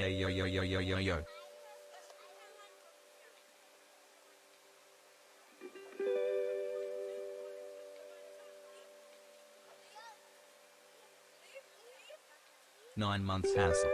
Hey yo yo yo yo yo yo. Nine months hassle.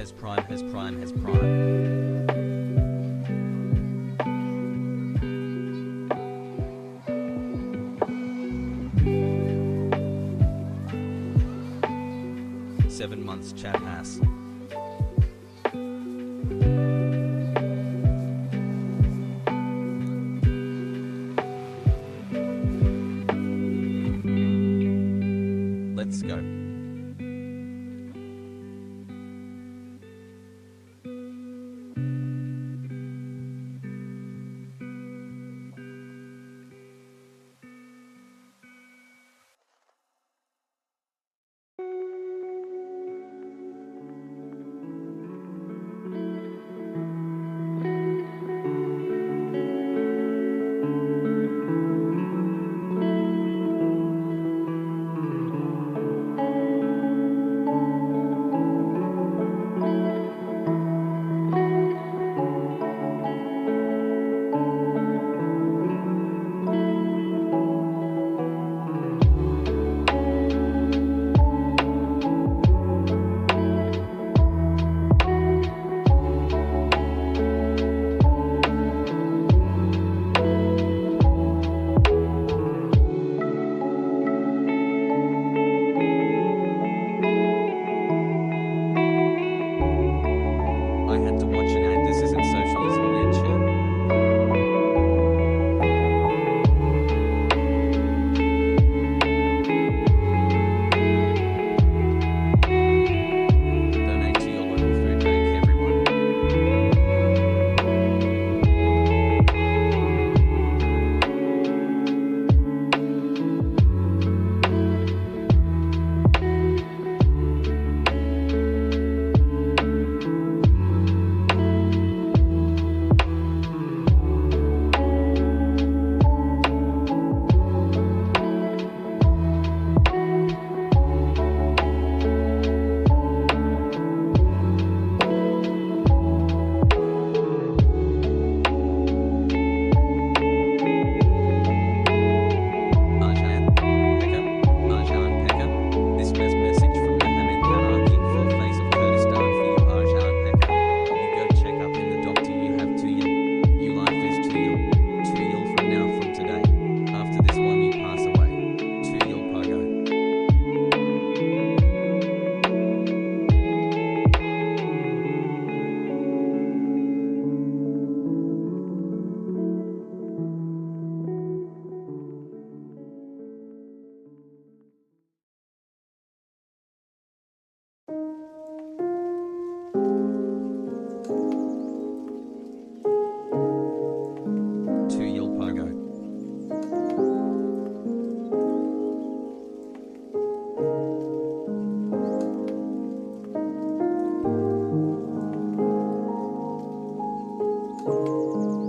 Has prime. 7 months chat hassle. Let's go. Foggies.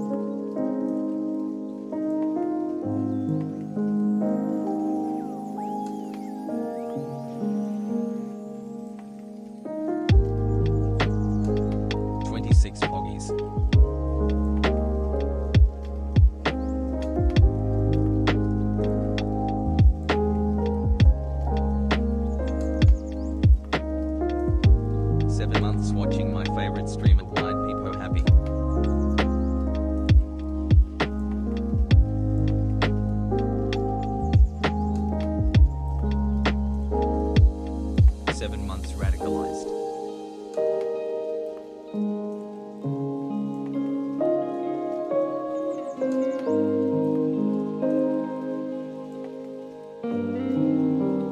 7 months watching my favorite stream at night, Peepo happy. 7 months radicalized.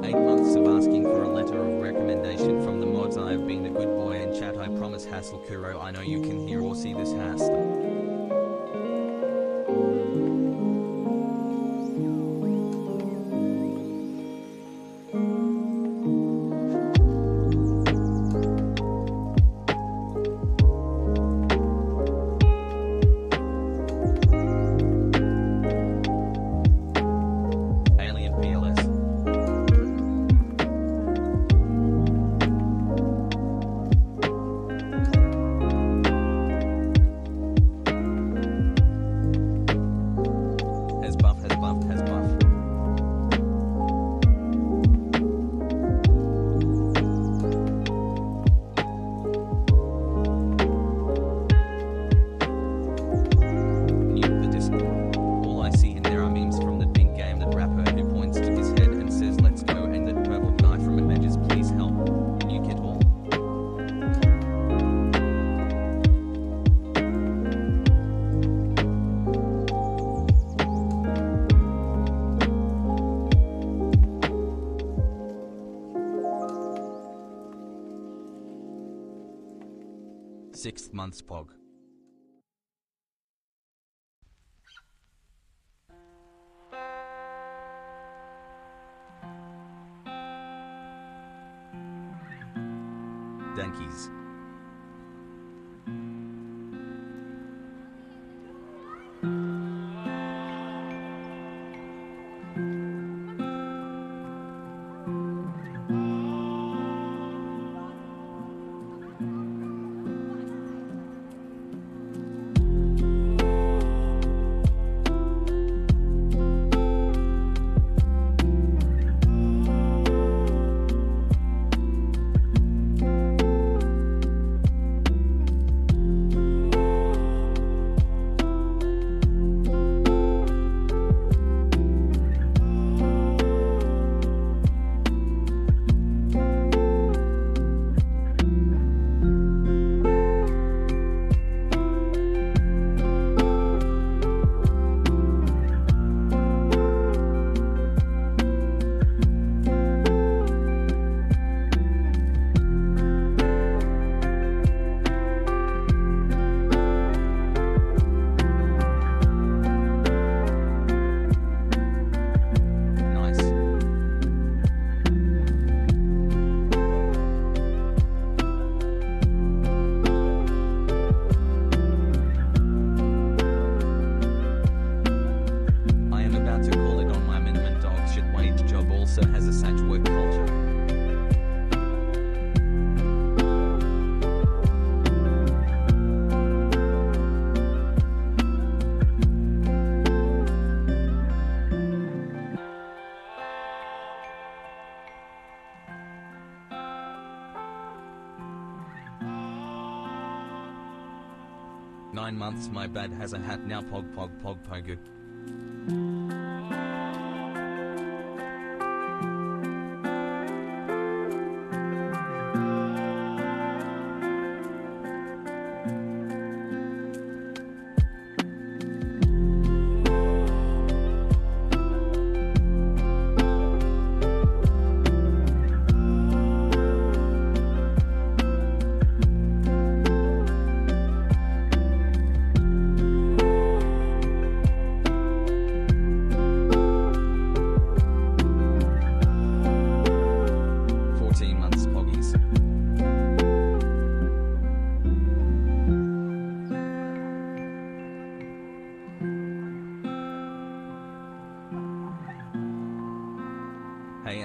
8 months of asking for a letter of recommendation from the mods. I have been a good boy in chat. I promise Hassel I know you can hear or see this Hass. 6th month's pog. Dankies. Nine months, my bad, has a hat now, pog pogu.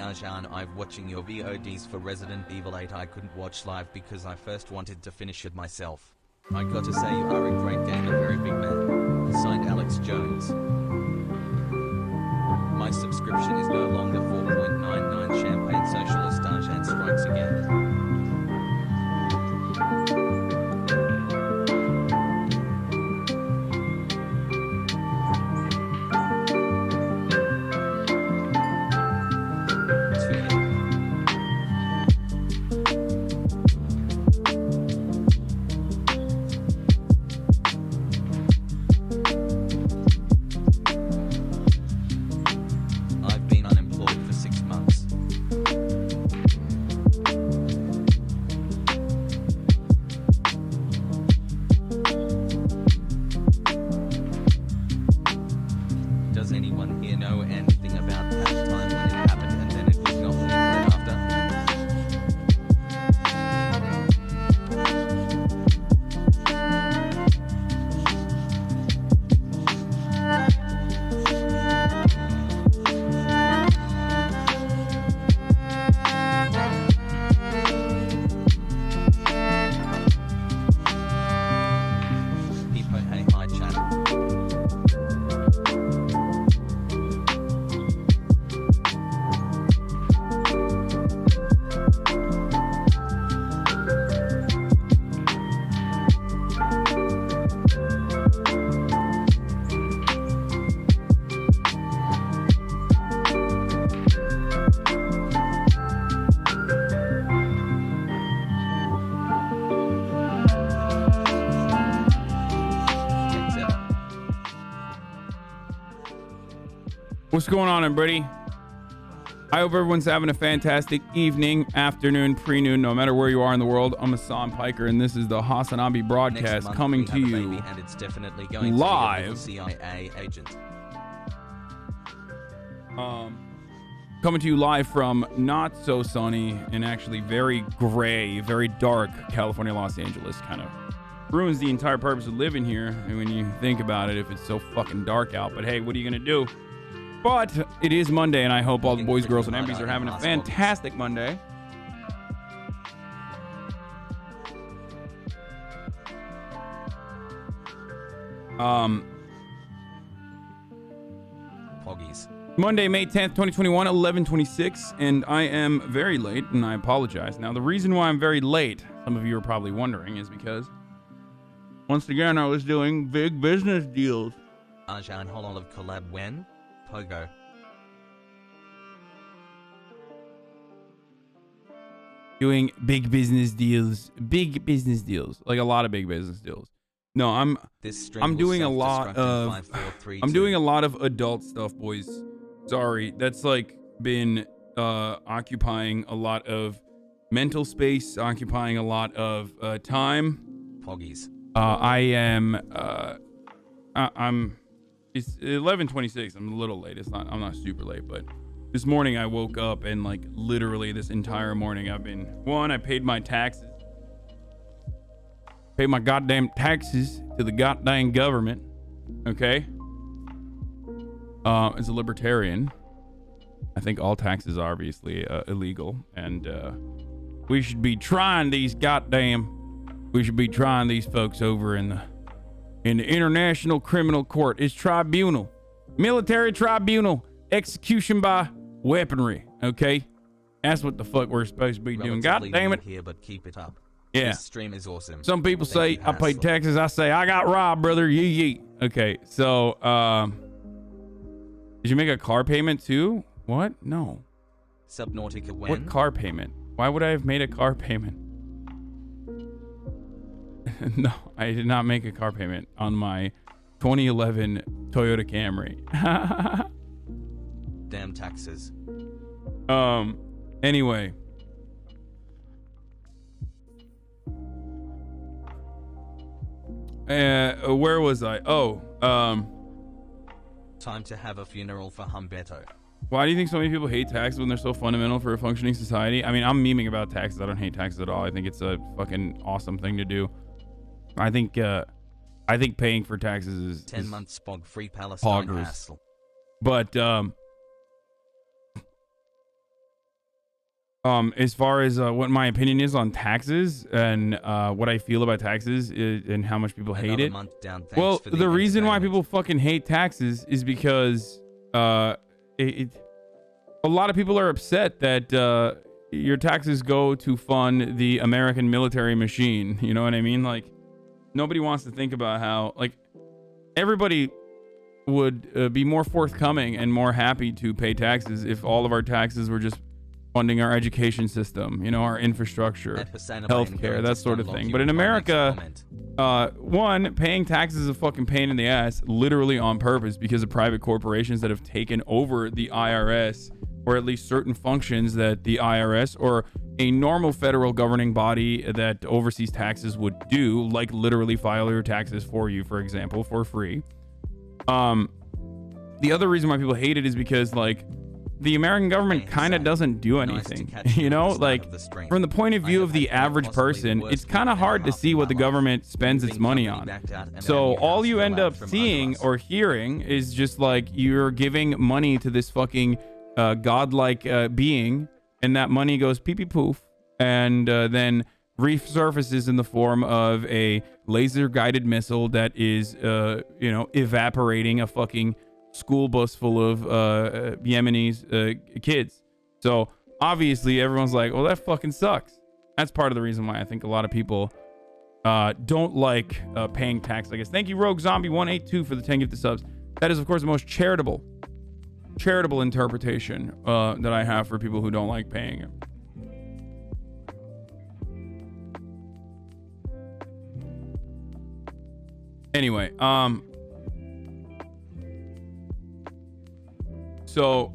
Hasan, I'm watching your VODs for Resident Evil 8. I couldn't watch live because I first wanted to finish it myself. I gotta say you are a great gamer, very big man. Signed, Alex Jones. My subscription is no longer 4.99 champagne socialist. Hasan strikes again. What's going on, everybody? I hope everyone's having a fantastic evening, afternoon, pre-noon, no matter where you are in the world. I'm Hasan Piker, and this is the HasanAbi broadcast coming to you and it's definitely going live. To be a CIA agent. Coming to you live from not so sunny and actually very gray, very dark California, Los Angeles. Kind of ruins the entire purpose of living here when you think about it, if it's so fucking dark out. But hey, what are you gonna do? But it is Monday, and I hope all the boys, girls, and MBs are having a fantastic Monday. Poggies. Monday, May 10th, 2021, 11:26, and I am very late, and I apologize. Now, the reason why I'm very late, some of you are probably wondering, is because once again, I was doing big business deals. Hasan Oliver collab when? Pogo. Doing big business deals, like a lot of big business deals. No, I'm doing a lot of adult stuff, boys. Sorry, that's like been occupying a lot of mental space, occupying a lot of time. Poggies. I'm It's 11:26. I'm a little late. I'm not super late, but this morning I woke up and like literally this entire morning I paid my taxes. Paid my goddamn taxes to the goddamn government. Okay? As a libertarian, I think all taxes are obviously illegal, and we should be trying these folks over in the International Criminal Court. It's tribunal, military tribunal, execution by weaponry. Okay, that's what the fuck we're supposed to be doing. God damn it! Here, but keep it up. Yeah, this stream is awesome. Some people say I pay taxes. I say I got robbed, brother. Yee. Okay, so did you make a car payment too? What? No. Subnautica when? What car payment? Why would I have made a car payment? No, I did not make a car payment on my 2011 Toyota Camry. Damn taxes. Anyway. Where was I? Time to have a funeral for Humberto. Why do you think so many people hate taxes when they're so fundamental for a functioning society? I mean, I'm memeing about taxes. I don't hate taxes at all. I think it's a fucking awesome thing to do. I think paying for taxes is 10 months spog free Palestine hassle. But As far as what my opinion is on taxes and what I feel about taxes and how much people hate it. Well, the reason why people fucking hate taxes is because a lot of people are upset that your taxes go to fund the American military machine. You know what I mean? Like, nobody wants to think about how, like, everybody would be more forthcoming and more happy to pay taxes if all of our taxes were just funding our education system, you know, our infrastructure, healthcare, that sort of thing. But in America, one, paying taxes is a fucking pain in the ass, literally on purpose, because of private corporations that have taken over the IRS, or at least certain functions that the IRS or a normal federal governing body that oversees taxes would do, like literally file your taxes for you, for example, for free. The other reason why people hate it is because, like, the American government kind of doesn't do anything, you know, like, from the point of view of the average person, it's kind of hard to see what the government spends its money on. So all you end up seeing or hearing is just like you're giving money to this fucking godlike being, and that money goes pee pee poof, and then resurfaces in the form of a laser guided missile that is, you know, evaporating a fucking school bus full of Yemenis kids. So obviously everyone's like, well, that fucking sucks. That's part of the reason why I think a lot of people don't like paying tax, I guess. Thank you, Rogue Zombie 182 for the 10 gifted subs. That is, of course, the most charitable interpretation that I have for people who don't like paying it. Anyway, so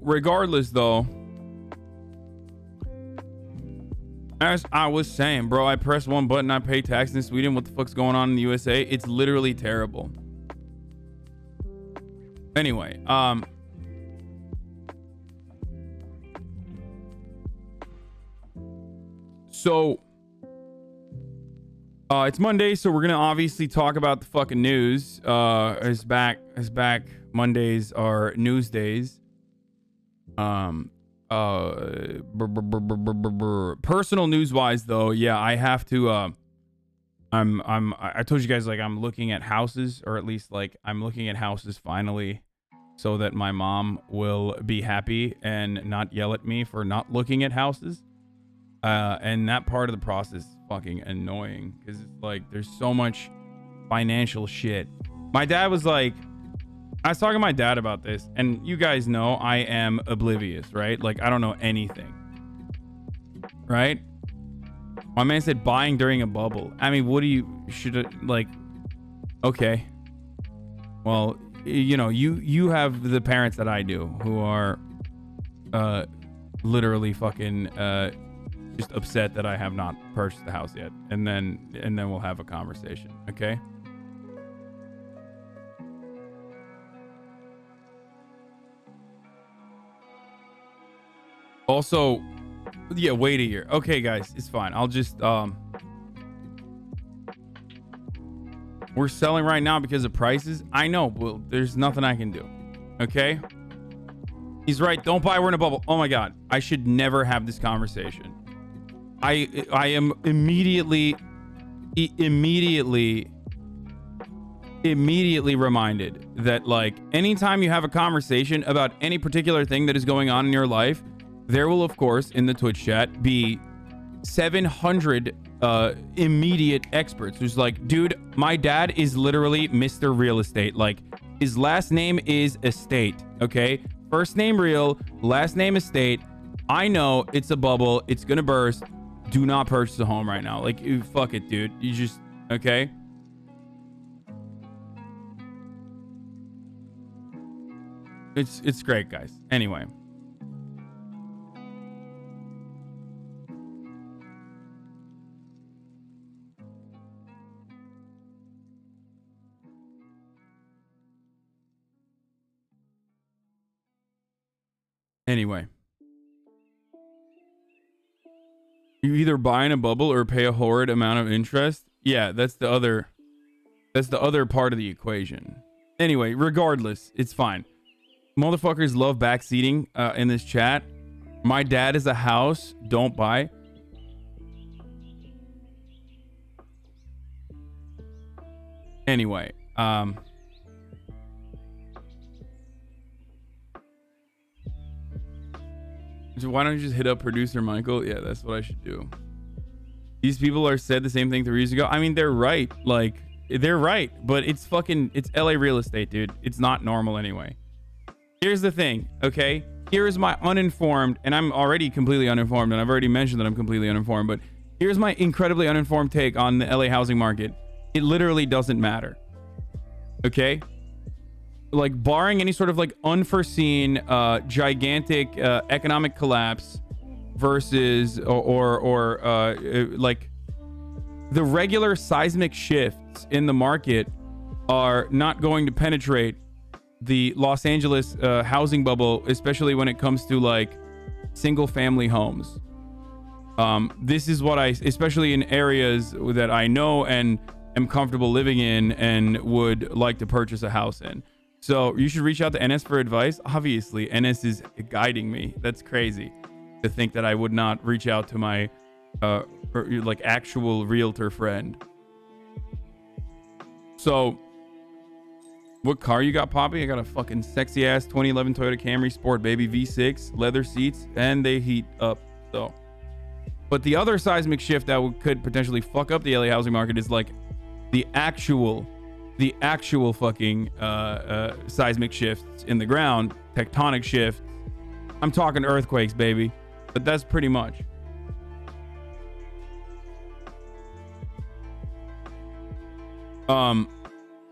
regardless, though, as I was saying, bro, I press one button, I pay tax in Sweden. What the fuck's going on in the USA? It's literally terrible. Anyway, so it's Monday, so we're gonna obviously talk about the fucking news. Is back. Mondays are news days. Personal news wise, though, yeah, I have to. I told you guys, like, I'm looking at houses, or at least, like, I'm looking at houses finally, so that my mom will be happy and not yell at me for not looking at houses. And that part of the process is fucking annoying, because it's like there's so much financial shit. My dad was like, I was talking to my dad about this, and you guys know I am oblivious, right? Like, I don't know anything, right? My man said buying during a bubble. I mean, what do you like? Okay, well, you know, you have the parents that I do, who are literally fucking just upset that I have not purchased the house yet, and then we'll have a conversation, okay? Also, yeah, wait a year. Okay, guys, it's fine. I'll just we're selling right now because of prices. I know, well, there's nothing I can do. Okay? He's right. Don't buy. We're in a bubble. Oh my god, I should never have this conversation. I am immediately reminded that, like, anytime you have a conversation about any particular thing that is going on in your life, there will, of course, in the Twitch chat be 700 immediate experts who's like, dude, my dad is literally Mr. Real Estate. Like, his last name is Estate, okay? First name Real, last name Estate. I know it's a bubble. It's gonna burst. Do not purchase a home right now. Like, fuck it, dude. You just, okay? It's great, guys. Anyway. You either buy in a bubble or pay a horrid amount of interest. Yeah, that's the other part of the equation. Anyway, regardless, it's fine. Motherfuckers love backseating in this chat. My dad is a house. Don't buy. Anyway, so why don't you just hit up producer Michael? Yeah, that's what I should do. These people are said the same thing 3 years ago. I mean, they're right. Like, they're right, but it's LA real estate, dude. It's not normal anyway. Here's the thing, okay? Here is my uninformed, and I'm already completely uninformed, and I've already mentioned that I'm completely uninformed, but here's my incredibly uninformed take on the LA housing market. It literally doesn't matter. Okay? Like, barring any sort of like unforeseen gigantic economic collapse versus or like the regular seismic shifts in the market are not going to penetrate the Los Angeles housing bubble, especially when it comes to like single family homes. This is what especially in areas that I know and am comfortable living in and would like to purchase a house in. So you should reach out to NS for advice. Obviously, NS is guiding me. That's crazy to think that I would not reach out to my like actual realtor friend. So what car you got, Poppy? I got a fucking sexy ass 2011 Toyota Camry Sport, baby, V6, leather seats, and they heat up. So, but the other seismic shift that could potentially fuck up the LA housing market is like the actual fucking seismic shifts in the ground, tectonic shifts. I'm talking earthquakes, baby. But that's pretty much.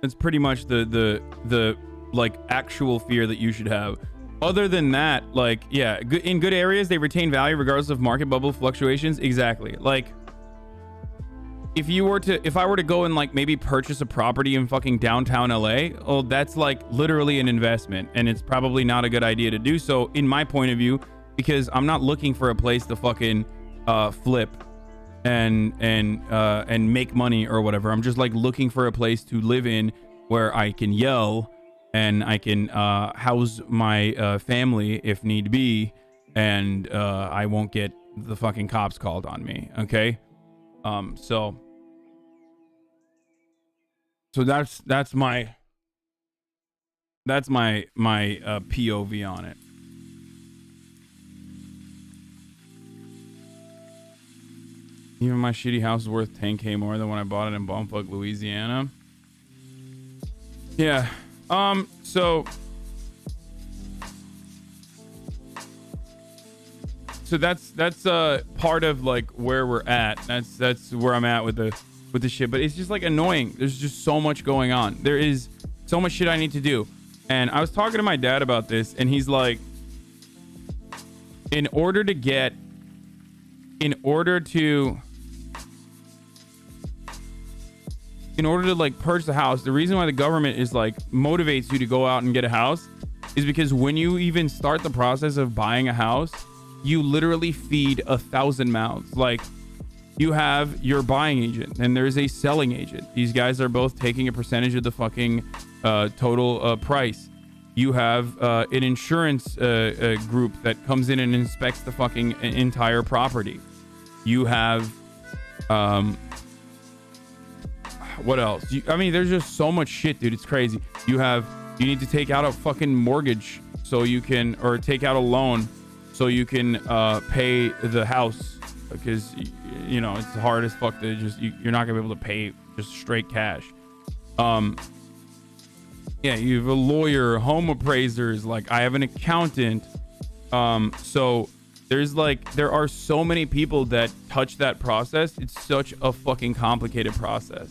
It's pretty much the like actual fear that you should have. Other than that, like, yeah, in good areas they retain value regardless of market bubble fluctuations. Exactly. Like, if I were to go and like maybe purchase a property in fucking downtown LA, oh, that's like literally an investment, and it's probably not a good idea to do so in my point of view, because I'm not looking for a place to fucking flip and make money or whatever. I'm just like looking for a place to live in where I can yell and I can house my family if need be, and I won't get the fucking cops called on me. Okay. So that's my POV on it. Even my shitty house is worth 10K more than when I bought it in Bumfuck, Louisiana. Yeah. So that's part of like where we're at. That's where I'm at with the shit. But it's just like annoying. There's just so much going on. There is so much shit I need to do. And I was talking to my dad about this, and he's like, in order to like purchase a house, the reason why the government is like motivates you to go out and get a house is because when you even start the process of buying a house, you literally feed 1,000 mouths. Like, you have your buying agent and there's a selling agent. These guys are both taking a percentage of the fucking total price. You have an insurance group that comes in and inspects the fucking entire property. You have what else? I mean, there's just so much shit, dude. It's crazy. You need to take out a fucking mortgage so you can, or take out a loan so you can pay the house, because you know it's hard as fuck to just you're not gonna be able to pay just straight cash. Yeah, you have a lawyer, home appraisers, like I have an accountant. So there are so many people that touch that process. It's such a fucking complicated process.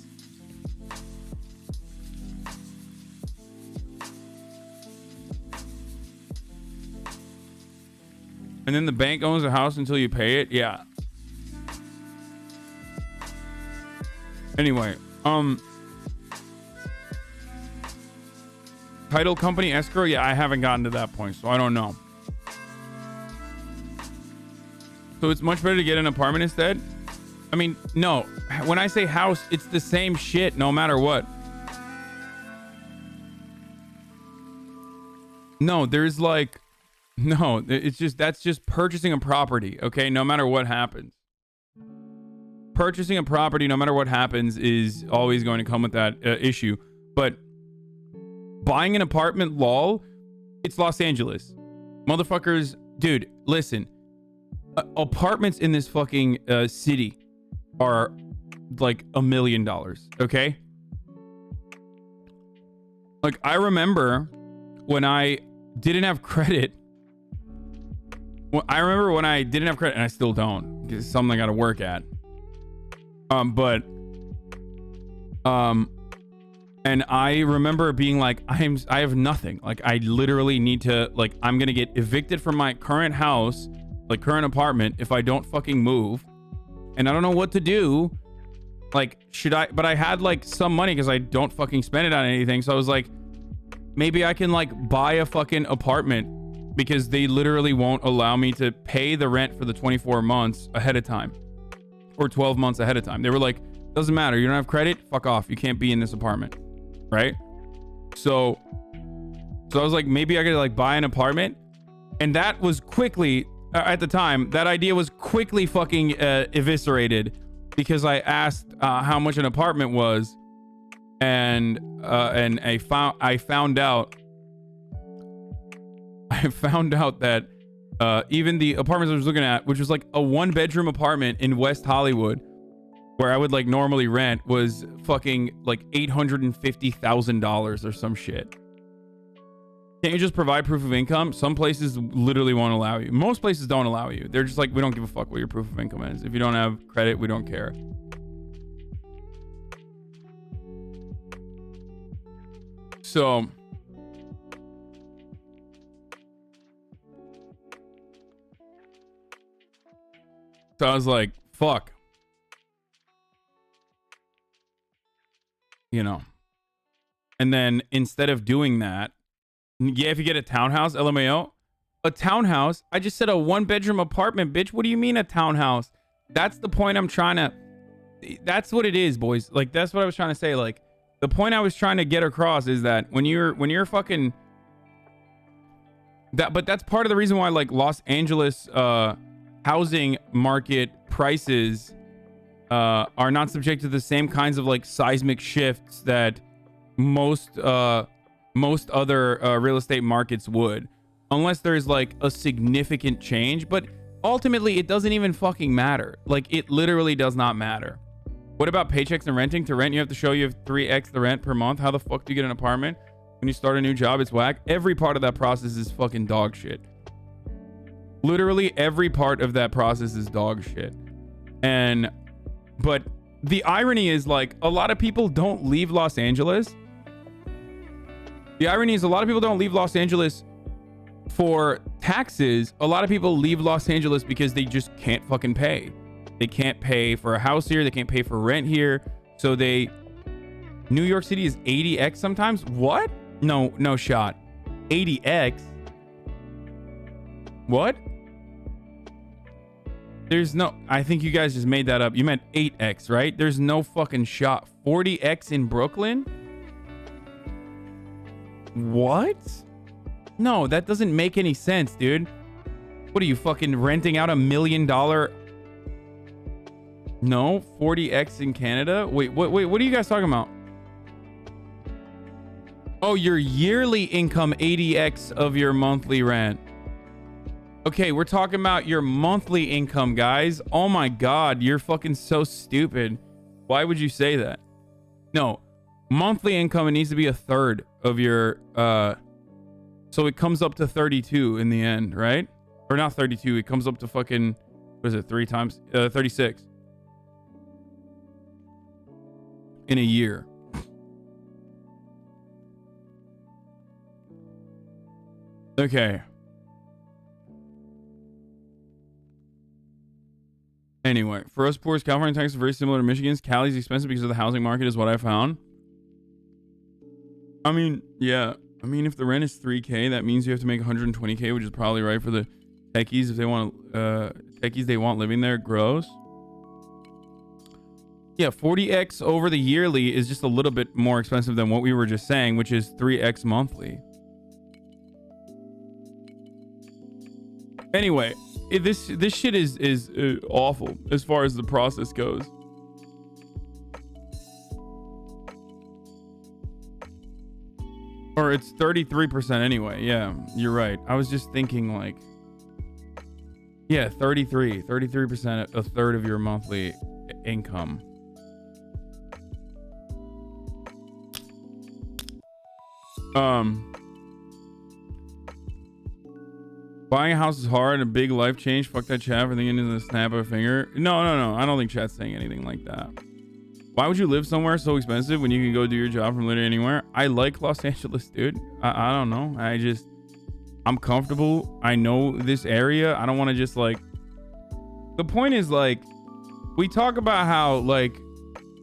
And then the bank owns the house until you pay it. Yeah. Anyway, title company escrow. Yeah, I haven't gotten to that point, so I don't know. So it's much better to get an apartment instead. I mean, no. When I say house, it's the same shit no matter what. No, there's like, no, it's just, that's just purchasing a property. Okay. No matter what happens. Purchasing a property, no matter what happens, is always going to come with that issue. But buying an apartment, lol, it's Los Angeles. Motherfuckers, dude, listen. Apartments in this fucking city are like $1 million, okay? Like, I remember when I didn't have credit. Well, I remember when I didn't have credit, and I still don't. It's something I gotta work at. And I remember being like, I have nothing. Like, I literally need to, like, I'm gonna get evicted from my current house, like current apartment, if I don't fucking move. And I don't know what to do. Like, should I, but I had like some money because I don't fucking spend it on anything. So I was like, maybe I can like buy a fucking apartment, because they literally won't allow me to pay the rent for the 24 months ahead of time. Or 12 months ahead of time. They were like, doesn't matter. You don't have credit? Fuck off. You can't be in this apartment. Right? So I was like, maybe I could like buy an apartment. And that was quickly, at the time, that idea was quickly fucking eviscerated, because I asked how much an apartment was. And I found out that even the apartments I was looking at, which was like a 1-bedroom apartment in West Hollywood, where I would like normally rent, was fucking like $850,000 or some shit. Can't you just provide proof of income? Some places literally won't allow you. Most places don't allow you. They're just like, we don't give a fuck what your proof of income is. If you don't have credit, we don't care. So I was like, fuck. You know. And then instead of doing that, yeah, if you get a townhouse, LMAO, a townhouse, I just said a 1-bedroom apartment, bitch. What do you mean a townhouse? That's the point I'm trying to, that's what it is, boys. Like, that's what I was trying to say. Like, the point I was trying to get across is that when you're fucking, but that's part of the reason why like Los Angeles housing market prices are not subject to the same kinds of like seismic shifts that most other real estate markets would, unless there's like a significant change. But ultimately it doesn't even fucking matter. Like, it literally does not matter. What about paychecks and renting? To rent, you have to show you have 3x the rent per month. How the fuck do you get an apartment when you start a new job? It's whack. Every part of that process is fucking dog shit. Literally every part of that process is dog shit. But the irony is, like, a lot of people don't leave Los Angeles. The irony is a lot of people don't leave Los Angeles for taxes. A lot of people leave Los Angeles because they just can't fucking pay. They can't pay for a house here. They can't pay for rent here. So New York City is 80x sometimes. What? No shot. 80x? What? There's no, I think you guys just made that up. You meant 8x, right? There's no fucking shot. 40x in Brooklyn? What? No, that doesn't make any sense, dude. What are you, fucking renting out $1 million? No, 40x in Canada? Wait, what are you guys talking about? Oh, your yearly income 80x of your monthly rent. Okay, we're talking about your monthly income, guys. Oh my God, you're fucking so stupid. Why would you say that? No, monthly income, it needs to be 1/3 of your, so it comes up to 32 in the end, right? Or not 32, it comes up to fucking, what is it, 3 times? 36. In a year. Okay. Anyway, for us poor, California tax is very similar to Michigan's. Cali's expensive because of the housing market is what I found. I mean, yeah. I mean, if the rent is $3K, that means you have to make $120K, which is probably right for the techies if they want techies they want living there. Gross. Yeah, 40x over the yearly is just a little bit more expensive than what we were just saying, which is 3x monthly. Anyway, this shit is awful as far as the process goes. Or it's 33% anyway. Yeah, you're right. I was just thinking like, yeah, 33%, a third of your monthly income. Buying a house is hard, a big life change. Fuck that chat for thinking in the snap of a finger. No. I don't think chat's saying anything like that. Why would you live somewhere so expensive when you can go do your job from literally anywhere? I like Los Angeles, dude. I don't know. I'm comfortable. I know this area. I don't want to just like, the point is like, we talk about how like,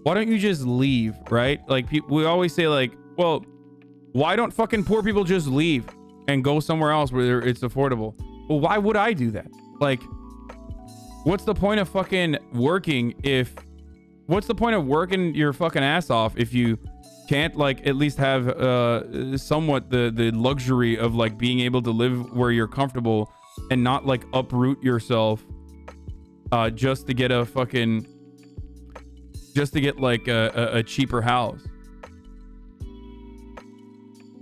why don't you just leave, right? Like we always say like, well, why don't fucking poor people just leave and go somewhere else where it's affordable? Well, why would I do that? Like, what's the point of fucking working what's the point of working your fucking ass off if you can't like at least have somewhat the luxury of like being able to live where you're comfortable and not like uproot yourself just to get like a cheaper house?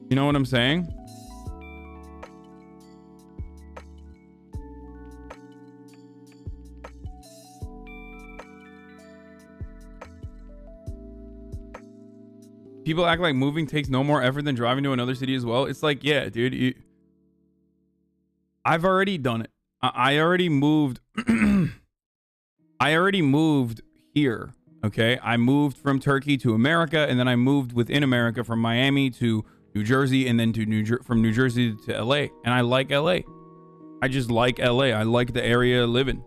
You know what I'm saying? People act like moving takes no more effort than driving to another city as well. It's like, yeah, dude, I've already done it. I already moved. I already moved here. Okay. I moved from Turkey to America, and then I moved within America from Miami to New Jersey, and then to from New Jersey to LA. And I like LA. I just like LA. I like the area I live in.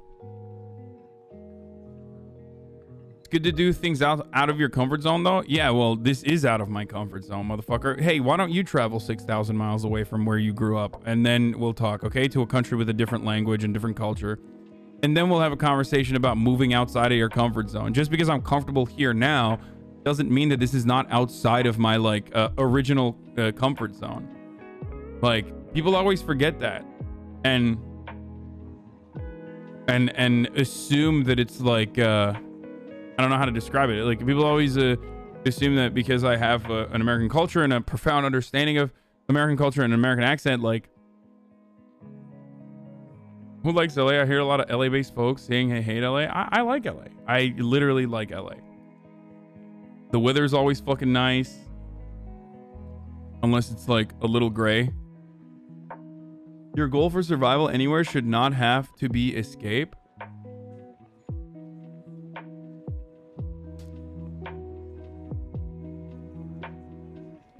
Good to do things out of your comfort zone though. Yeah, well, this is out of my comfort zone, motherfucker. Hey, why don't you travel 6,000 miles away from where you grew up, and then we'll talk, okay, to a country with a different language and different culture, and then we'll have a conversation about moving outside of your comfort zone. Just because I'm comfortable here now doesn't mean that this is not outside of my like original comfort zone. Like, people always forget that and assume that it's like I don't know how to describe it. Like, people always assume that because I have an American culture and a profound understanding of American culture and an American accent, like, who likes LA? I hear a lot of LA-based folks saying they hate LA. I like LA. I literally like LA. The weather's always fucking nice. Unless it's like a little gray. Your goal for survival anywhere should not have to be escape.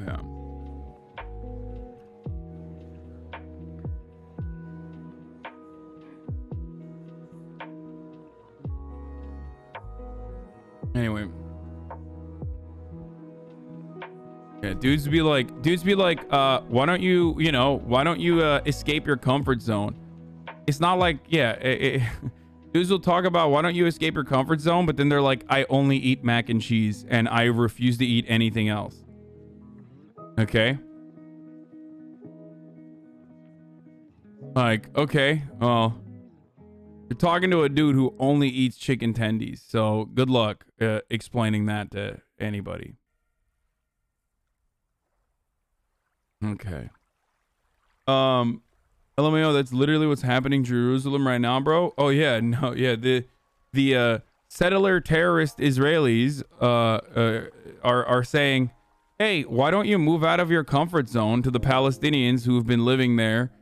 Yeah. Anyway. Yeah, dudes be like, why don't you escape your comfort zone? It's not like, yeah, dudes will talk about why don't you escape your comfort zone, but then they're like, I only eat mac and cheese and I refuse to eat anything else. Okay. Like, okay, well, you're talking to a dude who only eats chicken tendies, so good luck explaining that to anybody. Okay. LMAO, that's literally what's happening in Jerusalem right now, bro. Oh yeah, no, yeah, the settler terrorist Israelis are saying, hey, why don't you move out of your comfort zone to the Palestinians who have been living there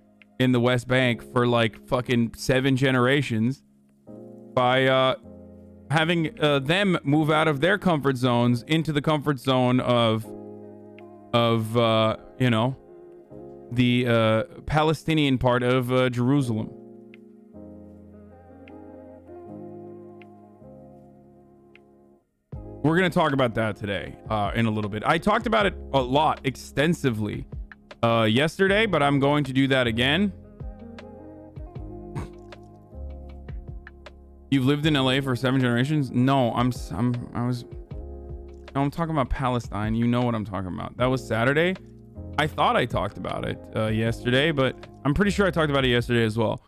in the West Bank for like fucking 7 generations by having them move out of their comfort zones into the comfort zone of you know, the Palestinian part of Jerusalem. We're going to talk about that today in a little bit. I talked about it a lot, extensively yesterday, but I'm going to do that again. You've lived in LA for 7 generations? No, I'm talking about Palestine. You know what I'm talking about. That was Saturday. I thought I talked about it yesterday, but I'm pretty sure I talked about it yesterday as well.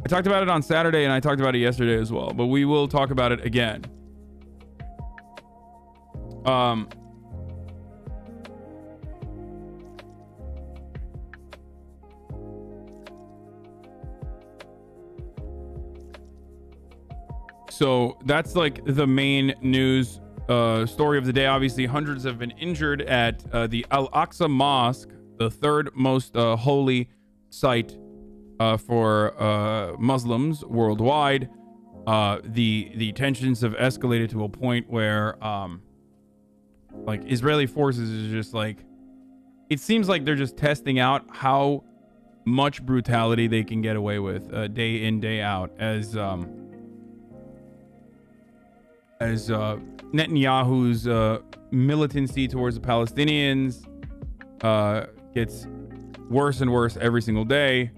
I talked about it on Saturday and I talked about it yesterday as well, but we will talk about it again. So that's like the main news story of the day. Obviously, hundreds have been injured at the Al-Aqsa Mosque, the third most holy site for Muslims worldwide. The tensions have escalated to a point where like Israeli forces is just like, it seems like they're just testing out how much brutality they can get away with day in, day out, as Netanyahu's militancy towards the Palestinians gets worse and worse every single day,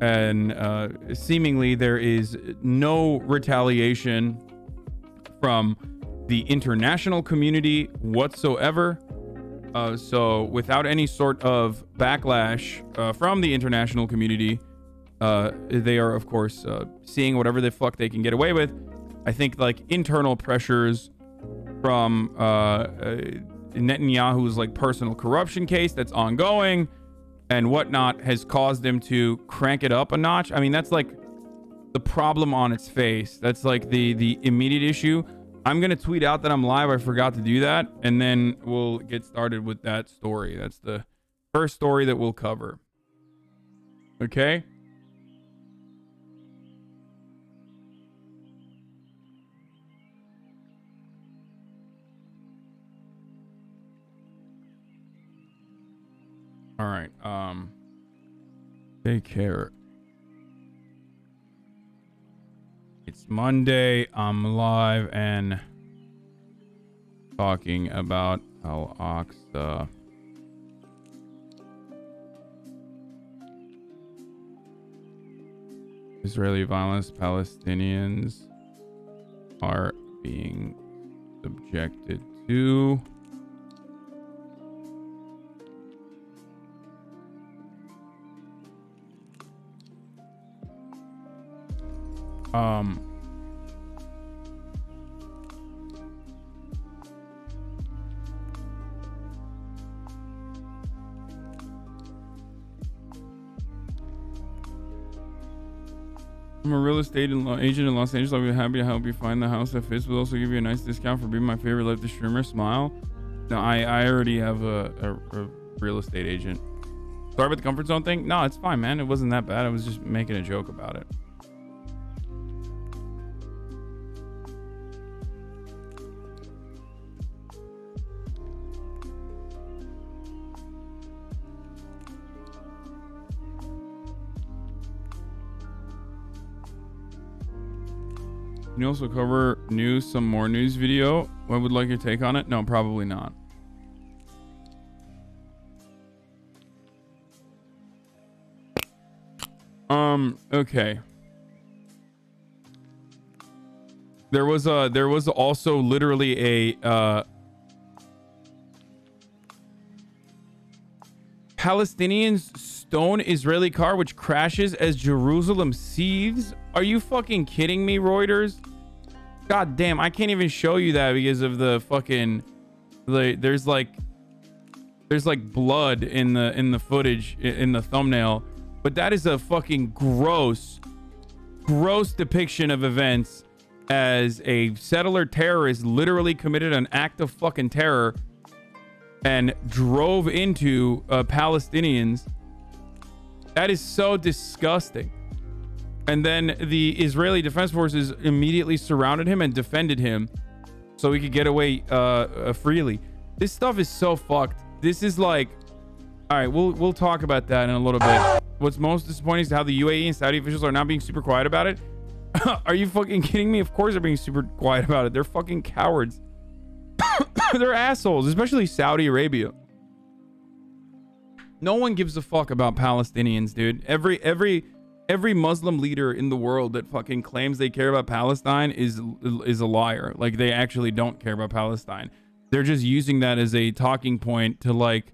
and seemingly there is no retaliation from the international community whatsoever. So without any sort of backlash from the international community, they are of course seeing whatever the fuck they can get away with. I think like internal pressures from Netanyahu's like personal corruption case that's ongoing and whatnot has caused them to crank it up a notch. I mean, that's like the problem on its face. That's like the immediate issue. I'm going to tweet out that I'm live. I forgot to do that. And then we'll get started with that story. That's the first story that we'll cover. Okay. All right. Take care. It's Monday. I'm live and talking about Al-Aqsa. Israeli violence. Palestinians are being subjected to. I'm a real estate agent in Los Angeles. I'll be happy to help you find the house that fits. We'll also give you a nice discount for being my favorite live streamer. Smile. No, I already have a real estate agent. Sorry about the comfort zone thing. No, it's fine, man. It wasn't that bad. I was just making a joke about it. Can you also cover news, some more news video? What would like your take on it? No, probably not. Okay. There was also literally a Palestinians stone Israeli car which crashes as Jerusalem seethes. Are you fucking kidding me, Reuters? God damn, I can't even show you that because of the fucking there's like blood in the footage in the thumbnail, but that is a fucking gross depiction of events as a settler terrorist literally committed an act of fucking terror and drove into Palestinians. That is so disgusting. And then the Israeli Defense Forces immediately surrounded him and defended him so he could get away freely. This stuff is so fucked. This is like, all right, we'll talk about that in a little bit. What's most disappointing is how the UAE and Saudi officials are not being super quiet about it. Are you fucking kidding me? Of course they're being super quiet about it. They're fucking cowards. They're assholes, especially Saudi Arabia. No one gives a fuck about Palestinians, dude. Every Muslim leader in the world that fucking claims they care about Palestine is a liar. Like, they actually don't care about Palestine. They're just using that as a talking point to, like,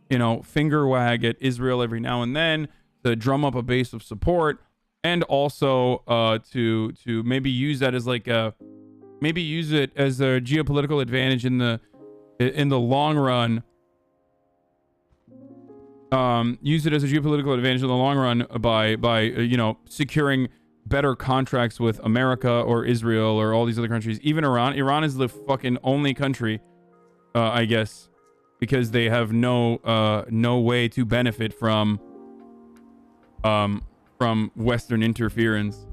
you know, finger wag at Israel every now and then to drum up a base of support. and also to maybe use that as like a use it as a geopolitical advantage in the long run. Use it as a geopolitical advantage in the long run by you know, securing better contracts with America or Israel or all these other countries. Even Iran. Iran is the fucking only country, I guess, because they have no way to benefit from Western interference.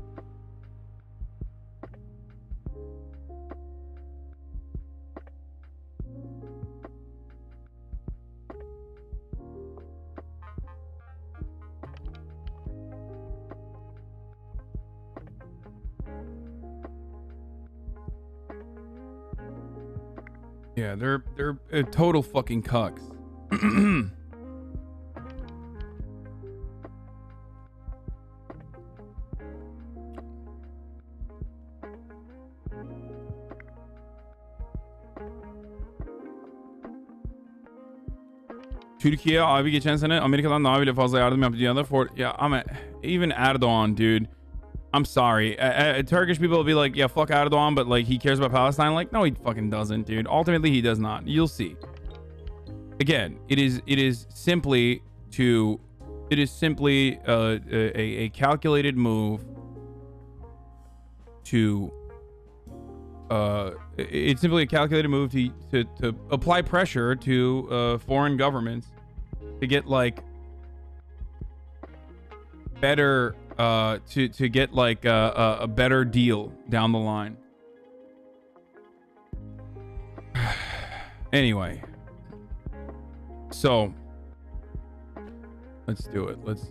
Yeah, they're total fucking cucks. Türkiye abi geçen sene Amerika'dan daha bile fazla yardım yaptı dünyada. Ama even Erdogan, dude. I'm sorry. Turkish people will be like, yeah, fuck Erdogan, but like he cares about Palestine. Like, no, he fucking doesn't, dude. Ultimately, he does not. You'll see. Again, it is simply a calculated move to it's simply a calculated move to apply pressure to foreign governments to get like better to get like a better deal down the line. Anyway, so let's do it. Let's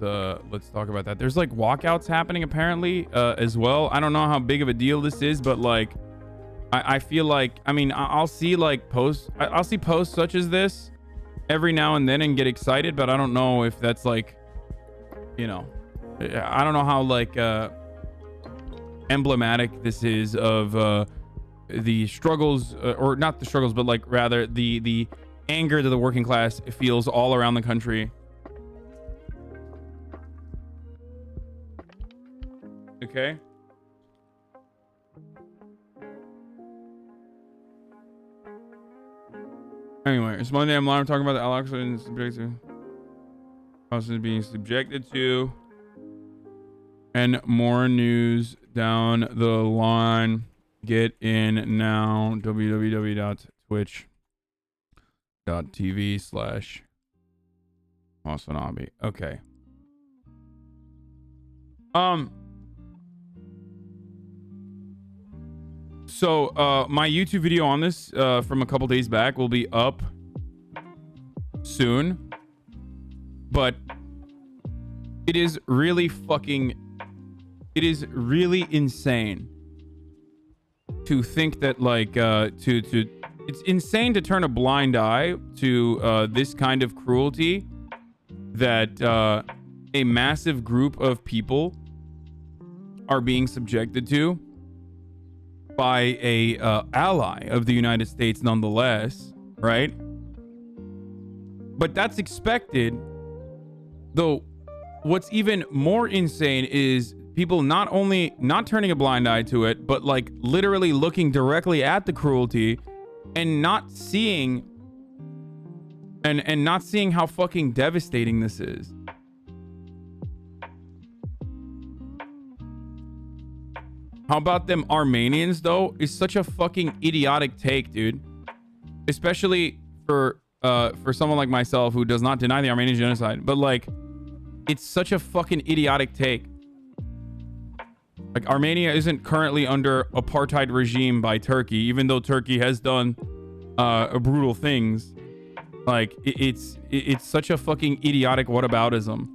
talk about that. There's like walkouts happening apparently as well. I don't know how big of a deal this is, but like I feel like, I mean, I'll see like posts such as this every now and then and get excited, but I don't know if that's like, you know, I don't know how like emblematic this is of the struggles, or not the struggles, but like rather the anger that the working class feels all around the country. Okay. Anyway, it's Monday. I'm live talking about the Aqsa and subjective being subjected to, and more news down the line. Get in now. www.twitch.tv/HasanAbi. Okay. So my YouTube video on this from a couple days back will be up soon, but it is really insane to think that like it's insane to turn a blind eye to this kind of cruelty that a massive group of people are being subjected to by a ally of the United States nonetheless, right? But that's expected. Though what's even more insane is people not only not turning a blind eye to it, but like literally looking directly at the cruelty and not seeing and not seeing how fucking devastating this is. How about them Armenians, though? Is such a fucking idiotic take, dude. Especially for someone like myself who does not deny the Armenian genocide. But, like, it's such a fucking idiotic take. Like, Armenia isn't currently under apartheid regime by Turkey, even though Turkey has done brutal things. Like, it's such a fucking idiotic whataboutism.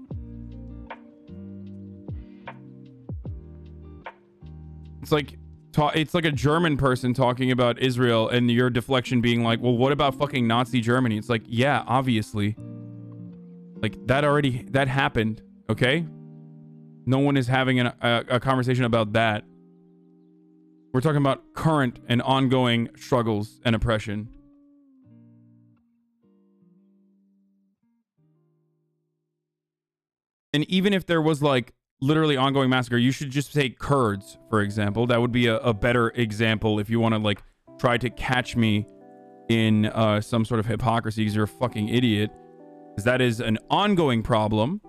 It's like a German person talking about Israel and your deflection being like, well, what about fucking Nazi Germany? It's like, yeah, obviously. Like that happened. Okay. No one is having a conversation about that. We're talking about current and ongoing struggles and oppression. And even if there was like literally ongoing massacre. You should just say Kurds, for example. That would be a better example if you want to like try to catch me in some sort of hypocrisy because you're a fucking idiot. Because that is an ongoing problem,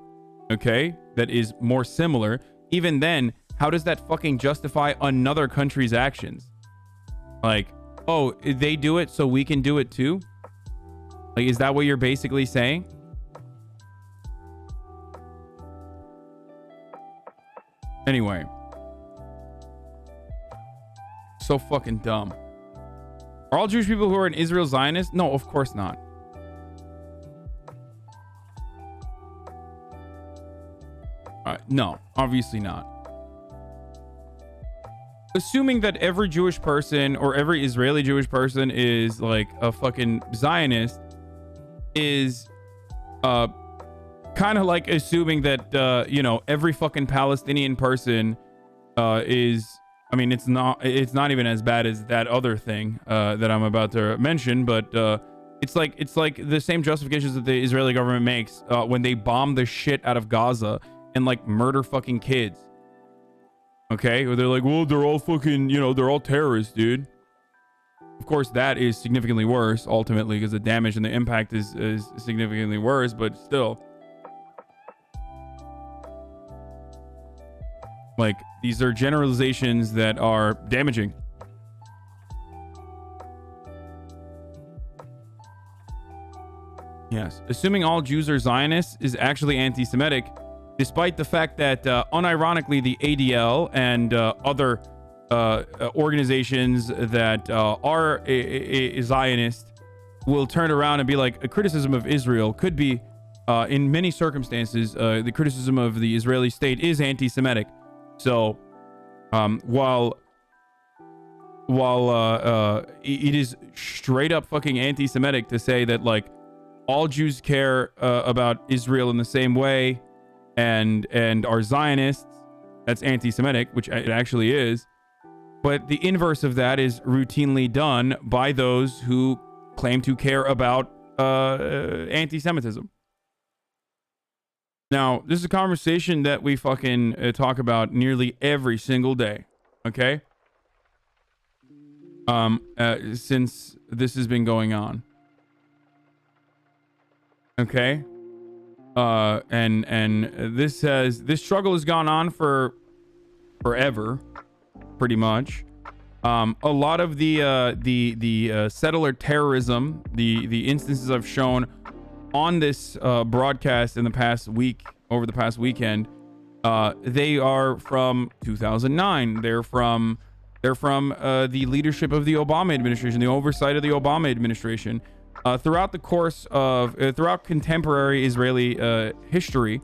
okay? That is more similar. Even then, how does that fucking justify another country's actions? Like, oh, they do it, so we can do it too? Like, is that what you're basically saying? Anyway. So fucking dumb. Are all Jewish people who are in Israel Zionists? No, of course not. No, obviously not. Assuming that every Jewish person or every Israeli Jewish person is like a fucking Zionist is kind of like assuming that you know, every fucking Palestinian person is, I mean, it's not even as bad as that other thing that I'm about to mention, but it's like the same justifications that the Israeli government makes when they bomb the shit out of Gaza and like murder fucking kids. Okay, or they're like, well, they're all fucking, you know, they're all terrorists, dude. Of course, that is significantly worse ultimately because the damage and the impact is significantly worse, but still, like, these are generalizations that are damaging. Yes, assuming all Jews are Zionists is actually anti-Semitic, despite the fact that unironically the ADL and other organizations that are a Zionist will turn around and be like, a criticism of Israel could be, in many circumstances, the criticism of the Israeli state is anti-Semitic. So while it is straight up fucking anti-Semitic to say that like all Jews care about Israel in the same way and are Zionists, that's anti-Semitic, which it actually is. But the inverse of that is routinely done by those who claim to care about anti-Semitism. Now, this is a conversation that we fucking talk about nearly every single day, okay? Since this has been going on. Okay? And this struggle has gone on for forever, pretty much. A lot of the settler terrorism, the instances I've shown on this broadcast in the past week, over the past weekend, they are from 2009. They're from the leadership of the Obama administration, the oversight of the Obama administration. Throughout the course of throughout contemporary Israeli history,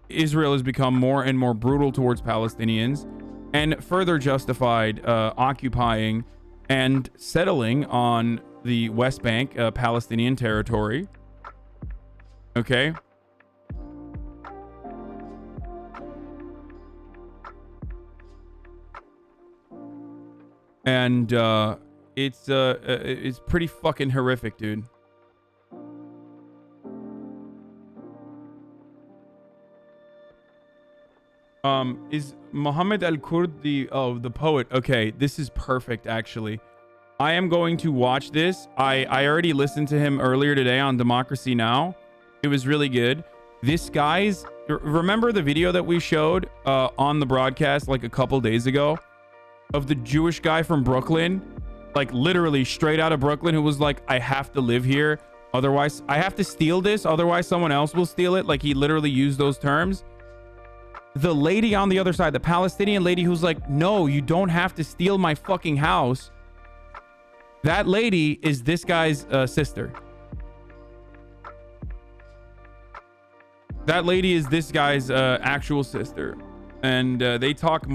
Israel has become more and more brutal towards Palestinians and further justified occupying and settling on the West Bank, Palestinian territory. Okay. And it's pretty fucking horrific, dude. Is Muhammad al-Kurd the poet? Okay, this is perfect actually. I am going to watch this. I already listened to him earlier today on Democracy Now! It was really good. This guy's, remember the video that we showed on the broadcast like a couple days ago of the Jewish guy from Brooklyn, like literally straight out of Brooklyn, who was like, I have to live here, otherwise I have to steal this, otherwise someone else will steal it. Like he literally used those terms. The lady on the other side, the Palestinian lady who's like, no, you don't have to steal my fucking house. That lady is this guy's sister. That lady is this guy's actual sister. And they talk in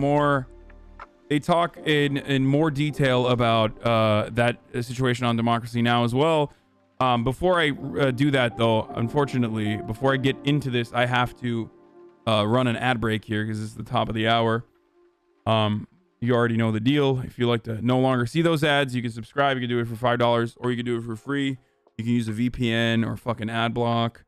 more detail about that situation on Democracy Now! As well. Before I do that though, unfortunately, before I get into this, I have to run an ad break here because it's the top of the hour. You already know the deal. If you like to no longer see those ads, you can subscribe. You can do it for $5 or you can do it for free. You can use a VPN or fucking ad block.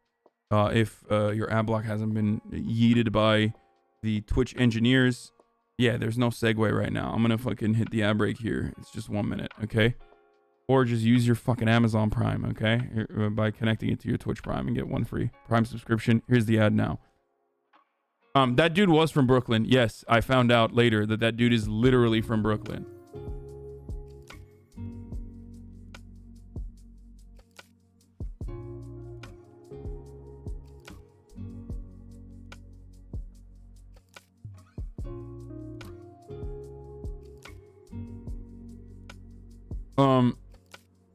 if your ad block hasn't been yeeted by the Twitch engineers. Yeah, there's no segue right now. I'm gonna fucking hit the ad break here. It's just 1 minute, okay? Or just use your fucking Amazon Prime, okay? By connecting it to your Twitch Prime and get 1 free Prime subscription. Here's the ad now. That dude was from Brooklyn. Yes, I found out later that that dude is literally from Brooklyn.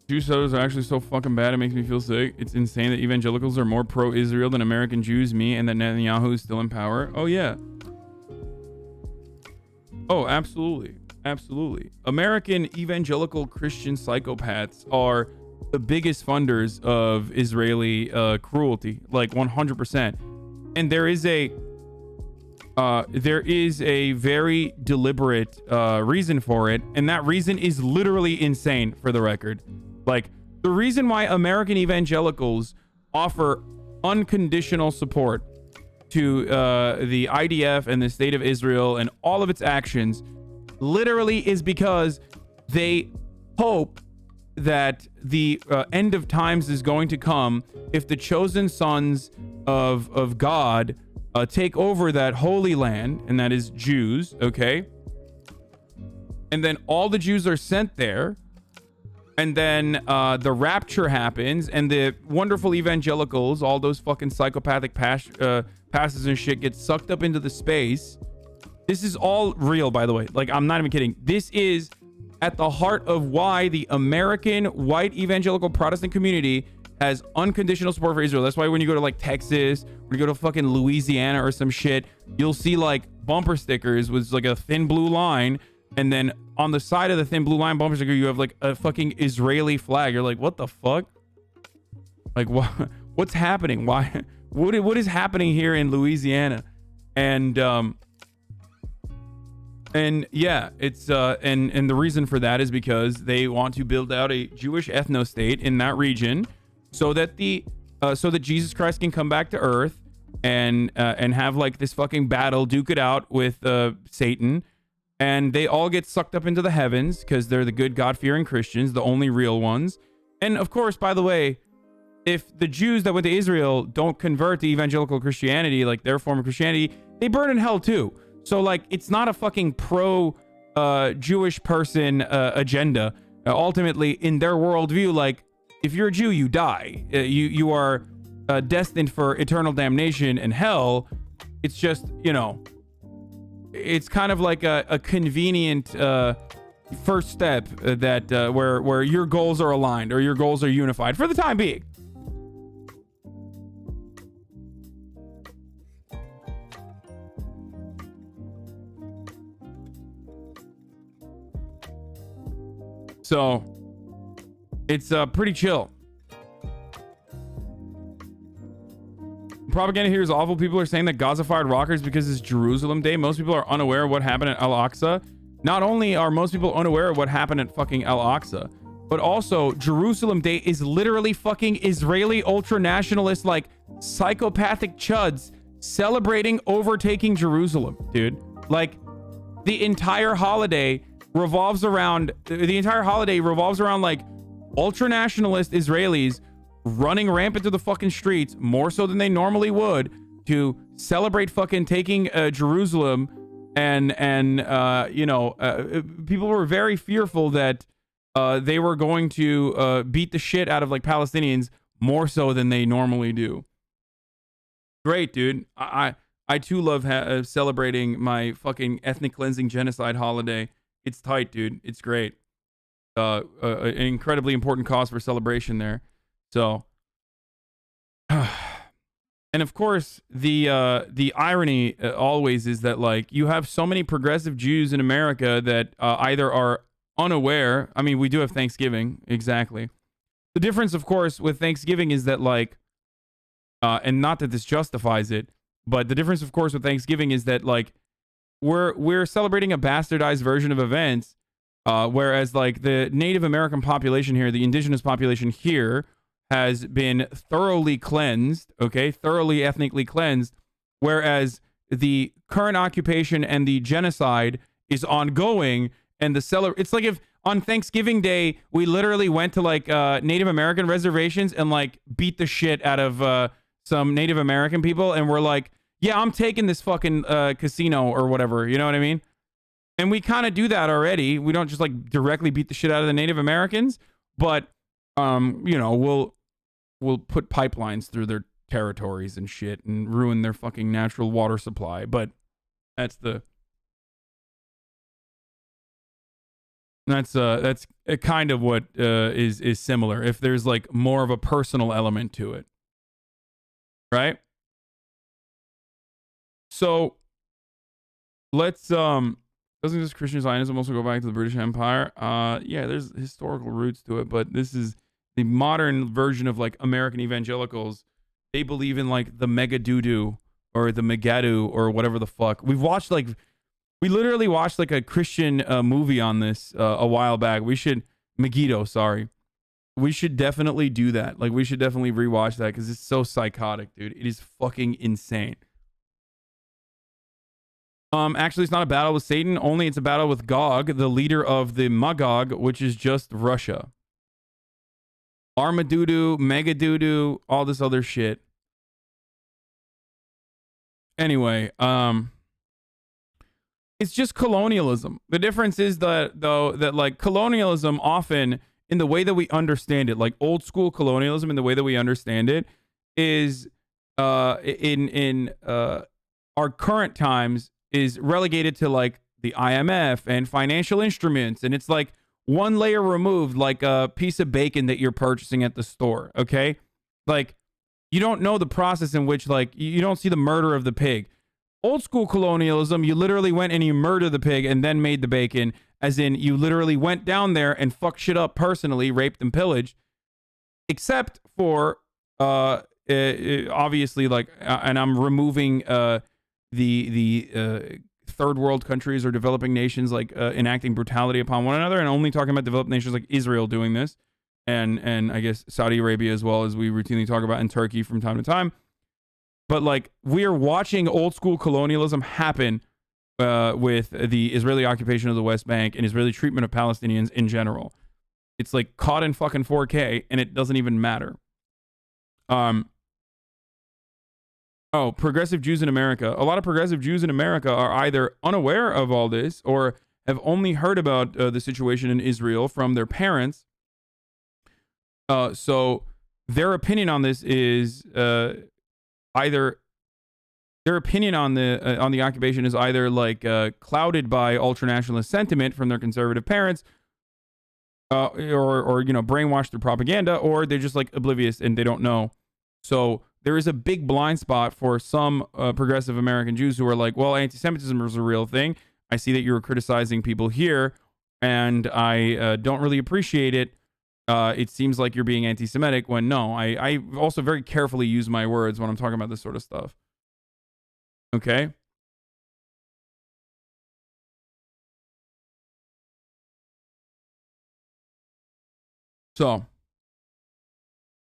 Jew sodas are actually so fucking bad it makes me feel sick. It's insane that evangelicals are more pro-Israel than American Jews, me, and that Netanyahu is still in power. Oh yeah. Oh, absolutely. Absolutely. American evangelical Christian psychopaths are the biggest funders of Israeli cruelty, like 100%. And there is a very deliberate reason for it, and that reason is literally insane, for the record. Like, the reason why American evangelicals offer unconditional support to the IDF and the state of Israel and all of its actions literally is because they hope that the end of times is going to come if the chosen sons of God take over that holy land, and that is Jews, okay? And then all the Jews are sent there, and then the rapture happens, and the wonderful evangelicals, all those fucking psychopathic pastors and shit, get sucked up into the space. This is all real, by the way. Like, I'm not even kidding. This is at the heart of why the American white evangelical Protestant community has unconditional support for Israel. That's why when you go to like Texas, when you go to fucking Louisiana or some shit, you'll see like bumper stickers with like a thin blue line, and then on the side of the thin blue line bumper sticker you have like a fucking Israeli flag. You're like, what the fuck? Like, what's happening? Why? What is happening here in Louisiana? And yeah, it's and the reason for that is because they want to build out a Jewish ethno-state in that region, so that Jesus Christ can come back to Earth and have like this fucking battle, duke it out with Satan, and they all get sucked up into the heavens because they're the good God-fearing Christians, the only real ones. And of course, by the way, if the Jews that went to Israel don't convert to evangelical Christianity, like their form of Christianity, they burn in hell too. So like, it's not a fucking pro Jewish person agenda. Ultimately, in their worldview, like, if you're a Jew, you die. You are destined for eternal damnation and hell. It's just, you know, it's kind of like a convenient first step that where your goals are aligned or your goals are unified for the time being. So it's pretty chill. Propaganda here is awful. People are saying that Gaza fired rockets because it's Jerusalem Day. Most people are unaware of what happened at Al-Aqsa. Not only are most people unaware of what happened at fucking Al-Aqsa, but also Jerusalem Day is literally fucking Israeli ultra-nationalist, like, psychopathic chuds celebrating overtaking Jerusalem, dude. Like, the entire holiday revolves around like ultra-nationalist Israelis running rampant through the fucking streets, more so than they normally would, to celebrate fucking taking Jerusalem. And you know, people were very fearful that they were going to beat the shit out of like Palestinians more so than they normally do. Great, dude. I too love celebrating my fucking ethnic cleansing genocide holiday. It's tight, dude. It's great. An incredibly important cause for celebration there. So, and of course, the irony always is that, like, you have so many progressive Jews in America that either are unaware. I mean, we do have Thanksgiving, exactly. The difference, of course, with Thanksgiving is that, like, and not that this justifies it, but the difference, of course, with Thanksgiving is that, like, we're celebrating a bastardized version of events, whereas, like, the Native American population here, the indigenous population here, has been thoroughly cleansed, okay, thoroughly ethnically cleansed, whereas the current occupation and the genocide is ongoing. And it's like if on Thanksgiving Day we literally went to like Native American reservations and like beat the shit out of some Native American people, and we're like, yeah, I'm taking this fucking casino or whatever, you know what I mean? And we kind of do that already. We don't just like directly beat the shit out of the Native Americans, but you know, we'll put pipelines through their territories and shit and ruin their fucking natural water supply. But that's kind of what is similar, if there's like more of a personal element to it, right? So let's doesn't this Christian Zionism also go back to the British Empire? Yeah, there's historical roots to it, but this is the modern version of like American evangelicals. They believe in like the mega doo-doo or the megadu or whatever the fuck. We literally watched like a Christian movie on this a while back. Megiddo, sorry. We should definitely do that. Like, we should definitely rewatch that because it's so psychotic, dude. It is fucking insane. Actually, it's not a battle with Satan. Only it's a battle with Gog, the leader of the Magog, which is just Russia. Armadoodoo, Megadoodoo, all this other shit. Anyway, it's just colonialism. The difference is that like colonialism often, in the way that we understand it, like old school colonialism in the way that we understand it, is in our current times is relegated to like the IMF and financial instruments, and it's like one layer removed, like a piece of bacon that you're purchasing at the store. Okay, like you don't know the process in which, like, you don't see the murder of the pig. Old school colonialism, you literally went and you murdered the pig and then made the bacon, as in you literally went down there and fucked shit up personally, raped and pillaged, except for obviously, like, and I'm removing the third world countries or developing nations, like enacting brutality upon one another, and only talking about developed nations like Israel doing this, and I guess Saudi Arabia as well, as we routinely talk about, in Turkey from time to time. But like, we are watching old school colonialism happen with the Israeli occupation of the West Bank and Israeli treatment of Palestinians in general. It's like caught in fucking 4K, and it doesn't even matter. Oh, progressive Jews in America. A lot of progressive Jews in America are either unaware of all this or have only heard about the situation in Israel from their parents. So their opinion on this is either their opinion on the occupation is either like clouded by ultranationalist sentiment from their conservative parents, or you know, brainwashed through propaganda, or they're just like oblivious and they don't know. So there is a big blind spot for some progressive American Jews who are like, well, anti-Semitism is a real thing. I see that you're criticizing people here, and I don't really appreciate it. It seems like you're being anti-Semitic, when no, I also very carefully use my words when I'm talking about this sort of stuff. Okay? So,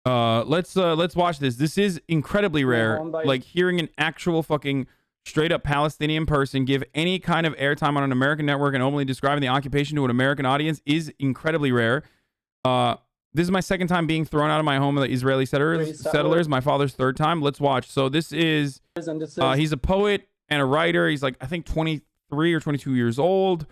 let's watch this. This is incredibly rare. Like, hearing an actual fucking straight up Palestinian person give any kind of airtime on an American network and openly describing the occupation to an American audience is incredibly rare. This is my second time being thrown out of my home with the Israeli settlers. My father's third time. Let's watch. So this is, he's a poet and a writer. He's like, I think 23 or 22 years old.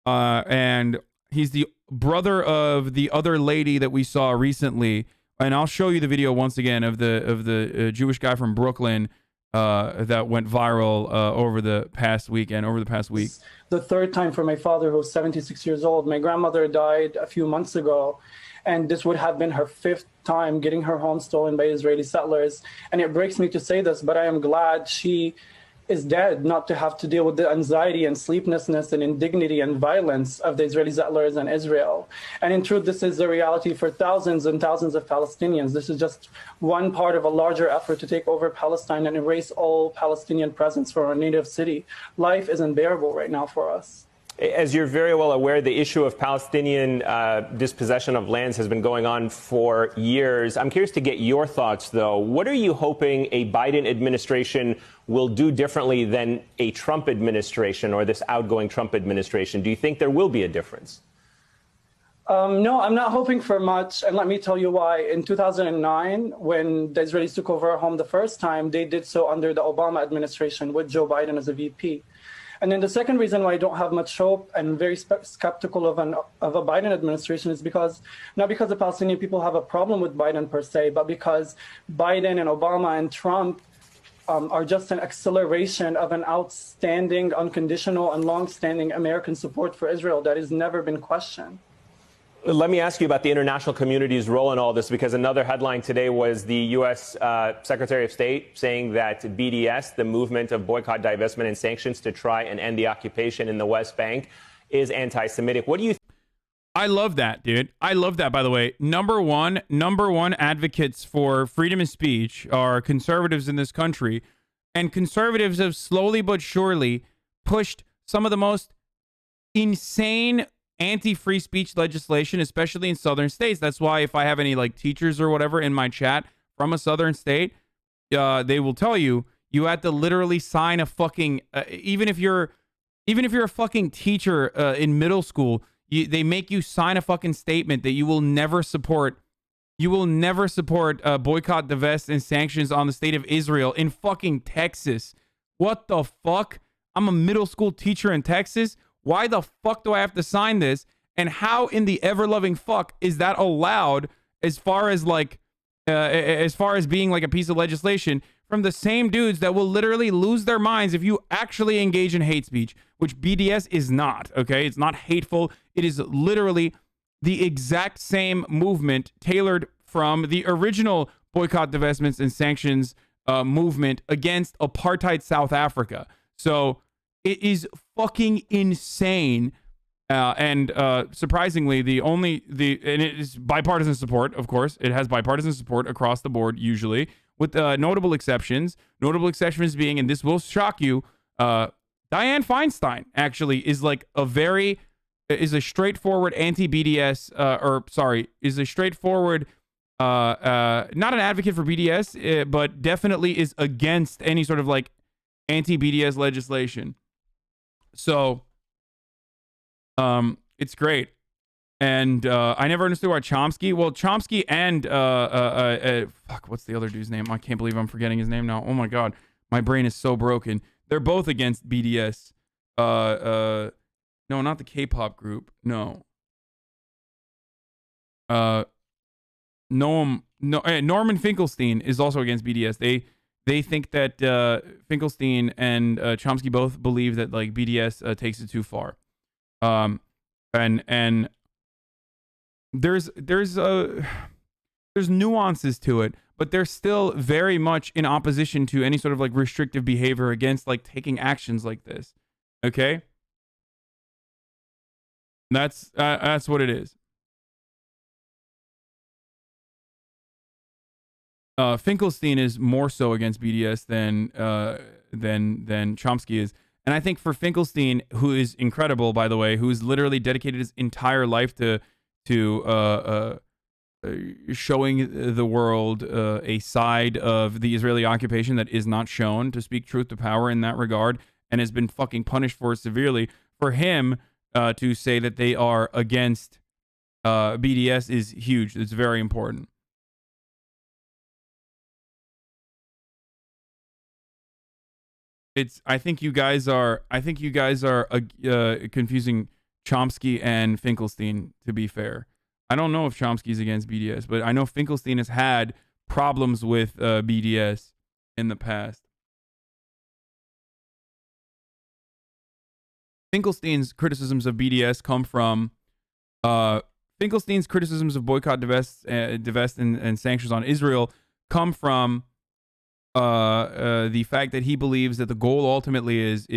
And he's the brother of the other lady that we saw recently. And I'll show you the video once again of the Jewish guy from Brooklyn that went viral over the past week. The third time for my father, who's 76 years old. My grandmother died a few months ago, and this would have been her fifth time getting her home stolen by Israeli settlers. And it breaks me to say this, but I am glad she is dead, not to have to deal with the anxiety and sleeplessness and indignity and violence of the Israeli settlers in Israel. And in truth, this is the reality for thousands and thousands of Palestinians. This is just one part of a larger effort to take over Palestine and erase all Palestinian presence from our native city. Life is unbearable right now for us. As you're very well aware, the issue of Palestinian dispossession of lands has been going on for years. I'm curious to get your thoughts, though. What are you hoping a Biden administration will do differently than a Trump administration or this outgoing Trump administration? Do you think there will be a difference? No, I'm not hoping for much, and let me tell you why. In 2009, when the Israelis took over our home the first time, they did so under the Obama administration with Joe Biden as a VP. And then the second reason why I don't have much hope and very skeptical of a Biden administration is because, not because the Palestinian people have a problem with Biden per se, but because Biden and Obama and Trump are just an acceleration of an outstanding, unconditional, and long-standing American support for Israel that has never been questioned. Let me ask you about the international community's role in all this, because another headline today was the U.S. Secretary of State saying that BDS, the movement of boycott, divestment, and sanctions to try and end the occupation in the West Bank, is anti-Semitic. What do you I love that, dude. I love that, by the way. Number one advocates for freedom of speech are conservatives in this country, and conservatives have slowly but surely pushed some of the most insane anti-free speech legislation, especially in southern states. That's why if I have any like teachers or whatever in my chat from a southern state, they will tell you have to literally sign a fucking even if you're a fucking teacher in middle school, they make you sign a fucking statement that you will never support boycott, divest, and sanctions on the state of Israel in fucking Texas. What the fuck? I'm a middle school teacher in Texas. Why the fuck do I have to sign this? And how in the ever-loving fuck is that allowed as far as like, as far as being like a piece of legislation from the same dudes that will literally lose their minds if you actually engage in hate speech, which BDS is not, okay? It's not hateful. It is literally the exact same movement tailored from the original boycott, divestments, and sanctions movement against apartheid South Africa. So it is fucking insane. And surprisingly, and it is bipartisan support, of course. It has bipartisan support across the board, usually, with notable exceptions. Notable exceptions being, and this will shock you, Dianne Feinstein actually is like is a straightforward anti-BDS, is a straightforward, not an advocate for BDS, but definitely is against any sort of like anti-BDS legislation. So, it's great. And I never understood why Chomsky. Well, Chomsky and fuck, what's the other dude's name? I can't believe I'm forgetting his name now. Oh my god, my brain is so broken. They're both against BDS. No, not the K-pop group. No. Norman Finkelstein is also against BDS. They think that Finkelstein and Chomsky both believe that like BDS takes it too far. And there's nuances to it, but they're still very much in opposition to any sort of like restrictive behavior against like taking actions like this. Okay? That's what it is. Finkelstein is more so against BDS than Chomsky is. And I think for Finkelstein, who is incredible, by the way, who's literally dedicated his entire life to showing the world a side of the Israeli occupation that is not shown, to speak truth to power in that regard, and has been fucking punished for it severely, for him to say that they are against BDS is huge. It's very important. I think you guys are confusing Chomsky and Finkelstein, to be fair. I don't know if Chomsky's against BDS, but I know Finkelstein has had problems with BDS in the past. Finkelstein's criticisms of BDS come from Finkelstein's criticisms of boycott, divest, and sanctions on Israel come from the fact that he believes that the goal ultimately is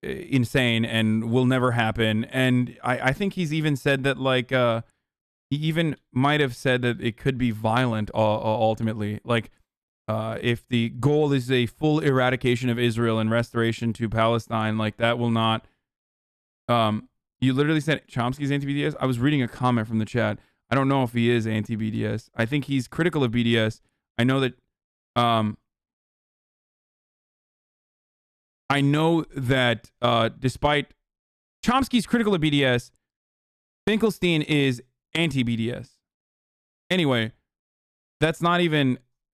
insane and will never happen. And I think he's even said that like he even might have said that it could be violent ultimately. Like if the goal is a full eradication of Israel and restoration to Palestine, like that will not You literally said Chomsky's anti-BDS. I was reading a comment from the chat. I don't know if he is anti-BDS. I think he's critical of BDS. I know that despite Chomsky's critical of BDS, Finkelstein is anti-BDS. Anyway, that's not what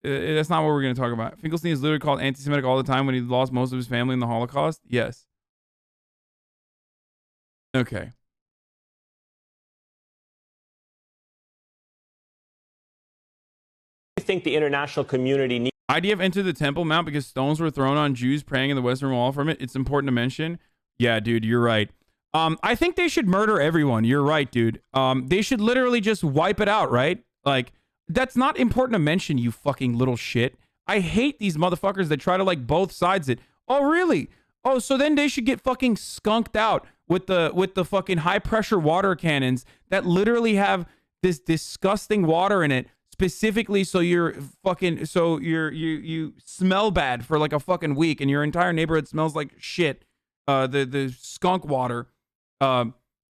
we're going to talk about. Finkelstein is literally called anti-Semitic all the time when he lost most of his family in the Holocaust. Yes. Okay. I think the international community needs. IDF entered the Temple Mount because stones were thrown on Jews praying in the Western Wall from it. It's important to mention. Yeah, dude, you're right. I think they should murder everyone. You're right, dude. They should literally just wipe it out, right? Like, that's not important to mention, you fucking little shit. I hate these motherfuckers that try to like both sides it. Oh, really? Oh, so then they should get fucking skunked out with the fucking high pressure water cannons that literally have this disgusting water in it, specifically so you smell bad for like a fucking week and your entire neighborhood smells like shit. The skunk water,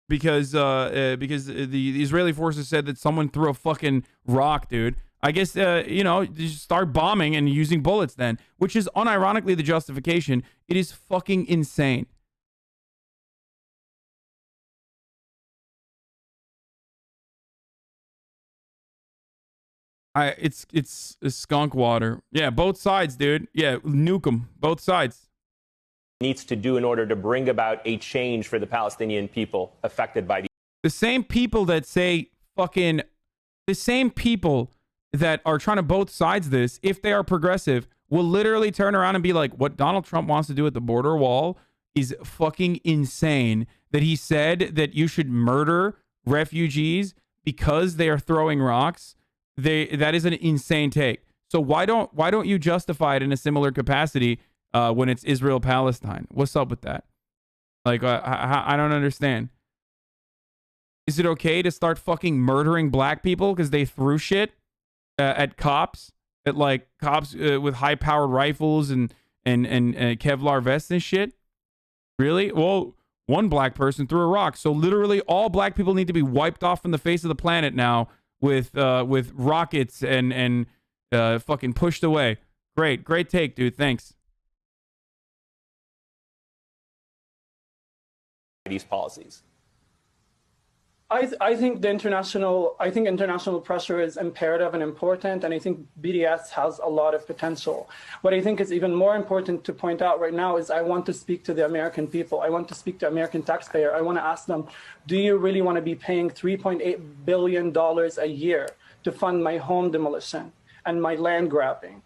because the Israeli forces said that someone threw a fucking rock, dude. I guess you just start bombing and using bullets then, which is unironically the justification. It is fucking insane. It's skunk water. Yeah, both sides, dude. Yeah, nuke them. Both sides. Needs to do in order to bring about a change for the Palestinian people affected by the same people that say fucking the same people that are trying to both sides this, if they are progressive, will literally turn around and be like, what Donald Trump wants to do at the border wall is fucking insane. That he said that you should murder refugees because they are throwing rocks. That is an insane take. So why don't you justify it in a similar capacity when it's Israel Palestine? What's up with that? Like I don't understand. Is it okay to start fucking murdering black people because they threw shit at cops, with high powered rifles and Kevlar vests and shit? Really? Well, one black person threw a rock, so literally all black people need to be wiped off from the face of the planet now with rockets and fucking pushed away. Great take, dude. Thanks. These policies. I think international pressure is imperative and important, and I think BDS has a lot of potential. What I think is even more important to point out right now is I want to speak to the American people. I want to speak to American taxpayer. I want to ask them, do you really want to be paying $3.8 billion a year to fund my home demolition and my land grabbing,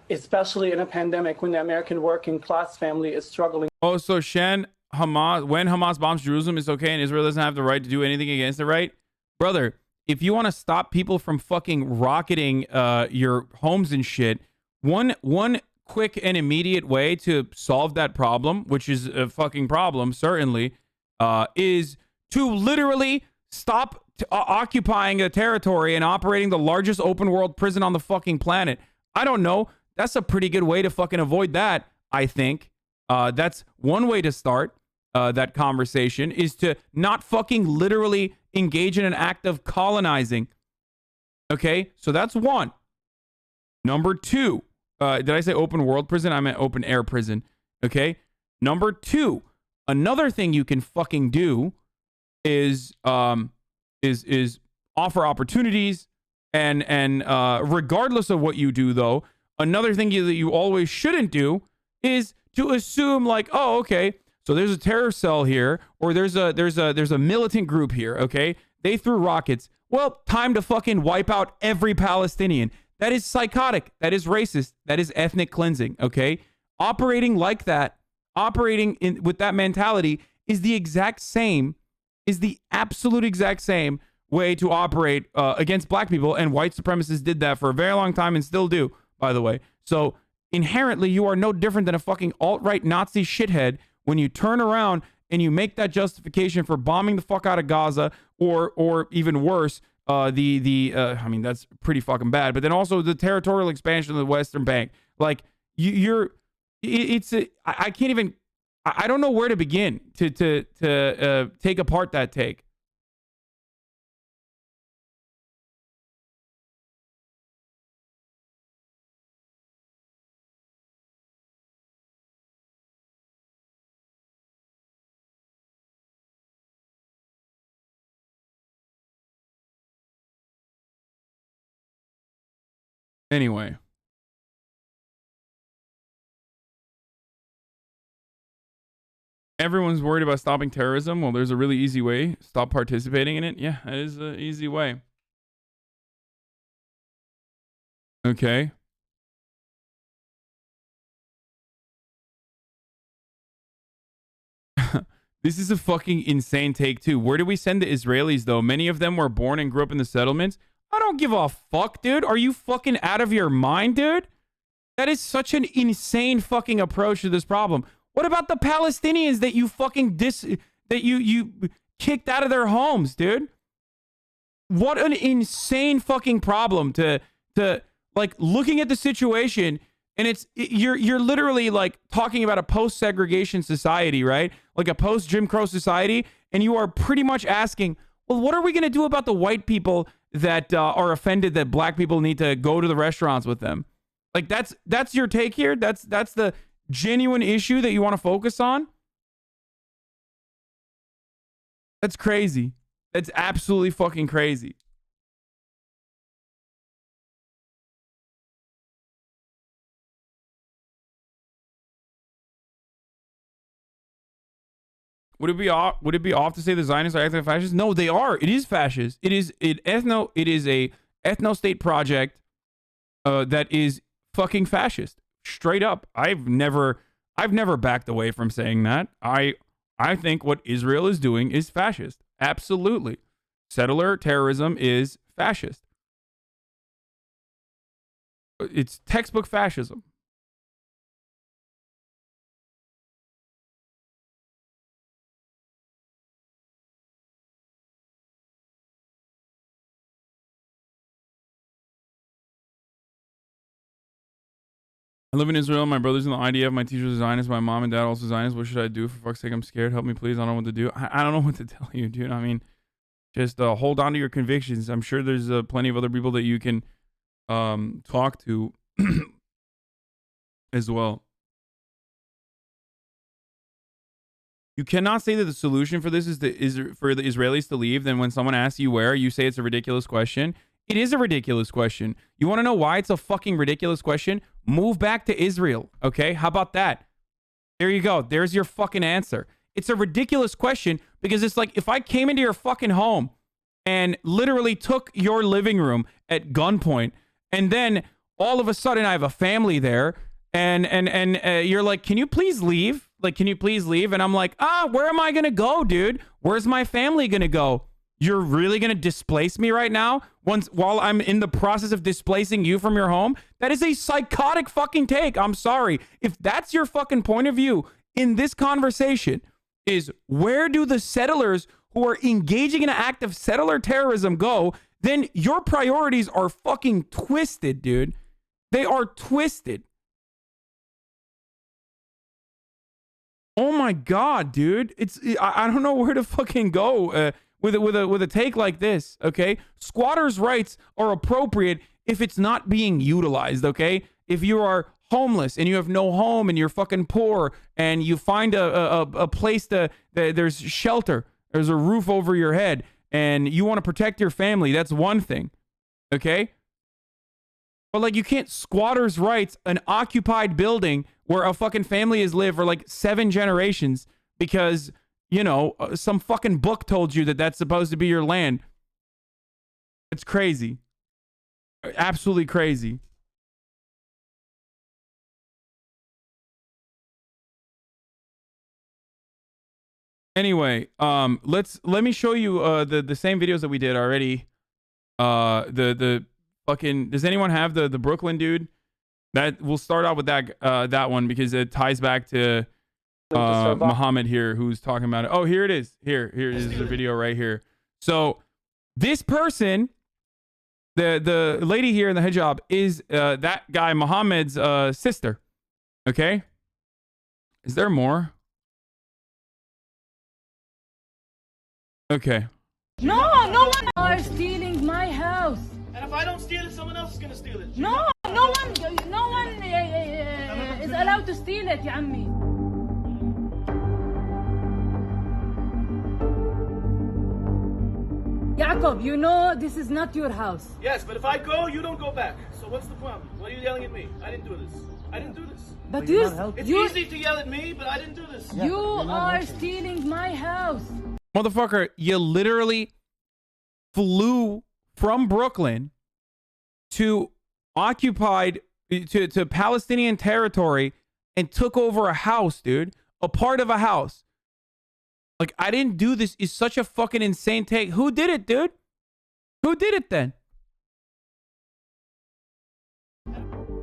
especially in a pandemic when the American working class family is struggling? Oh, so Shen, when Hamas bombs Jerusalem, it's okay and Israel doesn't have the right to do anything against it, right? Brother, if you want to stop people from fucking rocketing your homes and shit, one quick and immediate way to solve that problem, which is a fucking problem, certainly, is to literally stop occupying a territory and operating the largest open world prison on the fucking planet. I don't know. That's a pretty good way to fucking avoid that, I think. That's one way to start that conversation, is to not fucking literally engage in an act of colonizing. Okay, so that's one. Number two, did I say open world prison? I meant open air prison. Okay. Number two, another thing you can fucking do is offer opportunities, and regardless of what you do, though, another thing that you always shouldn't do is to assume like, oh, okay, so there's a terror cell here, or there's a militant group here, okay? They threw rockets. Well, time to fucking wipe out every Palestinian. That is psychotic. That is racist. That is ethnic cleansing, okay? Operating like that, with that mentality is the absolute exact same way to operate against black people, and white supremacists did that for a very long time and still do, by the way. So inherently, you are no different than a fucking alt-right Nazi shithead when you turn around and you make that justification for bombing the fuck out of Gaza, or even worse, I mean, that's pretty fucking bad, but then also the territorial expansion of the Western Bank. Like, I I don't know where to begin to take apart that take. Anyway. Everyone's worried about stopping terrorism. Well, there's a really easy way. Stop participating in it. Yeah, that is an easy way. Okay. This is a fucking insane take too. Where do we send the Israelis though? Many of them were born and grew up in the settlements. I don't give a fuck, dude. Are you fucking out of your mind, dude? That is such an insane fucking approach to this problem. What about the Palestinians that you fucking that you kicked out of their homes, dude? What an insane fucking problem to like looking at the situation. And you're literally like talking about a post-segregation society, right? Like a post-Jim Crow society. And you are pretty much asking, well, what are we going to do about the white people that are offended that black people need to go to the restaurants with them? Like that's your take here? That's the genuine issue that you want to focus on? That's crazy. That's absolutely fucking crazy. Would it be off to say the Zionists are ethno-fascist? No, they are. It is fascist. It is a ethno-state project that is fucking fascist. Straight up. I've never backed away from saying that. I think what Israel is doing is fascist. Absolutely. Settler terrorism is fascist. It's textbook fascism. I live in Israel. My brother's in the IDF. My teacher's a Zionist. My mom and dad also Zionists. What should I do? For fuck's sake, I'm scared. Help me, please. I don't know what to do. I don't know what to tell you, dude. I mean, just hold on to your convictions. I'm sure there's plenty of other people that you can talk to as well. You cannot say that the solution for this is for the Israelis to leave. Then when someone asks you where, you say it's a ridiculous question. It is a ridiculous question. You want to know why it's a fucking ridiculous question? Move back to Israel, okay? How about that? There you go. There's your fucking answer. It's a ridiculous question because it's like if I came into your fucking home and literally took your living room at gunpoint and then all of a sudden I have a family there and you're like, can you please leave? Like, can you please leave? And I'm like, where am I going to go, dude? Where's my family going to go? You're really going to displace me right now while I'm in the process of displacing you from your home? That is a psychotic fucking take. I'm sorry. If that's your fucking point of view in this conversation is where do the settlers who are engaging in an act of settler terrorism go, then your priorities are fucking twisted, dude. They are twisted. Oh my God, dude. I don't know where to fucking go with a take like this, okay? Squatters' rights are appropriate if it's not being utilized, okay? If you are homeless and you have no home and you're fucking poor and you find a place there's shelter, there's a roof over your head and you want to protect your family, that's one thing, okay? But like you can't squatters' rights an occupied building where a fucking family has lived for like 7 generations because, you know, some fucking book told you that that's supposed to be your land. It's crazy. Absolutely crazy. Anyway, let me show you the same videos that we did already. The fucking, does anyone have the Brooklyn dude? That we'll start out with that one because it ties back to Muhammad here, who's talking about it. Oh, here it is. Here is the video right here. So this person, the lady here in the hijab is that guy Muhammad's sister. Okay. Is there more? Okay. No one are stealing my house. And if I don't steal it, someone else is gonna steal it. No one is allowed to steal it, يا عمي. Jacob, you know this is not your house. Yes, but if I go, you don't go back. So what's the problem? Why are you yelling at me? I didn't do this. I didn't do this. But it's easy to yell at me, but I didn't do this. You are stealing my house. Motherfucker, you literally flew from Brooklyn to occupied to Palestinian territory and took over a house, dude. A part of a house. Like, I didn't do this is such a fucking insane take. Who did it, dude? Who did it then?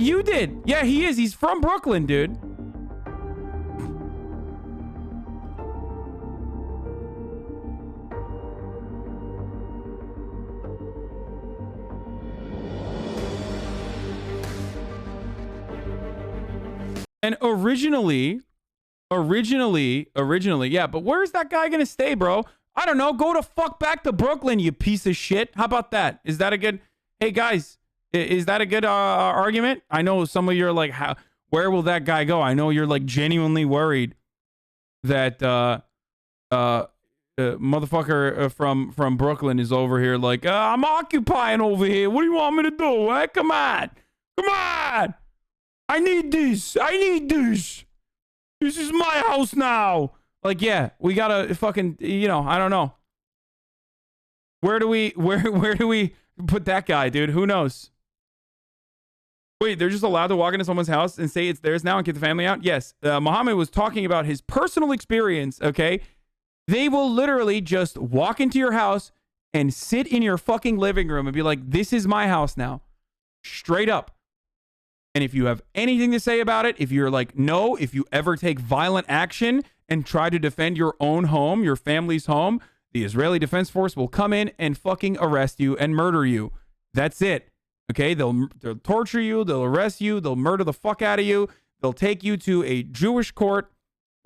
You did. Yeah, he is. He's from Brooklyn, dude. And originally, yeah, but where's that guy gonna stay, bro? I don't know. Go to fuck back to Brooklyn, you piece of shit. How about that? Is that a good... Hey, guys, is that a good argument? I know some of you are like, where will that guy go? I know you're like genuinely worried that motherfucker from Brooklyn is over here like, I'm occupying over here. What do you want me to do? Eh? Come on. I need this. This is my house now. Like, yeah, we gotta fucking, I don't know. Where do we put that guy, dude? Who knows? Wait, they're just allowed to walk into someone's house and say it's theirs now and get the family out? Yes. Muhammad was talking about his personal experience, okay? They will literally just walk into your house and sit in your fucking living room and be like, this is my house now. Straight up. And if you have anything to say about it, if you're like, no, if you ever take violent action and try to defend your own home, your family's home, the Israeli Defense Force will come in and fucking arrest you and murder you. That's it. Okay? They'll torture you. They'll arrest you. They'll murder the fuck out of you. They'll take you to a Jewish court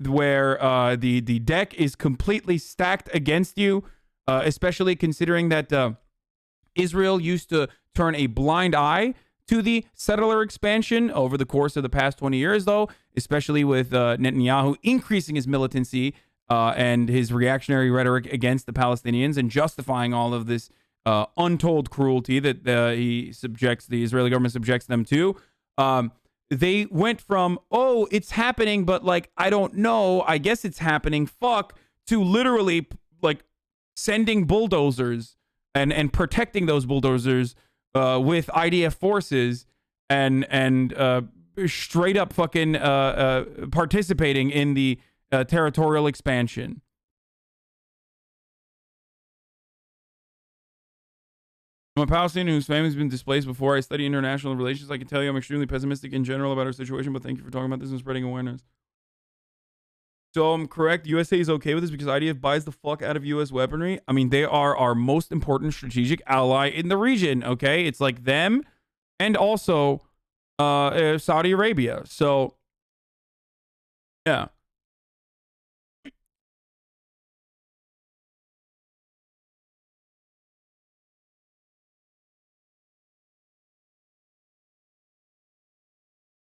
where the deck is completely stacked against you, especially considering that Israel used to turn a blind eye to the settler expansion over the course of the past 20 years, though, especially with Netanyahu increasing his militancy and his reactionary rhetoric against the Palestinians and justifying all of this untold cruelty that the Israeli government subjects them to. They went from, oh, it's happening, but like, I don't know, I guess it's happening, fuck, to literally like sending bulldozers and protecting those bulldozers with IDF forces and straight up fucking participating in the territorial expansion. I'm a Palestinian whose family has been displaced before. I study international relations. I can tell you I'm extremely pessimistic in general about our situation, but thank you for talking about this and spreading awareness. So I'm correct. USA is okay with this because IDF buys the fuck out of US weaponry. I mean, they are our most important strategic ally in the region, okay? It's like them and also Saudi Arabia. So, yeah.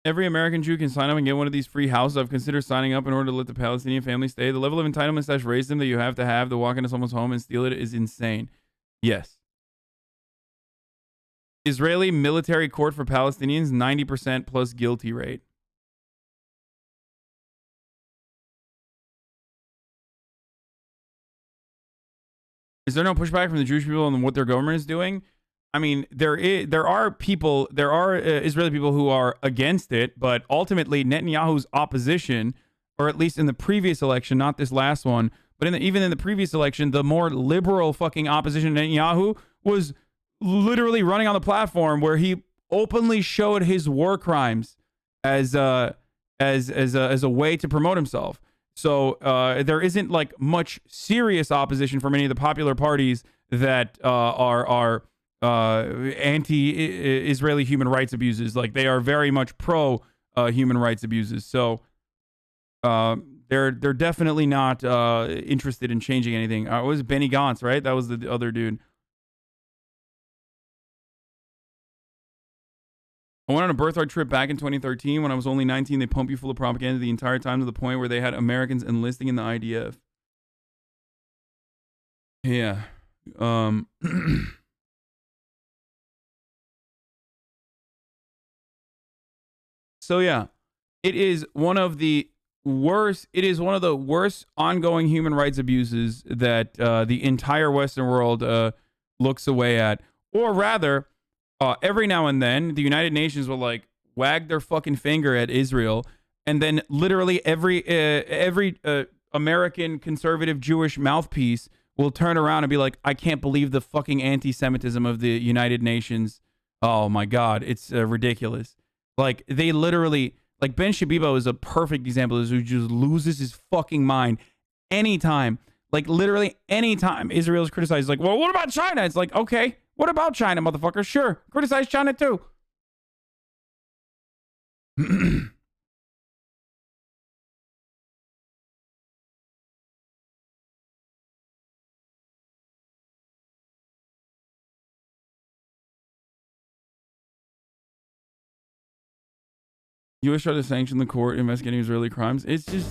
Every American Jew can sign up and get one of these free houses. I've considered signing up in order to let the Palestinian family stay. The level of entitlement / racism that you have to walk into someone's home and steal it is insane. Yes. Israeli military court for Palestinians, 90% plus guilty rate. Is there no pushback from the Jewish people on what their government is doing? I mean, there are Israeli people who are against it, but ultimately Netanyahu's opposition, or at least in the previous election, not this last one, but even in the previous election, the more liberal fucking opposition to Netanyahu was literally running on the platform where he openly showed his war crimes as a way to promote himself. So there isn't like much serious opposition from any of the popular parties that are anti-Israeli human rights abuses. Like, they are very much pro human rights abuses. So They're definitely not interested in changing anything. It was Benny Gantz, right? That was the other dude. I went on a birthright trip back in 2013 when I was only 19. They pump you full of propaganda the entire time to the point where they had Americans enlisting in the IDF. Yeah. So yeah, it is one of the worst. It is one of the worst ongoing human rights abuses that the entire Western world looks away at, or rather, every now and then the United Nations will like wag their fucking finger at Israel, and then literally every American conservative Jewish mouthpiece will turn around and be like, I can't believe the fucking anti-Semitism of the United Nations. Oh my God, it's ridiculous. Like, they literally, like, Ben Shabibo is a perfect example of this, who just loses his fucking mind anytime. Like, literally anytime Israel is criticized, like, well, what about China? It's like, okay, what about China, motherfucker? Sure, criticize China too. U.S. tried to sanction the court investigating Israeli crimes. It's just...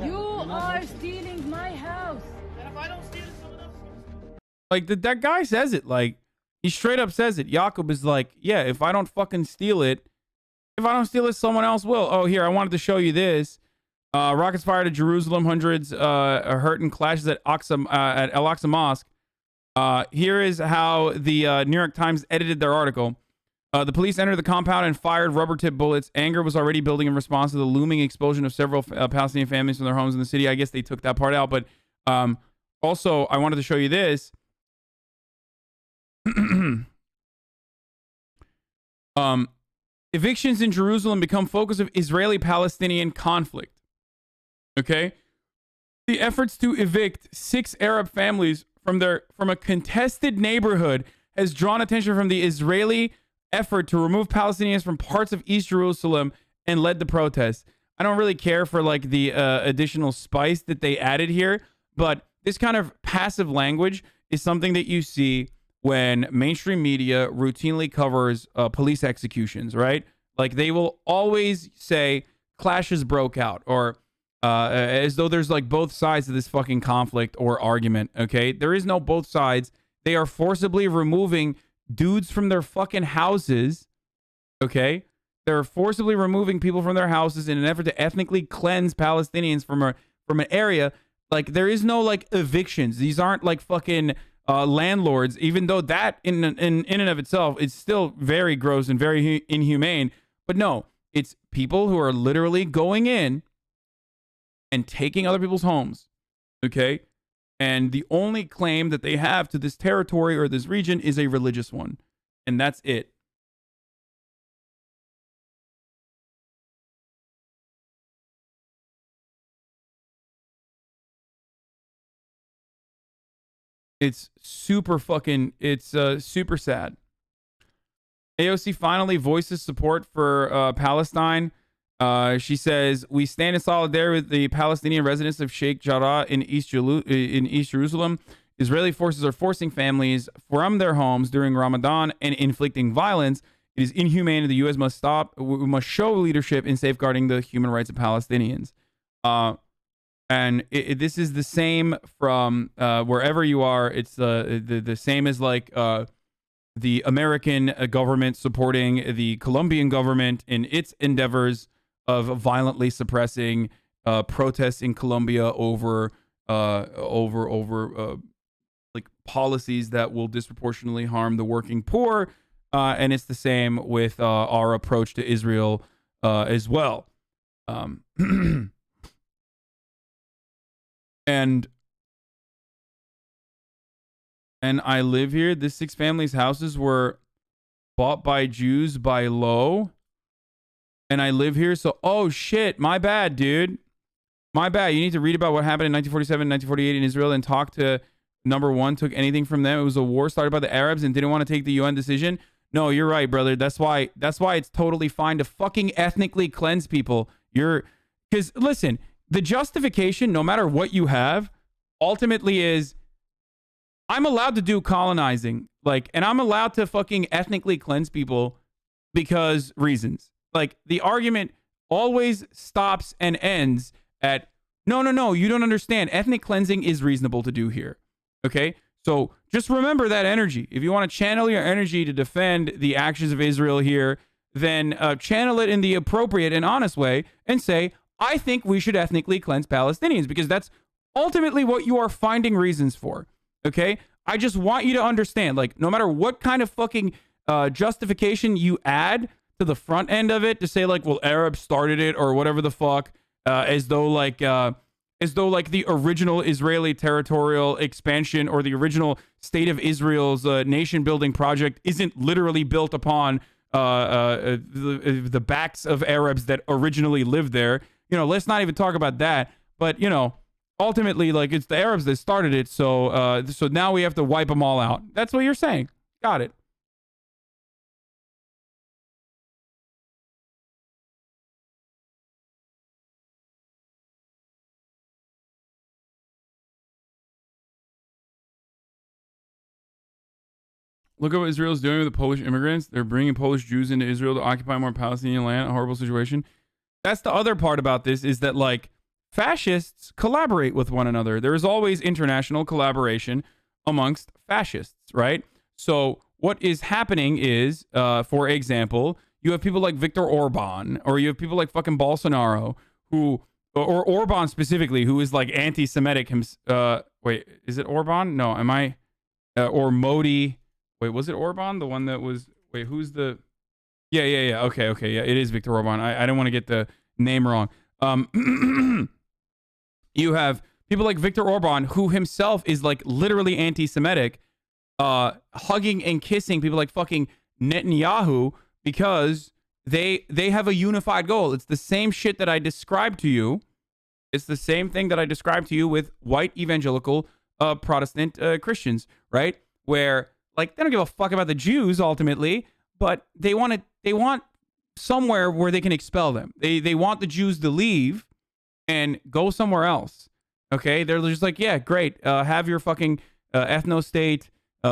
You are stealing my house. And if I don't steal it, someone else steals it. Like, that guy says it. Like, he straight up says it. Jacob is like, yeah, if I don't fucking steal it, someone else will. Oh, here, I wanted to show you this. Rockets fired at Jerusalem. Hundreds are hurt in clashes at Aqsa, at Al Aqsa Mosque. Here is how the New York Times edited their article. The police entered the compound and fired rubber-tipped bullets. Anger was already building in response to the looming expulsion of several Palestinian families from their homes in the city. I guess they took that part out, but also I wanted to show you this. Evictions in Jerusalem become focus of Israeli-Palestinian conflict. Okay? The efforts to evict 6 Arab families from a contested neighborhood has drawn attention from the Israeli effort to remove Palestinians from parts of East Jerusalem and led the protests. I don't really care for like the additional spice that they added here, but this kind of passive language is something that you see when mainstream media routinely covers police executions, right? Like, they will always say clashes broke out, or as though there's like both sides of this fucking conflict or argument, okay? There is no both sides. They are forcibly removing dudes from their fucking houses, okay? They're forcibly removing people from their houses in an effort to ethnically cleanse Palestinians from an area. Like, there is no like evictions. These aren't like fucking landlords, even though that in and of itself is still very gross and very inhumane. But no, it's people who are literally going in and taking other people's homes, okay? And the only claim that they have to this territory or this region is a religious one, and that's it. It's super sad. AOC finally voices support for Palestine. She says, we stand in solidarity with the Palestinian residents of Sheikh Jarrah in East Jerusalem. Israeli forces are forcing families from their homes during Ramadan and inflicting violence. It is inhumane, and the U.S. must stop. We must show leadership in safeguarding the human rights of Palestinians. And this is the same from wherever you are. It's the same as like the American government supporting the Colombian government in its endeavors of violently suppressing protests in Colombia over like policies that will disproportionately harm the working poor. And it's the same with our approach to Israel as well. And I live here. This 6 families' houses were bought by Jews by Lowe. And I live here, so oh shit, my bad, dude. My bad. You need to read about what happened in 1947, 1948 in Israel and talk to number one. Took anything from them. It was a war started by the Arabs and didn't want to take the UN decision. No, you're right, brother. That's why it's totally fine to fucking ethnically cleanse people. Because listen, the justification, no matter what you have, ultimately is I'm allowed to do colonizing, and I'm allowed to fucking ethnically cleanse people because reasons. Like, the argument always stops and ends at, no, you don't understand. Ethnic cleansing is reasonable to do here. Okay? So just remember that energy. If you want to channel your energy to defend the actions of Israel here, then channel it in the appropriate and honest way and say, I think we should ethnically cleanse Palestinians, because that's ultimately what you are finding reasons for. Okay? I just want you to understand, no matter what kind of fucking justification you add to the front end of it to say, well, Arabs started it or whatever the fuck, as though the original Israeli territorial expansion or the original state of Israel's nation building project isn't literally built upon the backs of Arabs that originally lived there. Let's not even talk about that. But, ultimately, it's the Arabs that started it. So now we have to wipe them all out. That's what you're saying. Got it. Look at what Israel's doing with the Polish immigrants. They're bringing Polish Jews into Israel to occupy more Palestinian land. A horrible situation. That's the other part about this, is that, fascists collaborate with one another. There is always international collaboration amongst fascists, right? So what is happening is, for example, you have people like Viktor Orban, or you have people like fucking Bolsonaro, or Orban specifically, who is anti-Semitic. Wait, is it Orban? No, am I? Or Modi. Wait, was it Orban? The one that was... Wait, who's the... Yeah. Okay. Yeah, it is Viktor Orban. I don't want to get the name wrong. You have people like Viktor Orban, who himself is literally anti-Semitic, hugging and kissing people like fucking Netanyahu because they have a unified goal. It's the same shit that I described to you. It's the same thing that I described to you with white evangelical Protestant Christians, right? Where they don't give a fuck about the Jews ultimately, but they want somewhere where they can expel them. They want the Jews to leave and go somewhere else. Okay? They're just yeah, great. Have your fucking ethno-state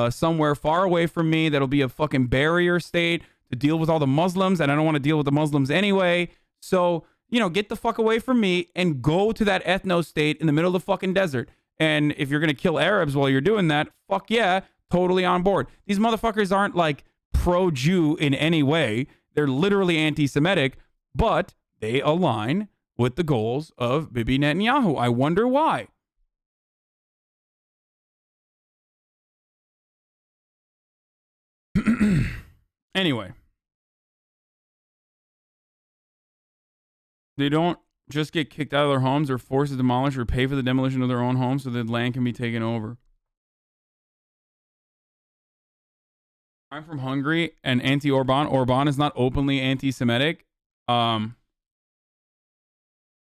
somewhere far away from me. That'll be a fucking barrier state to deal with all the Muslims, and I don't want to deal with the Muslims anyway. So, get the fuck away from me and go to that ethno-state in the middle of the fucking desert. And if you're going to kill Arabs while you're doing that, fuck yeah, totally on board. These motherfuckers aren't pro-Jew in any way. They're literally anti-Semitic, but they align with the goals of Bibi Netanyahu. I wonder why. Anyway. They don't just get kicked out of their homes or forced to demolish or pay for the demolition of their own homes so that land can be taken over. I'm from Hungary and anti-Orban. Orban is not openly anti-Semitic.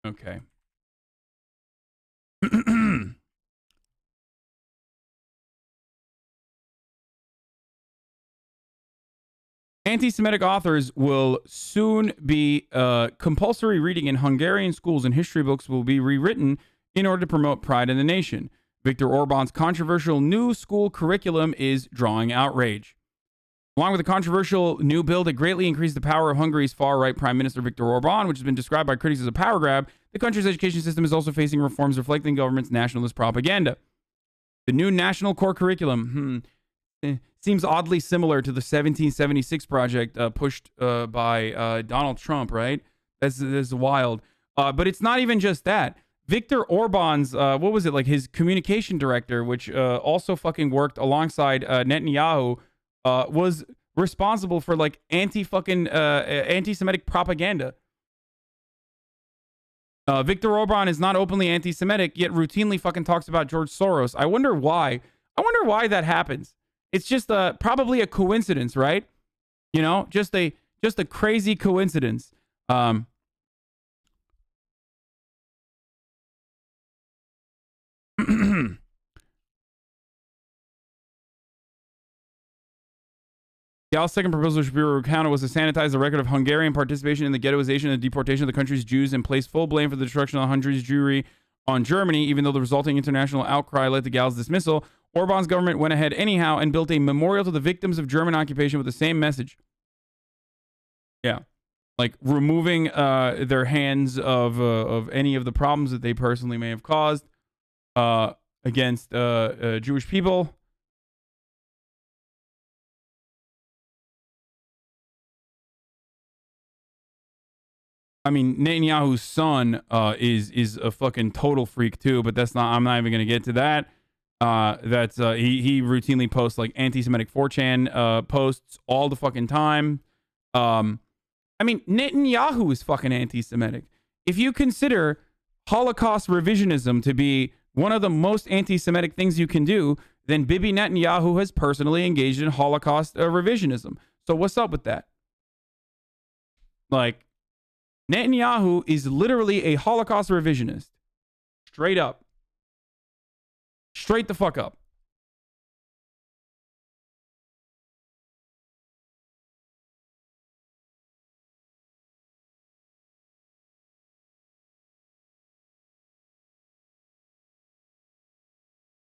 Okay. Anti-Semitic authors will soon be compulsory reading in Hungarian schools, and history books will be rewritten in order to promote pride in the nation. Viktor Orban's controversial new school curriculum is drawing outrage. Along with the controversial new bill that greatly increased the power of Hungary's far-right Prime Minister Viktor Orban, which has been described by critics as a power grab, the country's education system is also facing reforms reflecting the government's nationalist propaganda. The new national core curriculum seems oddly similar to the 1776 project pushed by Donald Trump, right? That's wild. But it's not even just that. Viktor Orban's, what was it, his communication director, which also fucking worked alongside Netanyahu, was responsible for anti-Semitic propaganda. Viktor Orban is not openly anti-Semitic, yet routinely fucking talks about George Soros. I wonder why. I wonder why that happens. It's just probably a coincidence, right? Just a crazy coincidence. Gal's second proposal Shapiro recounted was to sanitize the record of Hungarian participation in the ghettoization and deportation of the country's Jews and place full blame for the destruction of Hungary's Jewry on Germany, even though the resulting international outcry led to Gal's dismissal. Orban's government went ahead anyhow and built a memorial to the victims of German occupation with the same message. Yeah. Like removing their hands of any of the problems that they personally may have caused against Jewish people. I mean, Netanyahu's son is a fucking total freak too, but that's not. I'm not even gonna get to that. That's he routinely posts like anti-Semitic 4chan posts all the fucking time. I mean, Netanyahu is fucking anti-Semitic. If you consider Holocaust revisionism to be one of the most anti-Semitic things you can do, then Bibi Netanyahu has personally engaged in Holocaust revisionism. So what's up with that? Like, Netanyahu is literally a Holocaust revisionist. Straight up. Straight the fuck up.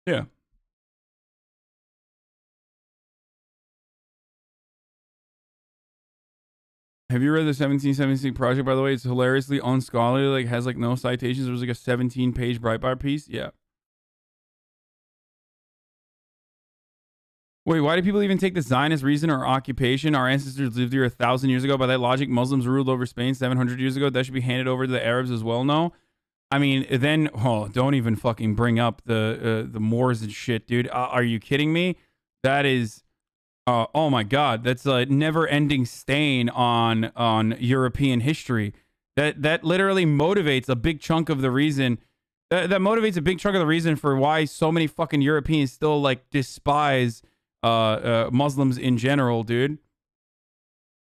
Yeah. Have you read the 1776 Project, by the way? It's hilariously unscholarly, like has like no citations. There was like a 17-page Breitbart piece. Yeah. Wait, why do people even take the Zionist reason or occupation? Our ancestors lived here 1,000 years ago. By that logic, Muslims ruled over Spain 700 years ago. That should be handed over to the Arabs as well. No, I mean, then don't even fucking bring up the Moors and shit, dude. Are you kidding me? That is, oh my God, that's a never-ending stain on European history. That literally motivates a big chunk of the reason. That motivates a big chunk of the reason for why so many fucking Europeans still like despise Muslims in general, dude.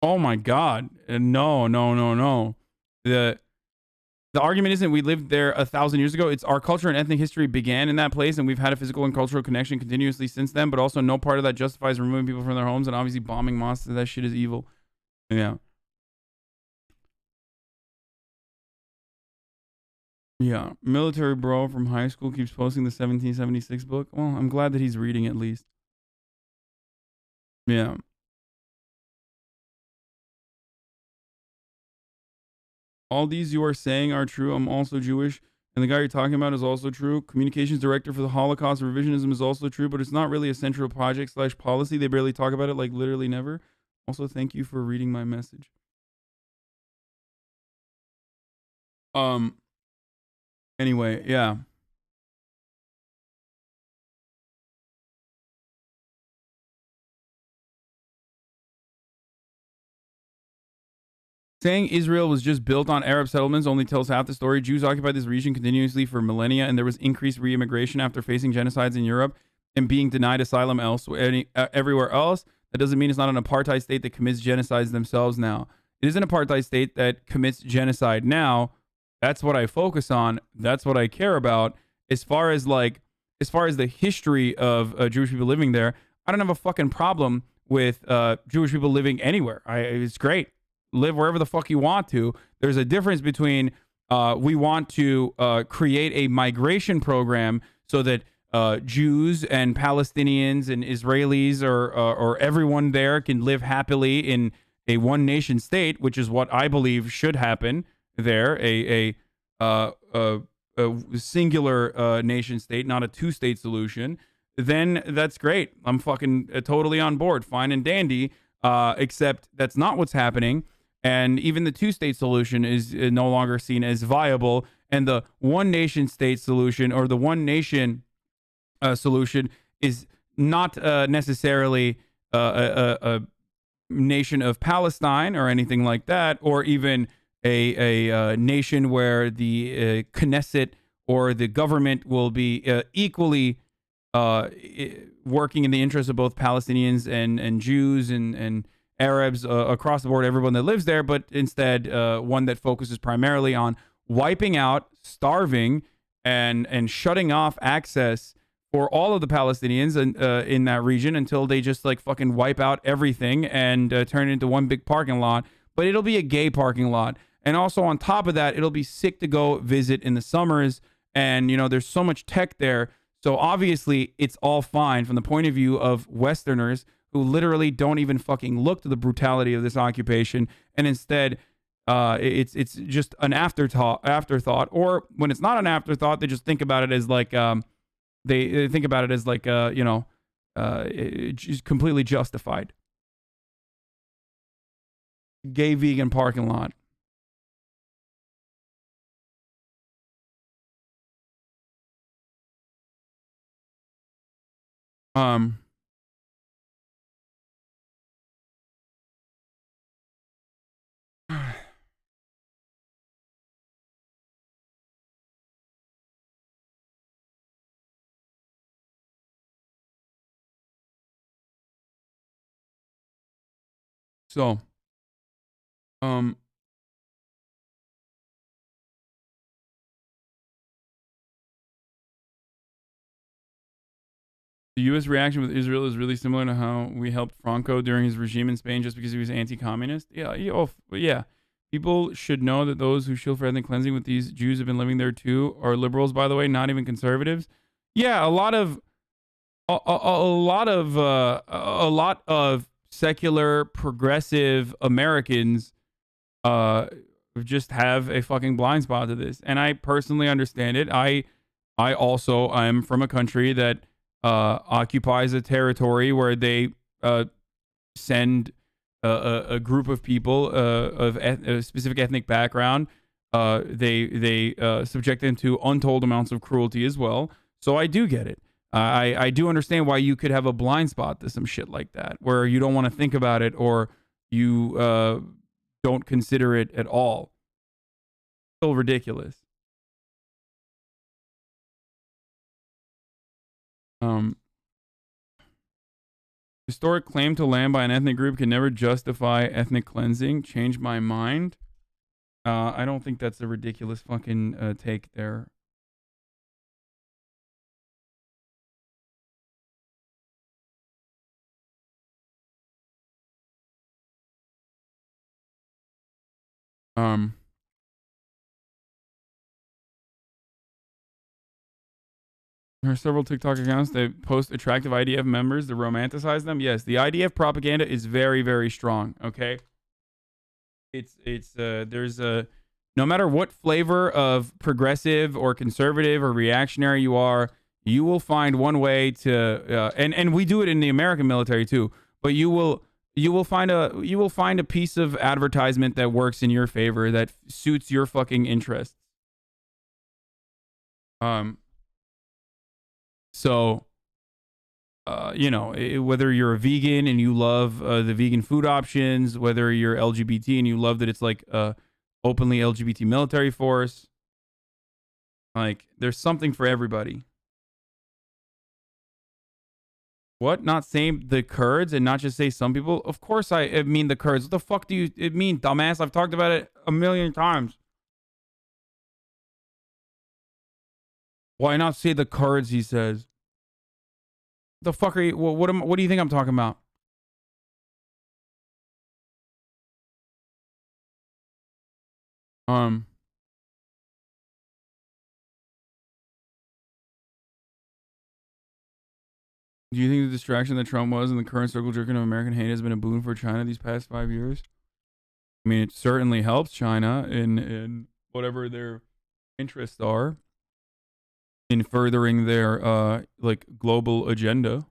Oh my God, no. The argument isn't we lived there 1,000 years ago. It's our culture and ethnic history began in that place, and we've had a physical and cultural connection continuously since then. But also, no part of that justifies removing people from their homes and obviously bombing mosques. That shit is evil. Yeah. Yeah. Military bro from high school keeps posting the 1776 book. Well, I'm glad that he's reading at least. Yeah. All these you are saying are true. I'm also Jewish. And the guy you're talking about is also true. Communications director for the Holocaust revisionism is also true, but it's not really a central project / policy. They barely talk about it, like literally never. Also, thank you for reading my message. Anyway, yeah. Saying Israel was just built on Arab settlements only tells half the story. Jews occupied this region continuously for millennia, and there was increased re-immigration after facing genocides in Europe and being denied asylum everywhere else. That doesn't mean it's not an apartheid state that commits genocides themselves now. It is an apartheid state that commits genocide now. That's what I focus on. That's what I care about. As far as the history of Jewish people living there, I don't have a fucking problem with Jewish people living anywhere. It's great. Live wherever the fuck you want to. There's a difference between we want to create a migration program so that Jews and Palestinians and Israelis or everyone there can live happily in a one nation state, which is what I believe should happen there. A singular nation state, not a two-state solution. Then that's great. I'm fucking totally on board. Fine and dandy. Except that's not what's happening. And even the two-state solution is no longer seen as viable. And the one-nation state solution or the one-nation solution is not necessarily a nation of Palestine or anything like that, or even a nation where the Knesset or the government will be equally working in the interest of both Palestinians and Jews and Arabs across the board, everyone that lives there, but instead one that focuses primarily on wiping out, starving, and shutting off access for all of the Palestinians in that region until they just like fucking wipe out everything and turn it into one big parking lot. But it'll be a gay parking lot. And also on top of that, it'll be sick to go visit in the summers. And, you know, there's so much tech there. So obviously it's all fine from the point of view of Westerners who literally don't even fucking look to the brutality of this occupation. And instead, it's just an afterthought. Or when it's not an afterthought, they just think about it as like, they think about it as like, you know, it's completely justified. Gay vegan parking lot. So, the U.S. reaction with Israel is really similar to how we helped Franco during his regime in Spain just because he was anti-communist. Yeah. People should know that those who shield for ethnic cleansing with these Jews have been living there too are liberals, by the way, not even conservatives. Yeah, a lot of secular progressive Americans just have a fucking blind spot to this, and I personally understand it. I also am from a country that occupies a territory where they send a group of people of a specific ethnic background. They subject them to untold amounts of cruelty as well. So I do get it. I do understand why you could have a blind spot to some shit like that, where you don't want to think about it or you don't consider it at all. Still ridiculous. Historic claim to land by an ethnic group can never justify ethnic cleansing. Change my mind. I don't think that's a ridiculous fucking take there. There are several TikTok accounts that post attractive IDF members to romanticize them. Yes, the IDF propaganda is very, very strong. Okay, there's a no matter what flavor of progressive or conservative or reactionary you are, you will find one way to and we do it in the American military too. But you will find a piece of advertisement that works in your favor that suits your fucking interests. So, you know, whether you're a vegan and you love the vegan food options, whether you're LGBT and you love that it's like a openly LGBT military force, like there's something for everybody. What? Not say the Kurds and not just say some people? Of course I mean the Kurds. What the fuck do you mean, dumbass? I've talked about it a million times. Why not say the Kurds, he says. The fuck are you, what do you think I'm talking about? Do you think the distraction that Trump was in the current circle jerking of American hate has been a boon for China these past 5 years? I mean, it certainly helps China in whatever their interests are in furthering their like global agenda.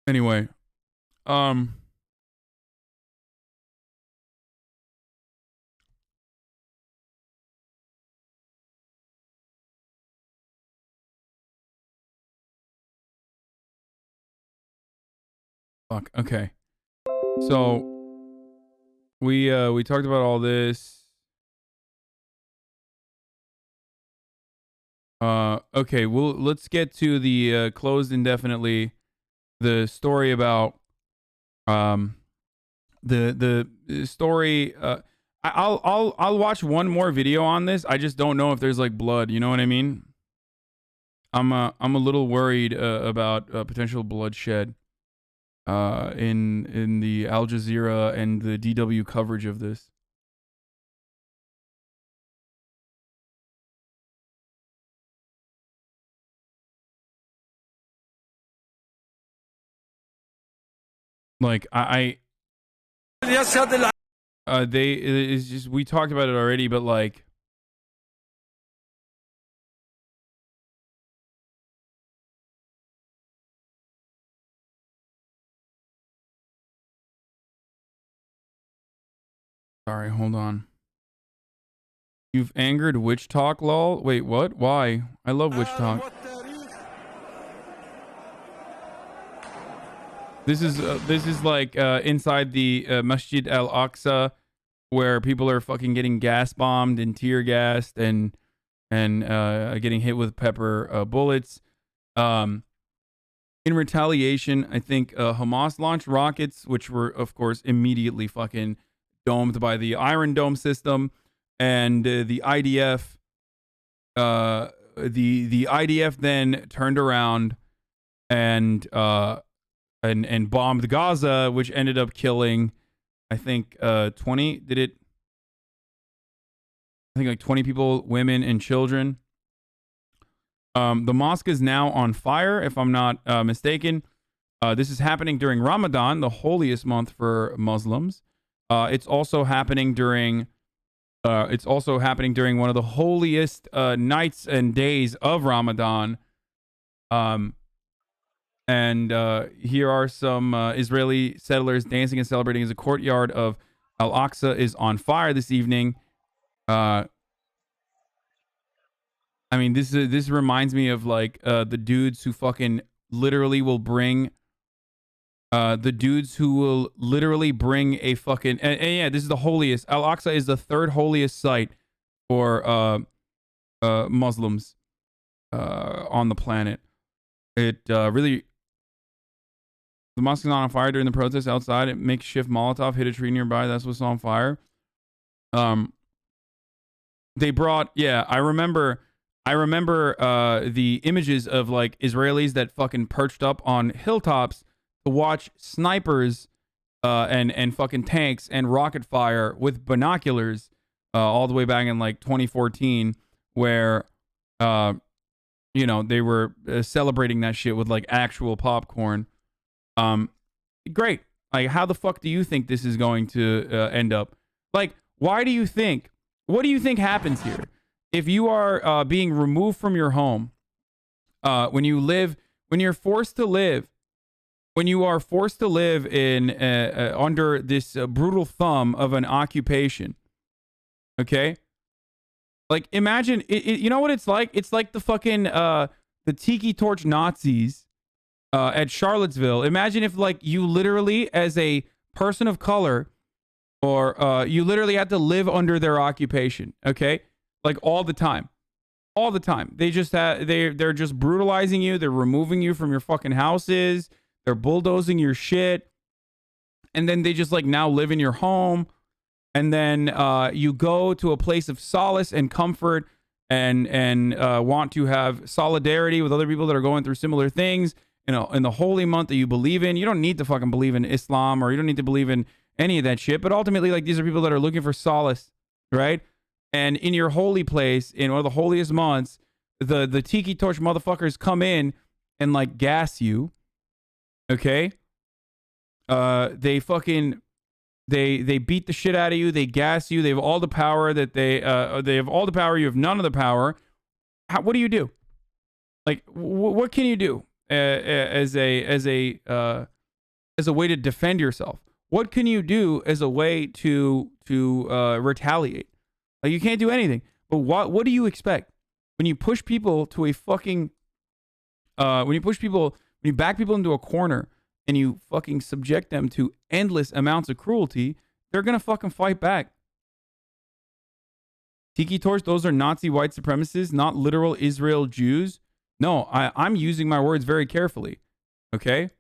Anyway, fuck. Okay. So we talked about all this. Okay, well, let's get to the closed indefinitely. The story about the story. I'll watch one more video on this. I just don't know if there's like blood. You know what I mean? I'm a little worried about potential bloodshed in the Al Jazeera and the DW coverage of this. Like it's just, we talked about it already, but like sorry, hold on. You've angered witch talk, lol. Wait, what? Why? I love witch talk. This is like inside the Masjid Al Aqsa, where people are fucking getting gas bombed and tear gassed and getting hit with pepper bullets. In retaliation, I think Hamas launched rockets, which were of course immediately fucking domed by the Iron Dome system, and the IDF. The IDF then turned around and bombed Gaza, which ended up killing, I think, 20. Did it? I think like 20 people, women and children. The mosque is now on fire, if I'm not mistaken. This is happening during Ramadan, the holiest month for Muslims. It's also happening during one of the holiest nights and days of Ramadan. And here are some Israeli settlers dancing and celebrating as the courtyard of Al Aqsa is on fire this evening. I mean, this reminds me of like the dudes who fucking literally will bring a fucking and yeah, this is the holiest. Al Aqsa is the third holiest site for Muslims on the planet. It really. The mosque is not on fire during the protest outside. It makeshift Molotov hit a tree nearby. That's what's on fire. They brought, yeah, I remember the images of like Israelis that fucking perched up on hilltops to watch snipers and fucking tanks and rocket fire with binoculars all the way back in like 2014, where you know, they were celebrating that shit with like actual popcorn. Great. Like, how the fuck do you think this is going to end up? Like, what do you think happens here? If you are being removed from your home, when you are forced to live in under this brutal thumb of an occupation, okay? Like, imagine, you know what it's like? It's like the fucking, the Tiki Torch Nazis at Charlottesville. Imagine if, like, you literally, as a person of color, or you literally had to live under their occupation, okay? Like, all the time. All the time. They just they're just brutalizing you. They're removing you from your fucking houses. They're bulldozing your shit. And then they just, like, now live in your home. And then you go to a place of solace and comfort and want to have solidarity with other people that are going through similar things, you know, in the holy month that you believe in. You don't need to fucking believe in Islam, or you don't need to believe in any of that shit. But ultimately, like, these are people that are looking for solace, right? And in your holy place, in one of the holiest months, the Tiki Torch motherfuckers come in and, like, gas you, okay? They fucking... They beat the shit out of you. They gas you. They have all the power that they have all the power. You have none of the power. What do you do? Like, what can you do as a way to defend yourself? What can you do as a way to retaliate? Like, you can't do anything. But what do you expect when you push people to a fucking when you back people into a corner and you fucking subject them to endless amounts of cruelty? They're gonna fucking fight back. Tiki torch, those are Nazi white supremacists, not literal Israel Jews. No, I'm using my words very carefully. Okay?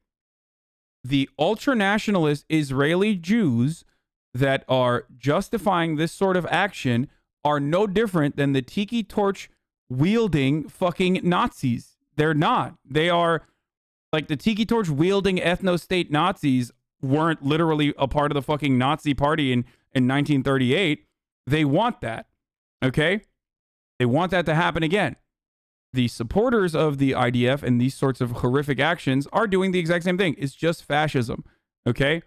The ultra-nationalist Israeli Jews that are justifying this sort of action are no different than the tiki torch wielding fucking Nazis. They're not. They are like the tiki torch wielding ethno-state Nazis weren't literally a part of the fucking Nazi party in 1938. They want that. Okay? They want that to happen again. The supporters of the IDF and these sorts of horrific actions are doing the exact same thing. It's just fascism. Okay?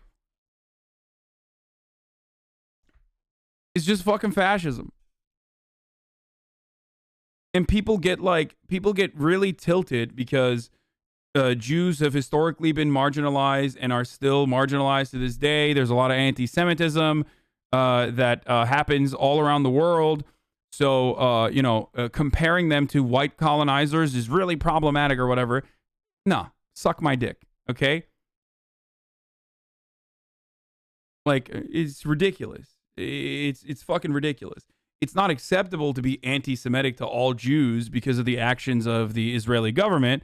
It's just fucking fascism. And people get really tilted because Jews have historically been marginalized and are still marginalized to this day. There's a lot of anti-Semitism that happens all around the world. So, comparing them to white colonizers is really problematic or whatever. Nah, suck my dick, okay? Like, it's ridiculous. It's fucking ridiculous. It's not acceptable to be anti-Semitic to all Jews because of the actions of the Israeli government.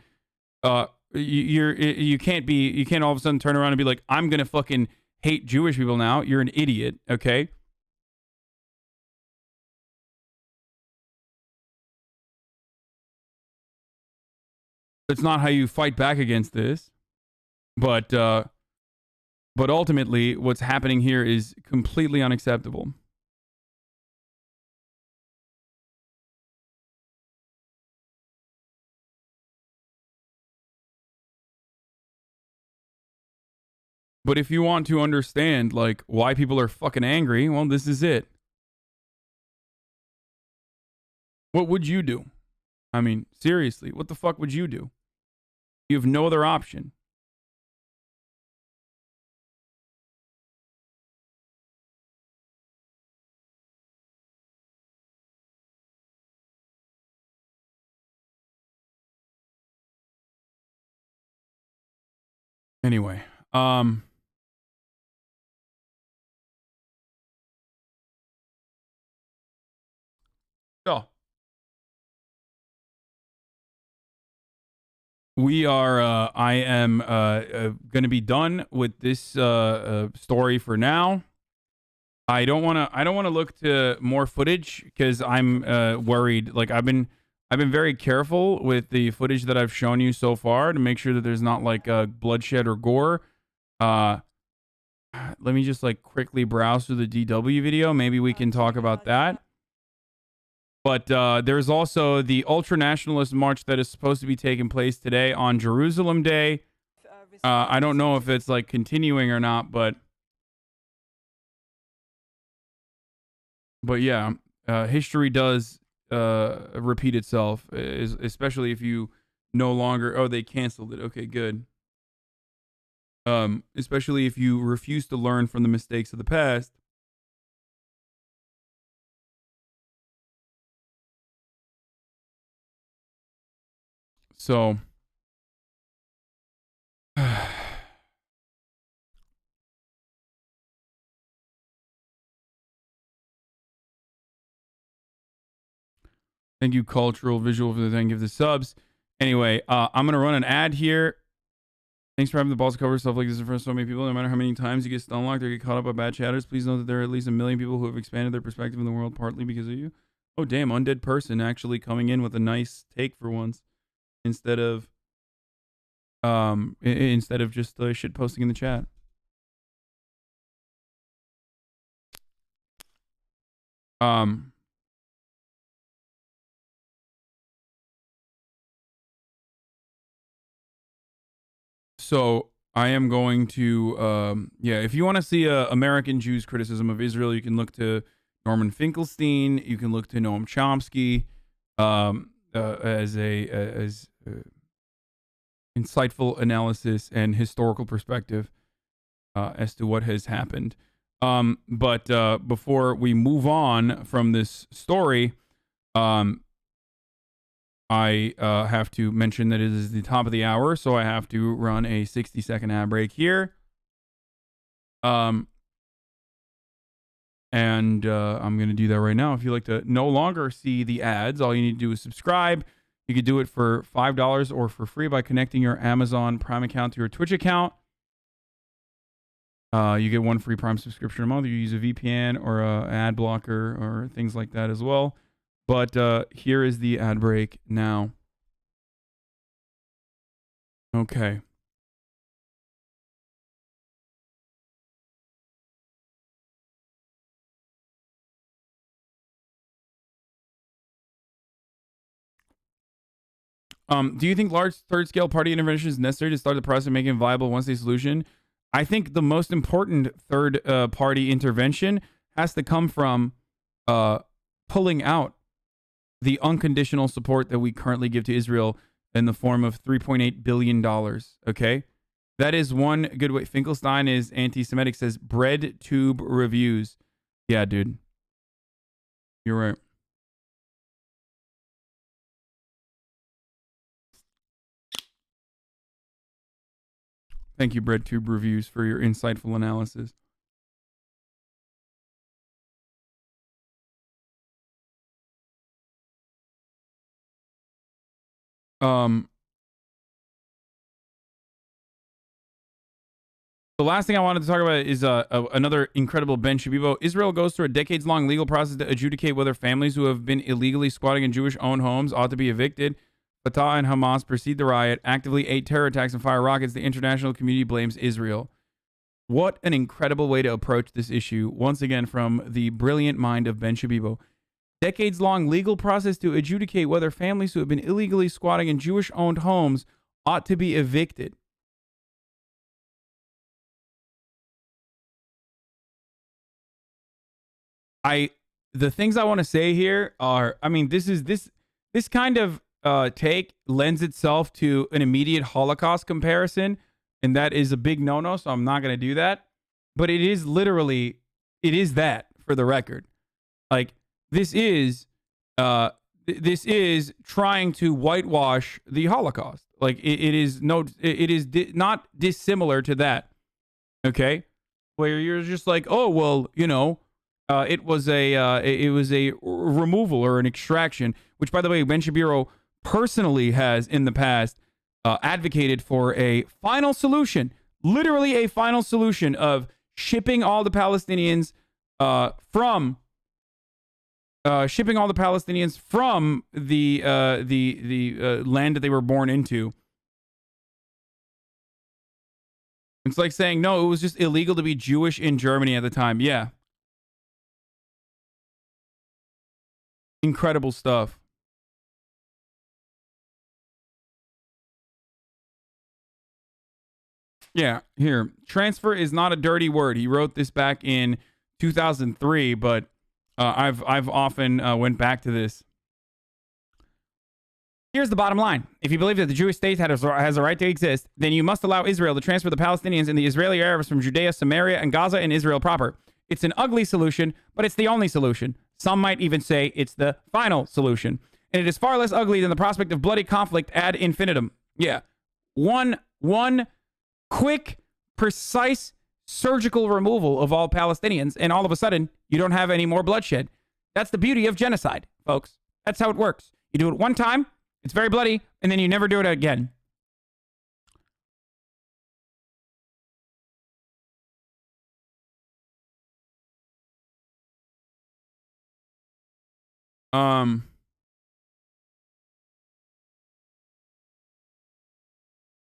You can't all of a sudden turn around and be like, I'm gonna fucking hate Jewish people now. You're an idiot, okay? It's not how you fight back against this, but ultimately, what's happening here is completely unacceptable. But if you want to understand, like, why people are fucking angry, well, this is it. What would you do? I mean, seriously, what the fuck would you do? You have no other option. Anyway, so we are I am going to be done with this story for now. I don't want to look to more footage because I'm worried. Like I've been very careful with the footage that I've shown you so far to make sure that there's not like bloodshed or gore. Let me just like quickly browse through the DW video. Maybe we can talk about that. But there's also the ultra-nationalist march that is supposed to be taking place today on Jerusalem Day. I don't know if it's like continuing or not, but yeah, history does repeat itself, especially if you no longer... Oh, they canceled it. Okay, good. Especially if you refuse to learn from the mistakes of the past. So, thank you, Cultural Visual, for the thank you for the subs. Anyway, I'm going to run an ad here. Thanks for having the balls to cover stuff like this in front of so many people. No matter how many times you get stunlocked or get caught up by bad chatters, please know that there are at least 1 million people who have expanded their perspective in the world partly because of you. Oh, damn, undead person actually coming in with a nice take for once instead of just shit posting in the chat. So I am going to, if you want to see American Jews' criticism of Israel, you can look to Norman Finkelstein. You can look to Noam Chomsky as insightful analysis and historical perspective as to what has happened. But before we move on from this story, I have to mention that it is the top of the hour, so I have to run a 60-second ad break here. And I'm going to do that right now. If you like to no longer see the ads, all you need to do is subscribe. You could do it for $5 or for free by connecting your Amazon Prime account to your Twitch account. You get one free Prime subscription a month. You use a VPN or a ad blocker or things like that as well. But here is the ad break now. Okay. Do you think large third-scale party intervention is necessary to start the process of making it viable one-state solution? I think the most important third-party intervention has to come from pulling out the unconditional support that we currently give to Israel in the form of $3.8 billion, okay? That is one good way. Finkelstein is anti-Semitic, says bread tube reviews. Yeah, dude. You're right. Thank you, BreadTube Reviews, for your insightful analysis. The last thing I wanted to talk about is another incredible Ben Shabibo. Israel goes through a decades-long legal process to adjudicate whether families who have been illegally squatting in Jewish-owned homes ought to be evicted. Fatah and Hamas precede the riot, actively aid terror attacks and fire rockets. The international community blames Israel. What an incredible way to approach this issue, once again from the brilliant mind of Ben Shabibo. Decades-long legal process to adjudicate whether families who have been illegally squatting in Jewish-owned homes ought to be evicted. The things I want to say here are, I mean, this kind of take lends itself to an immediate Holocaust comparison, and that is a big no-no, so I'm not going to do that. But it is literally, it is that, for the record. Like, this is trying to whitewash the Holocaust. Like, it is not dissimilar to that. Okay? Where you're just like, oh, well, you know, it was a removal or an extraction, which, by the way, Ben Shapiro personally has in the past advocated for a final solution, literally a final solution of shipping all the Palestinians from the land that they were born into. It's like saying, no, it was just illegal to be Jewish in Germany at the time. Yeah. Incredible stuff. Yeah, here. Transfer is not a dirty word. He wrote this back in 2003, but I've often went back to this. Here's the bottom line. If you believe that the Jewish state has a right to exist, then you must allow Israel to transfer the Palestinians and the Israeli Arabs from Judea, Samaria, and Gaza and Israel proper. It's an ugly solution, but it's the only solution. Some might even say it's the final solution. And it is far less ugly than the prospect of bloody conflict ad infinitum. Yeah. One quick, precise, surgical removal of all Palestinians, and all of a sudden, you don't have any more bloodshed. That's the beauty of genocide, folks. That's how it works. You do it one time, it's very bloody, and then you never do it again.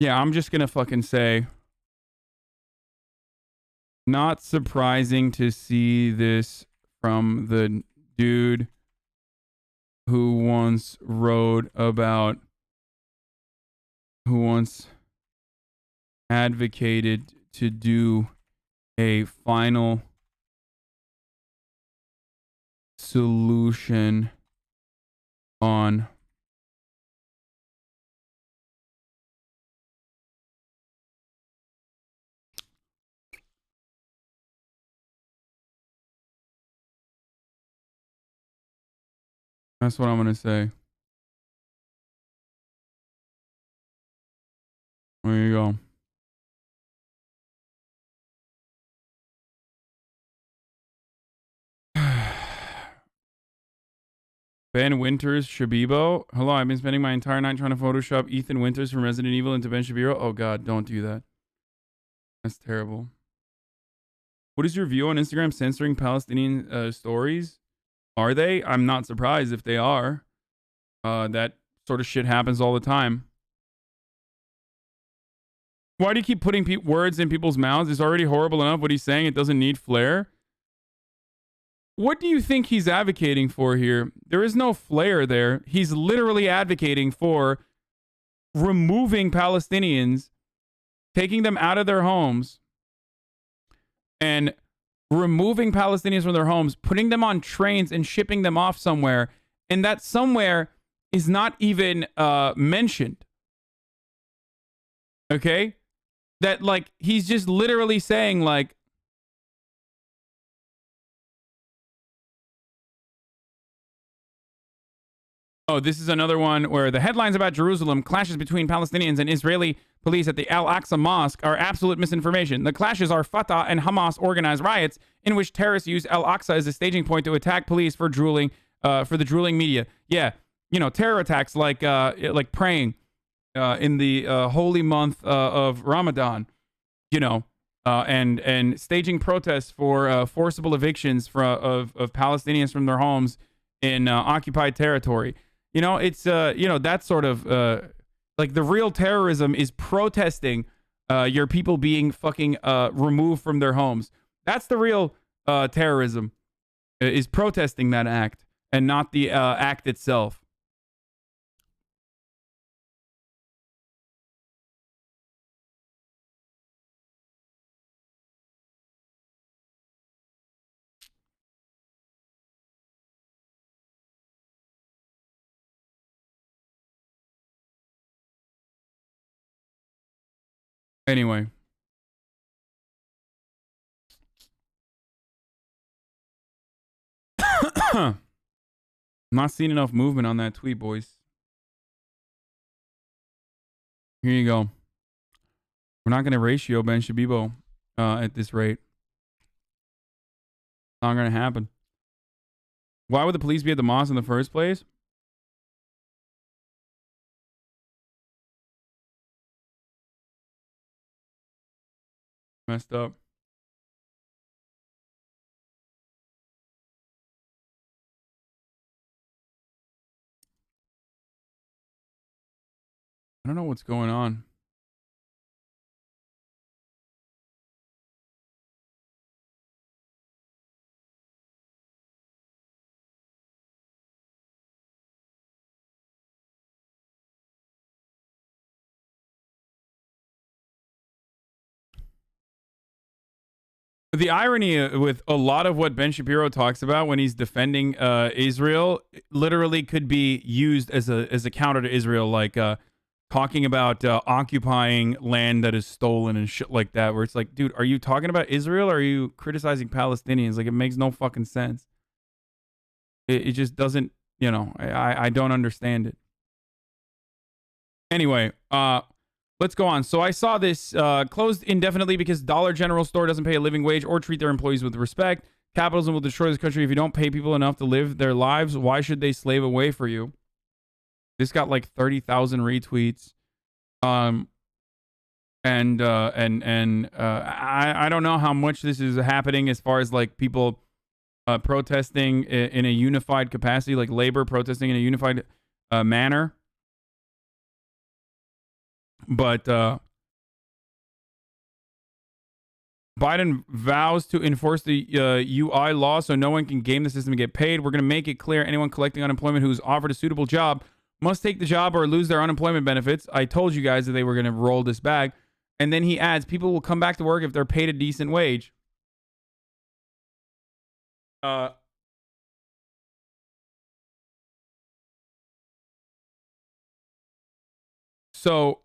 Yeah, I'm just gonna fucking say, not surprising to see this from the dude who once advocated to do a final solution on That's what I'm going to say. There you go. Ben Winters, Shabibo. Hello, I've been spending my entire night trying to Photoshop Ethan Winters from Resident Evil into Ben Shapiro. Oh God, don't do that. That's terrible. What is your view on Instagram censoring Palestinian stories? Are they? I'm not surprised if they are. That sort of shit happens all the time. Why do you keep putting words in people's mouths? It's already horrible enough what he's saying. It doesn't need flair. What do you think he's advocating for here? There is no flair there. He's literally advocating for removing Palestinians, taking them out of their homes, and removing Palestinians from their homes, putting them on trains and shipping them off somewhere. And that somewhere is not even mentioned. Okay? That, like, he's just literally saying, like, oh, this is another one where the headlines about Jerusalem clashes between Palestinians and Israeli police at the Al-Aqsa Mosque are absolute misinformation. The clashes are Fatah and Hamas organized riots in which terrorists use Al-Aqsa as a staging point to attack police for the drooling media. Yeah, you know, terror attacks like praying in the holy month of Ramadan, you know, and staging protests for forcible evictions of Palestinians from their homes in occupied territory. You know, it's, you know, that sort of, like, the real terrorism is protesting your people being fucking removed from their homes. That's the real terrorism, is protesting that act and not the act itself. Anyway. I'm not seeing enough movement on that tweet, boys. Here you go. We're not going to ratio Ben Shabibo at this rate. Not going to happen. Why would the police be at the mosque in the first place? Messed up. I don't know what's going on. The irony with a lot of what Ben Shapiro talks about when he's defending Israel literally could be used as a counter to Israel, like talking about occupying land that is stolen and shit like that, where it's like, dude, are you talking about Israel or are you criticizing Palestinians? Like, it makes no fucking sense. It just doesn't, you know, I don't understand it. Anyway, let's go on. So I saw this closed indefinitely because Dollar General store doesn't pay a living wage or treat their employees with respect. Capitalism will destroy this country if you don't pay people enough to live their lives. Why should they slave away for you? This got like 30,000 retweets. I don't know how much this is happening as far as like people protesting in a unified capacity, like labor protesting in a unified manner. But Biden vows to enforce the UI law so no one can game the system and get paid. We're going to make it clear anyone collecting unemployment who's offered a suitable job must take the job or lose their unemployment benefits. I told you guys that they were going to roll this back. And then he adds, people will come back to work if they're paid a decent wage. So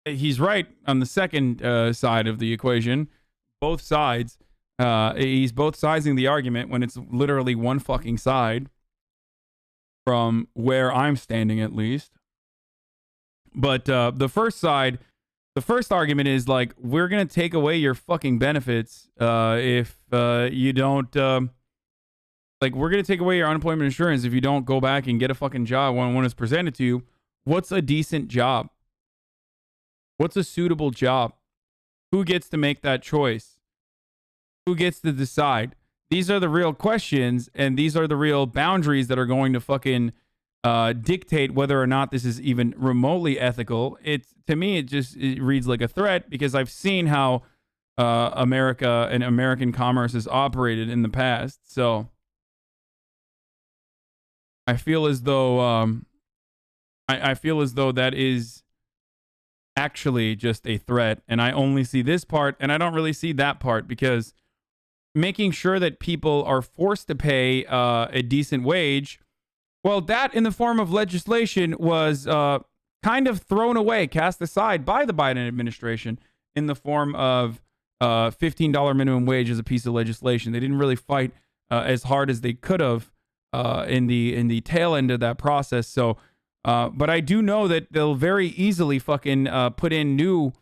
he's right on the second side of the equation. Both sides. He's both sizing the argument when it's literally one fucking side from where I'm standing, at least. But the first side The first argument is like, we're going to take away your fucking benefits if you don't, like, we're going to take away your unemployment insurance if you don't go back and get a fucking job when it's presented to you. What's a decent job? What's a suitable job? Who gets to make that choice? Who gets to decide? These are the real questions, and these are the real boundaries that are going to fucking dictate whether or not this is even remotely ethical. To me, it reads like a threat, because I've seen how America and American commerce has operated in the past. So I feel as though I feel as though that is actually just a threat, and I only see this part, and I don't really see that part, because making sure that people are forced to pay a decent wage, well, that in the form of legislation was kind of thrown away, cast aside by the Biden administration in the form of $15 minimum wage as a piece of legislation. They didn't really fight as hard as they could have in the tail end of that process. So, but I do know that they'll very easily fucking put in new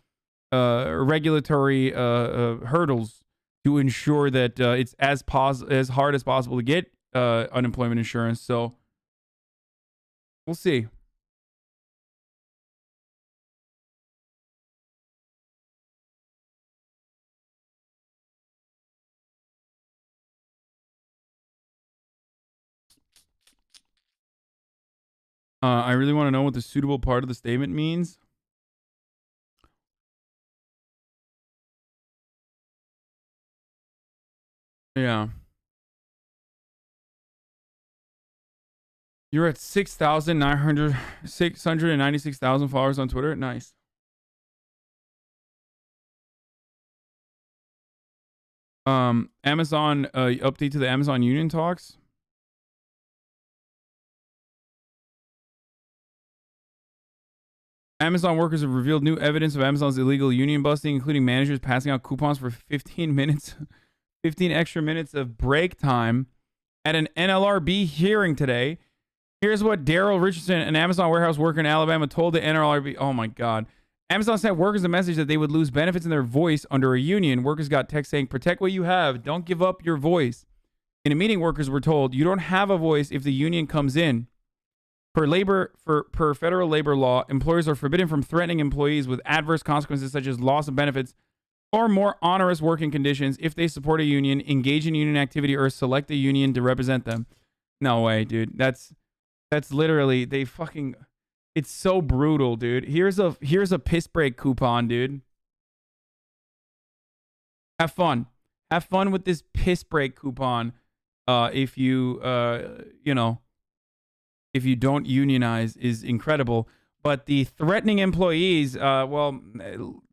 regulatory hurdles to ensure that it's as hard as possible to get unemployment insurance. So we'll see. I really want to know what the suitable part of the statement means. Yeah. You're at 696,000 followers on Twitter. Nice. Amazon update to the Amazon union talks. Amazon workers have revealed new evidence of Amazon's illegal union busting, including managers passing out coupons for 15 extra minutes of break time at an NLRB hearing today. Here's what Daryl Richardson, an Amazon warehouse worker in Alabama, told the NLRB. Oh my God. Amazon sent workers a message that they would lose benefits in their voice under a union. Workers got text saying, protect what you have. Don't give up your voice. In a meeting, workers were told, you don't have a voice if the union comes in. Per federal labor law, employers are forbidden from threatening employees with adverse consequences such as loss of benefits or more onerous working conditions if they support a union, engage in union activity, or select a union to represent them. No way, dude. That's literally, they fucking, it's so brutal, dude. Here's a piss break coupon, dude. Have fun. Have fun with this piss break coupon. If you if you don't unionize is incredible. But the threatening employees, well,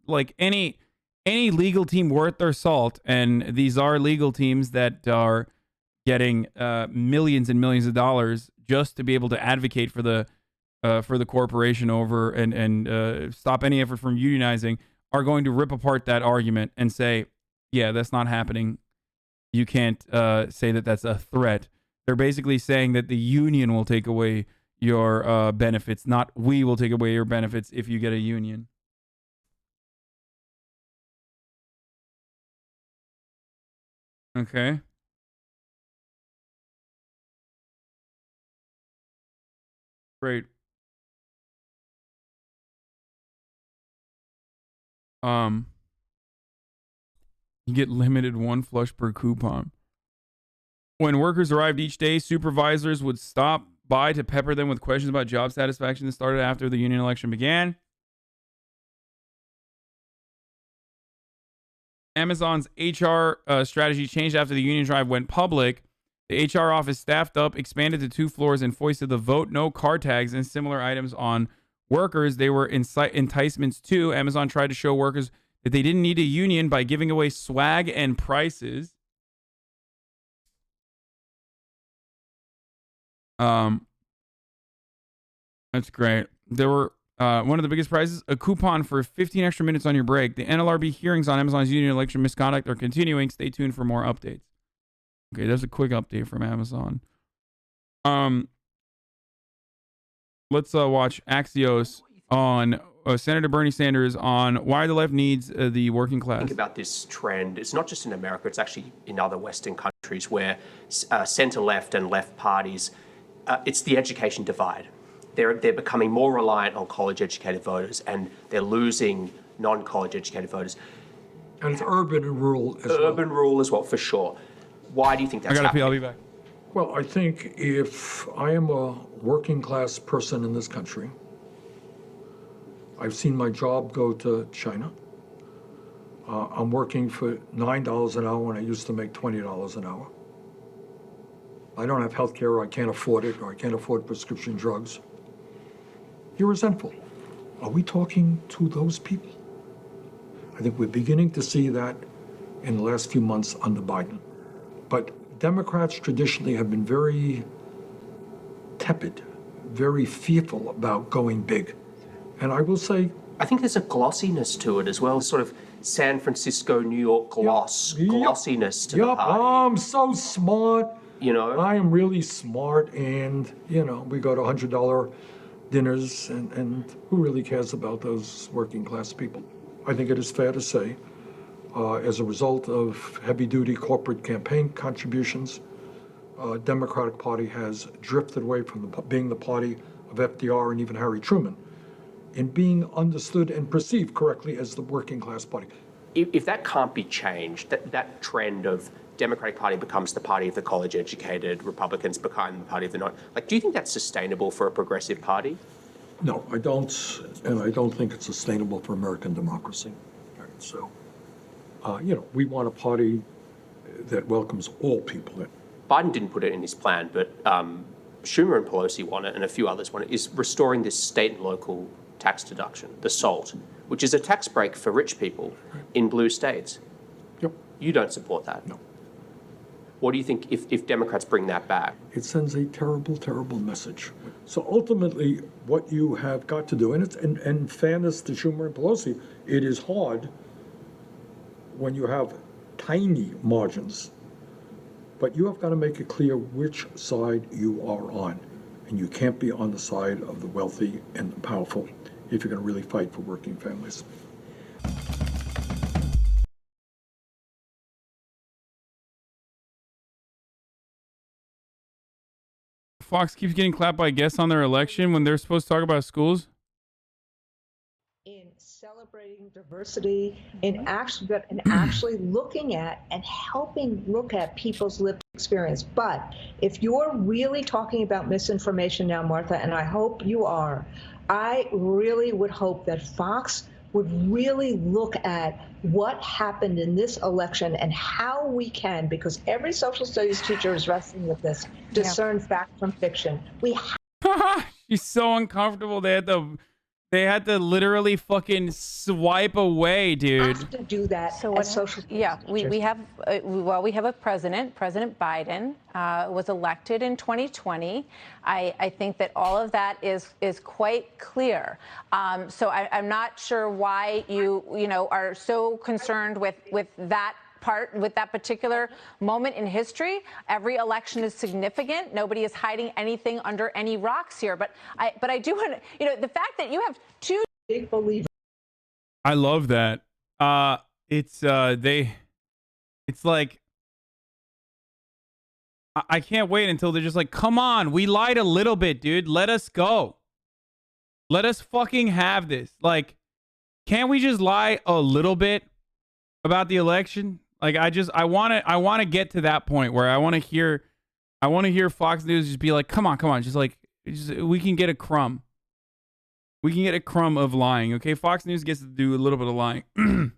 like any legal team worth their salt, and these are legal teams that are getting millions and millions of dollars just to be able to advocate for the corporation over and stop any effort from unionizing, are going to rip apart that argument and say, yeah, that's not happening. You can't say that that's a threat. They're basically saying that the union will take away your benefits, not we will take away your benefits if you get a union. Okay. Great. You get limited one flush per coupon. When workers arrived each day, supervisors would stop by to pepper them with questions about job satisfaction that started after the union election began. Amazon's HR strategy changed after the union drive went public. The HR office staffed up, expanded to 2 floors, and foisted the vote no car tags and similar items on workers. They were enticements too. Amazon tried to show workers that they didn't need a union by giving away swag and prices. That's great. There were one of the biggest prizes, a coupon for 15 extra minutes on your break. The NLRB hearings on Amazon's union election misconduct are continuing. Stay tuned for more updates. Okay, there's a quick update from Amazon. Let's watch Axios on Senator Bernie Sanders on why the left needs the working class. Think about this trend. It's not just in America, it's actually in other Western countries where center-left and left parties, it's the education divide. They're becoming more reliant on college-educated voters, and they're losing non-college educated voters. And it's urban and rural as well. Urban, rural as well, for sure. Why do you think that's happening? I'll be back. Well, I think if I am a working class person in this country, I've seen my job go to China. I'm working for $9 an hour when I used to make $20 an hour. I don't have health care, or I can't afford it, or I can't afford prescription drugs. You're resentful. Are we talking to those people? I think we're beginning to see that in the last few months under Biden. But Democrats traditionally have been very tepid, very fearful about going big. And I will say, I think there's a glossiness to it as well, sort of San Francisco, New York glossiness to the party. I'm so smart. You know, I am really smart, and we go to $100 dinners, and who really cares about those working class people? I think it is fair to say, as a result of heavy-duty corporate campaign contributions, Democratic Party has drifted away from being the party of FDR and even Harry Truman, in being understood and perceived correctly as the working class party. If that can't be changed, that trend of Democratic Party becomes the party of the college-educated, Republicans become the party of the not, do you think that's sustainable for a progressive party? No, I don't, and I don't think it's sustainable for American democracy. Right, so, we want a party that welcomes all people in. Biden didn't put it in his plan, but Schumer and Pelosi want it, and a few others want it, is restoring this state and local tax deduction, the SALT, which is a tax break for rich people in blue states. Yep. You don't support that? No. What do you think if Democrats bring that back? It sends a terrible, terrible message. So ultimately, what you have got to do, and it's in fairness to Schumer and Pelosi, it is hard when you have tiny margins, but you have got to make it clear which side you are on. And you can't be on the side of the wealthy and the powerful if you're going to really fight for working families. Fox keeps getting clapped by guests on their election when they're supposed to talk about schools. In celebrating diversity, in actually looking at and helping look at people's lived experience. But if you're really talking about misinformation now, Martha, and I hope you are, I really would hope that Fox would really look at what happened in this election and how we can, because every social studies teacher is wrestling with this, discern fact from fiction. She's so uncomfortable. They had to literally fucking swipe away, dude. Have to do that. So as social we have a President Biden was elected in 2020. I think that all of that is quite clear. So I'm not sure why you are so concerned with that part, with that particular moment in history. Every election is significant. Nobody is hiding anything under any rocks here. But I do want to, the fact that you have two big believers. I love that. It's like, I can't wait until they're just like, come on, we lied a little bit, dude. Let us go. Let us fucking have this. Like, can't we just lie a little bit about the election? Like, I want to get to that point where I want to hear Fox News just be like, come on, just we can get a crumb. We can get a crumb of lying, okay? Fox News gets to do a little bit of lying.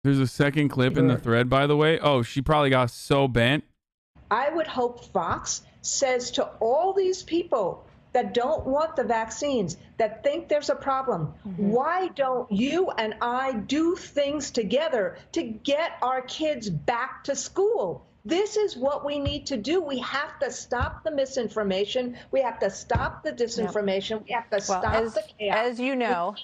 There's a second clip in the thread, by the way. Oh, she probably got so bent. I would hope Fox says to all these people that don't want the vaccines, that think there's a problem, why don't you and I do things together to get our kids back to school? This is what we need to do. We have to stop the misinformation. We have to stop the disinformation. We have to stop the chaos. As you know,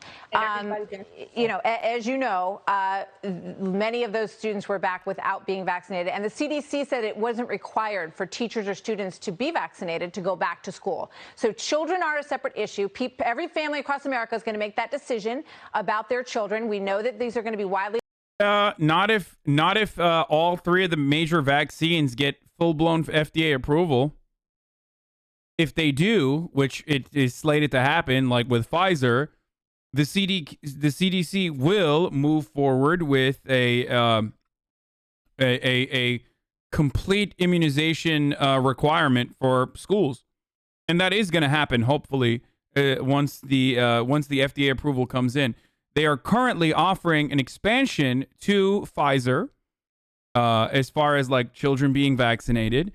many of those students were back without being vaccinated, and the CDC said it wasn't required for teachers or students to be vaccinated to go back to school. So children are a separate issue. Every family across America is going to make that decision about their children. We know that these are going to be widely. Not if all three of the major vaccines get full-blown FDA approval. If they do, which it is slated to happen, like with Pfizer, the CDC will move forward with a complete immunization requirement for schools, and that is going to happen hopefully once the FDA approval comes in. They are currently offering an expansion to Pfizer as far as like children being vaccinated.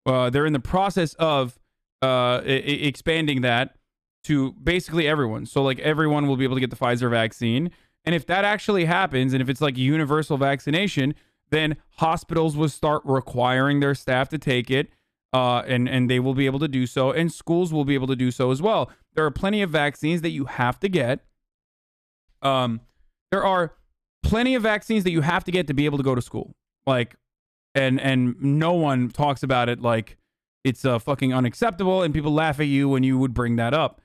They're in the process of expanding that to basically everyone. So like everyone will be able to get the Pfizer vaccine. And if that actually happens, and if it's like universal vaccination, then hospitals will start requiring their staff to take it. And they will be able to do so. And schools will be able to do so as well. There are plenty of vaccines that you have to get. There are plenty of vaccines that you have to get to be able to go to school. Like, and no one talks about it like it's fucking unacceptable, and people laugh at you when you would bring that up.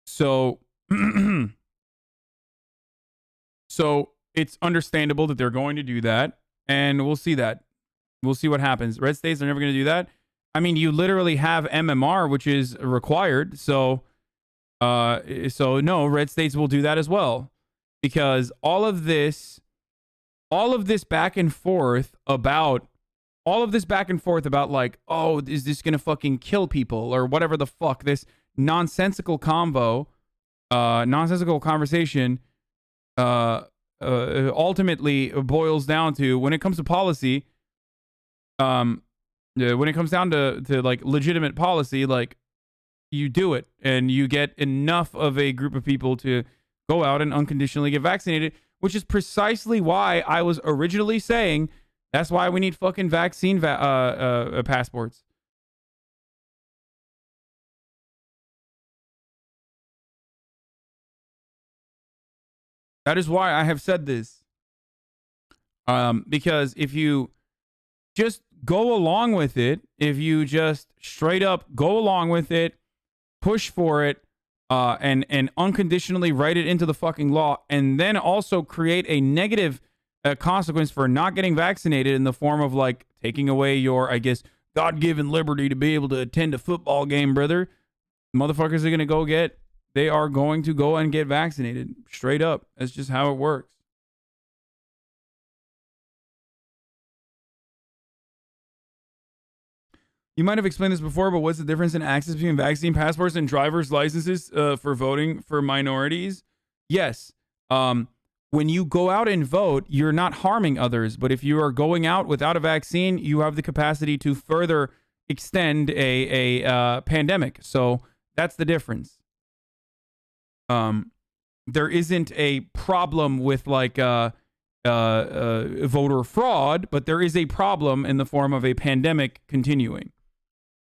So it's understandable that they're going to do that, and we'll see that. We'll see what happens. Red states are never going to do that. I mean, you literally have MMR, which is required. So no, red states will do that as well, because all of this back and forth about like, oh, is this going to fucking kill people or whatever the fuck, this nonsensical conversation, ultimately boils down to, when it comes to policy, when it comes down to like legitimate policy, like, you do it and you get enough of a group of people to go out and unconditionally get vaccinated, which is precisely why I was originally saying that's why we need fucking vaccine passports. That is why I have said this. Because if you just go along with it, if you just straight up go along with it, push for it, and unconditionally write it into the fucking law, and then also create a negative consequence for not getting vaccinated in the form of like taking away your, I guess, God-given liberty to be able to attend a football game, brother. Motherfuckers are going to go and get vaccinated straight up. That's just how it works. You might have explained this before, but what's the difference in access between vaccine passports and driver's licenses for voting for minorities? Yes. When you go out and vote, you're not harming others. But if you are going out without a vaccine, you have the capacity to further extend a pandemic. So that's the difference. There isn't a problem with like voter fraud, but there is a problem in the form of a pandemic continuing.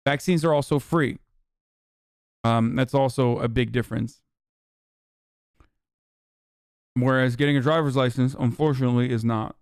Vaccines are also free. That's also a big difference. Whereas getting a driver's license, unfortunately, is not.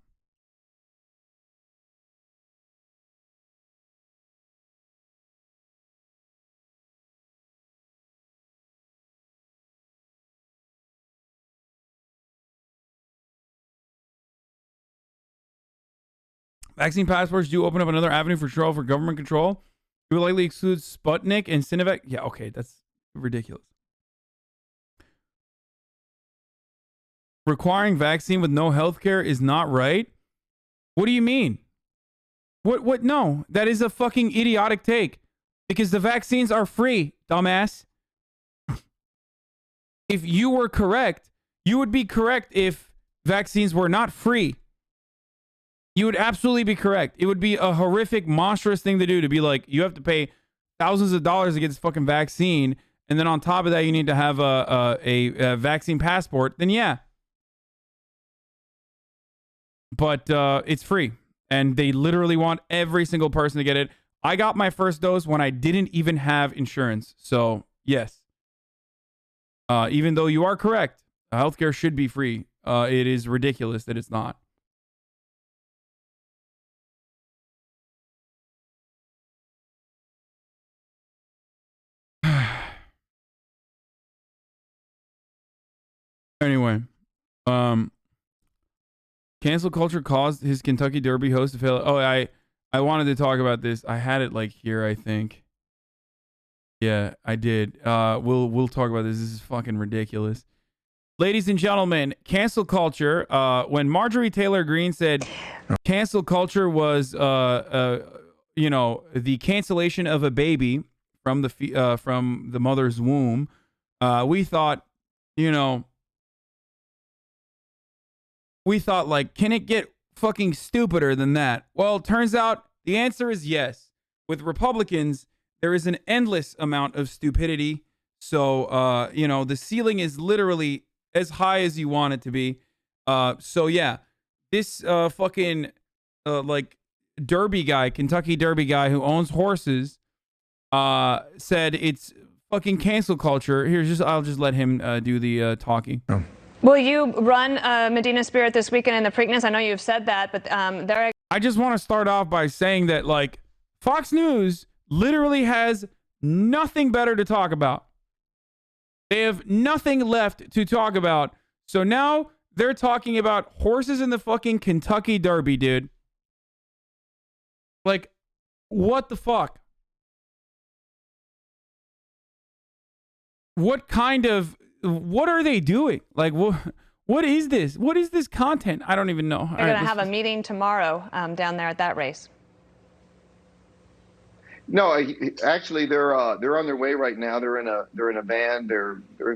Vaccine passports do open up another avenue for government control. It will likely exclude Sputnik and Sinovac. Yeah, okay, that's ridiculous. Requiring vaccine with no health care is not right? What do you mean? What? No, that is a fucking idiotic take. Because the vaccines are free, dumbass. If you were correct, you would be correct if vaccines were not free. You would absolutely be correct. It would be a horrific, monstrous thing to do, to be like, you have to pay thousands of dollars to get this fucking vaccine, and then on top of that, you need to have a vaccine passport. Then yeah. But it's free. and they literally want every single person to get it. I got my first dose when I didn't even have insurance. So, yes. Even though you are correct, healthcare should be free. It is ridiculous that it's not. Anyway, cancel culture caused his Kentucky Derby host to fail. Oh, I wanted to talk about this. I had it like here, I think. Yeah, I did. We'll talk about this. This is fucking ridiculous. Ladies and gentlemen, cancel culture. When Marjorie Taylor Greene said cancel culture was you know, the cancellation of a baby from the mother's womb, we thought, you know, like, can it get fucking stupider than that? Well, turns out the answer is yes. With Republicans, there is an endless amount of stupidity. So, you know, the ceiling is literally as high as you want it to be. So yeah, this fucking like Derby guy, Kentucky Derby guy who owns horses, said it's fucking cancel culture. I'll just let him do the talking. Oh. Will you run Medina Spirit this weekend in the Preakness? I know you've said that, but I just want to start off by saying that, like, Fox News literally has nothing better to talk about. They have nothing left to talk about. So now they're talking about horses in the fucking Kentucky Derby, dude. Like, what the fuck? What are they doing? Like, what is this? What is this content? I don't even know. They're going to have a meeting tomorrow down there at that race. No, actually, they're on their way right now. They're in a van.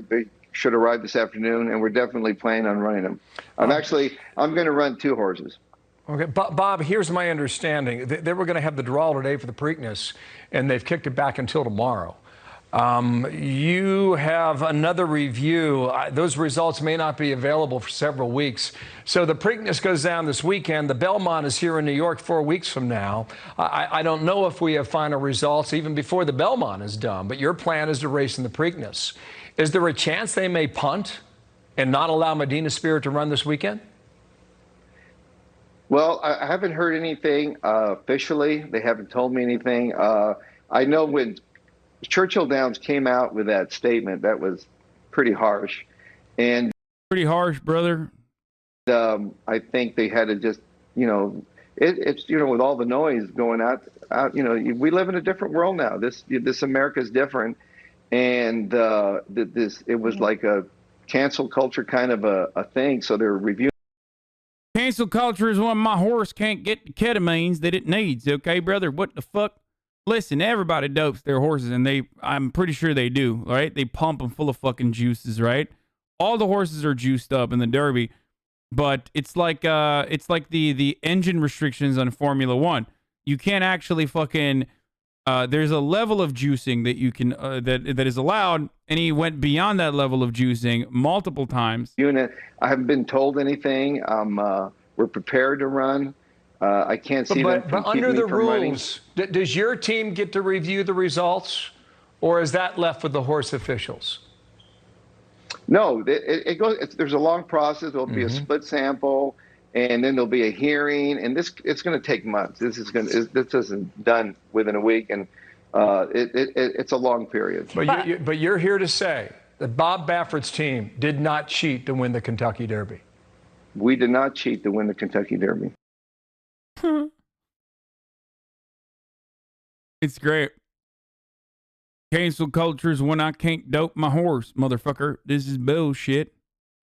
They should arrive this afternoon, and we're definitely planning on running them. I'm going to run 2 horses. Okay, Bob, here's my understanding. They were going to have the draw today for the Preakness, and they've kicked it back until tomorrow. You have another review. Those results may not be available for several weeks. So the Preakness goes down this weekend. The Belmont is here in New York 4 weeks from now. I don't know if we have final results even before the Belmont is done, but your plan is to race in the Preakness. Is there a chance they may punt and not allow Medina Spirit to run this weekend? Well, I haven't heard anything officially. They haven't told me anything. I know when Churchill Downs came out with that statement, that was pretty harsh. And pretty harsh, brother. I think they had to just, you know, it's, you know, with all the noise going out, you know, we live in a different world now. This America is different. And it was like a cancel culture kind of a thing. So they're reviewing. Cancel culture is when my horse can't get the ketamines that it needs. Okay, brother, what the fuck? Listen, everybody dopes their horses, and I'm pretty sure they do, right? They pump them full of fucking juices, right? All the horses are juiced up in the Derby, but it's like the engine restrictions on Formula One. You can't actually fucking, there's a level of juicing that you can, that is allowed, and he went beyond that level of juicing multiple times. I haven't been told anything. We're prepared to run. I can't see that. But under the rules, does your team get to review the results, or is that left with the horse officials? No, it goes. There's a long process. There'll be a split sample, and then there'll be a hearing, and it's going to take months. This isn't done within a week, and it's a long period. But you're here to say that Bob Baffert's team did not cheat to win the Kentucky Derby. We did not cheat to win the Kentucky Derby. It's great. Cancel culture is when I can't dope my horse, motherfucker. This is bullshit.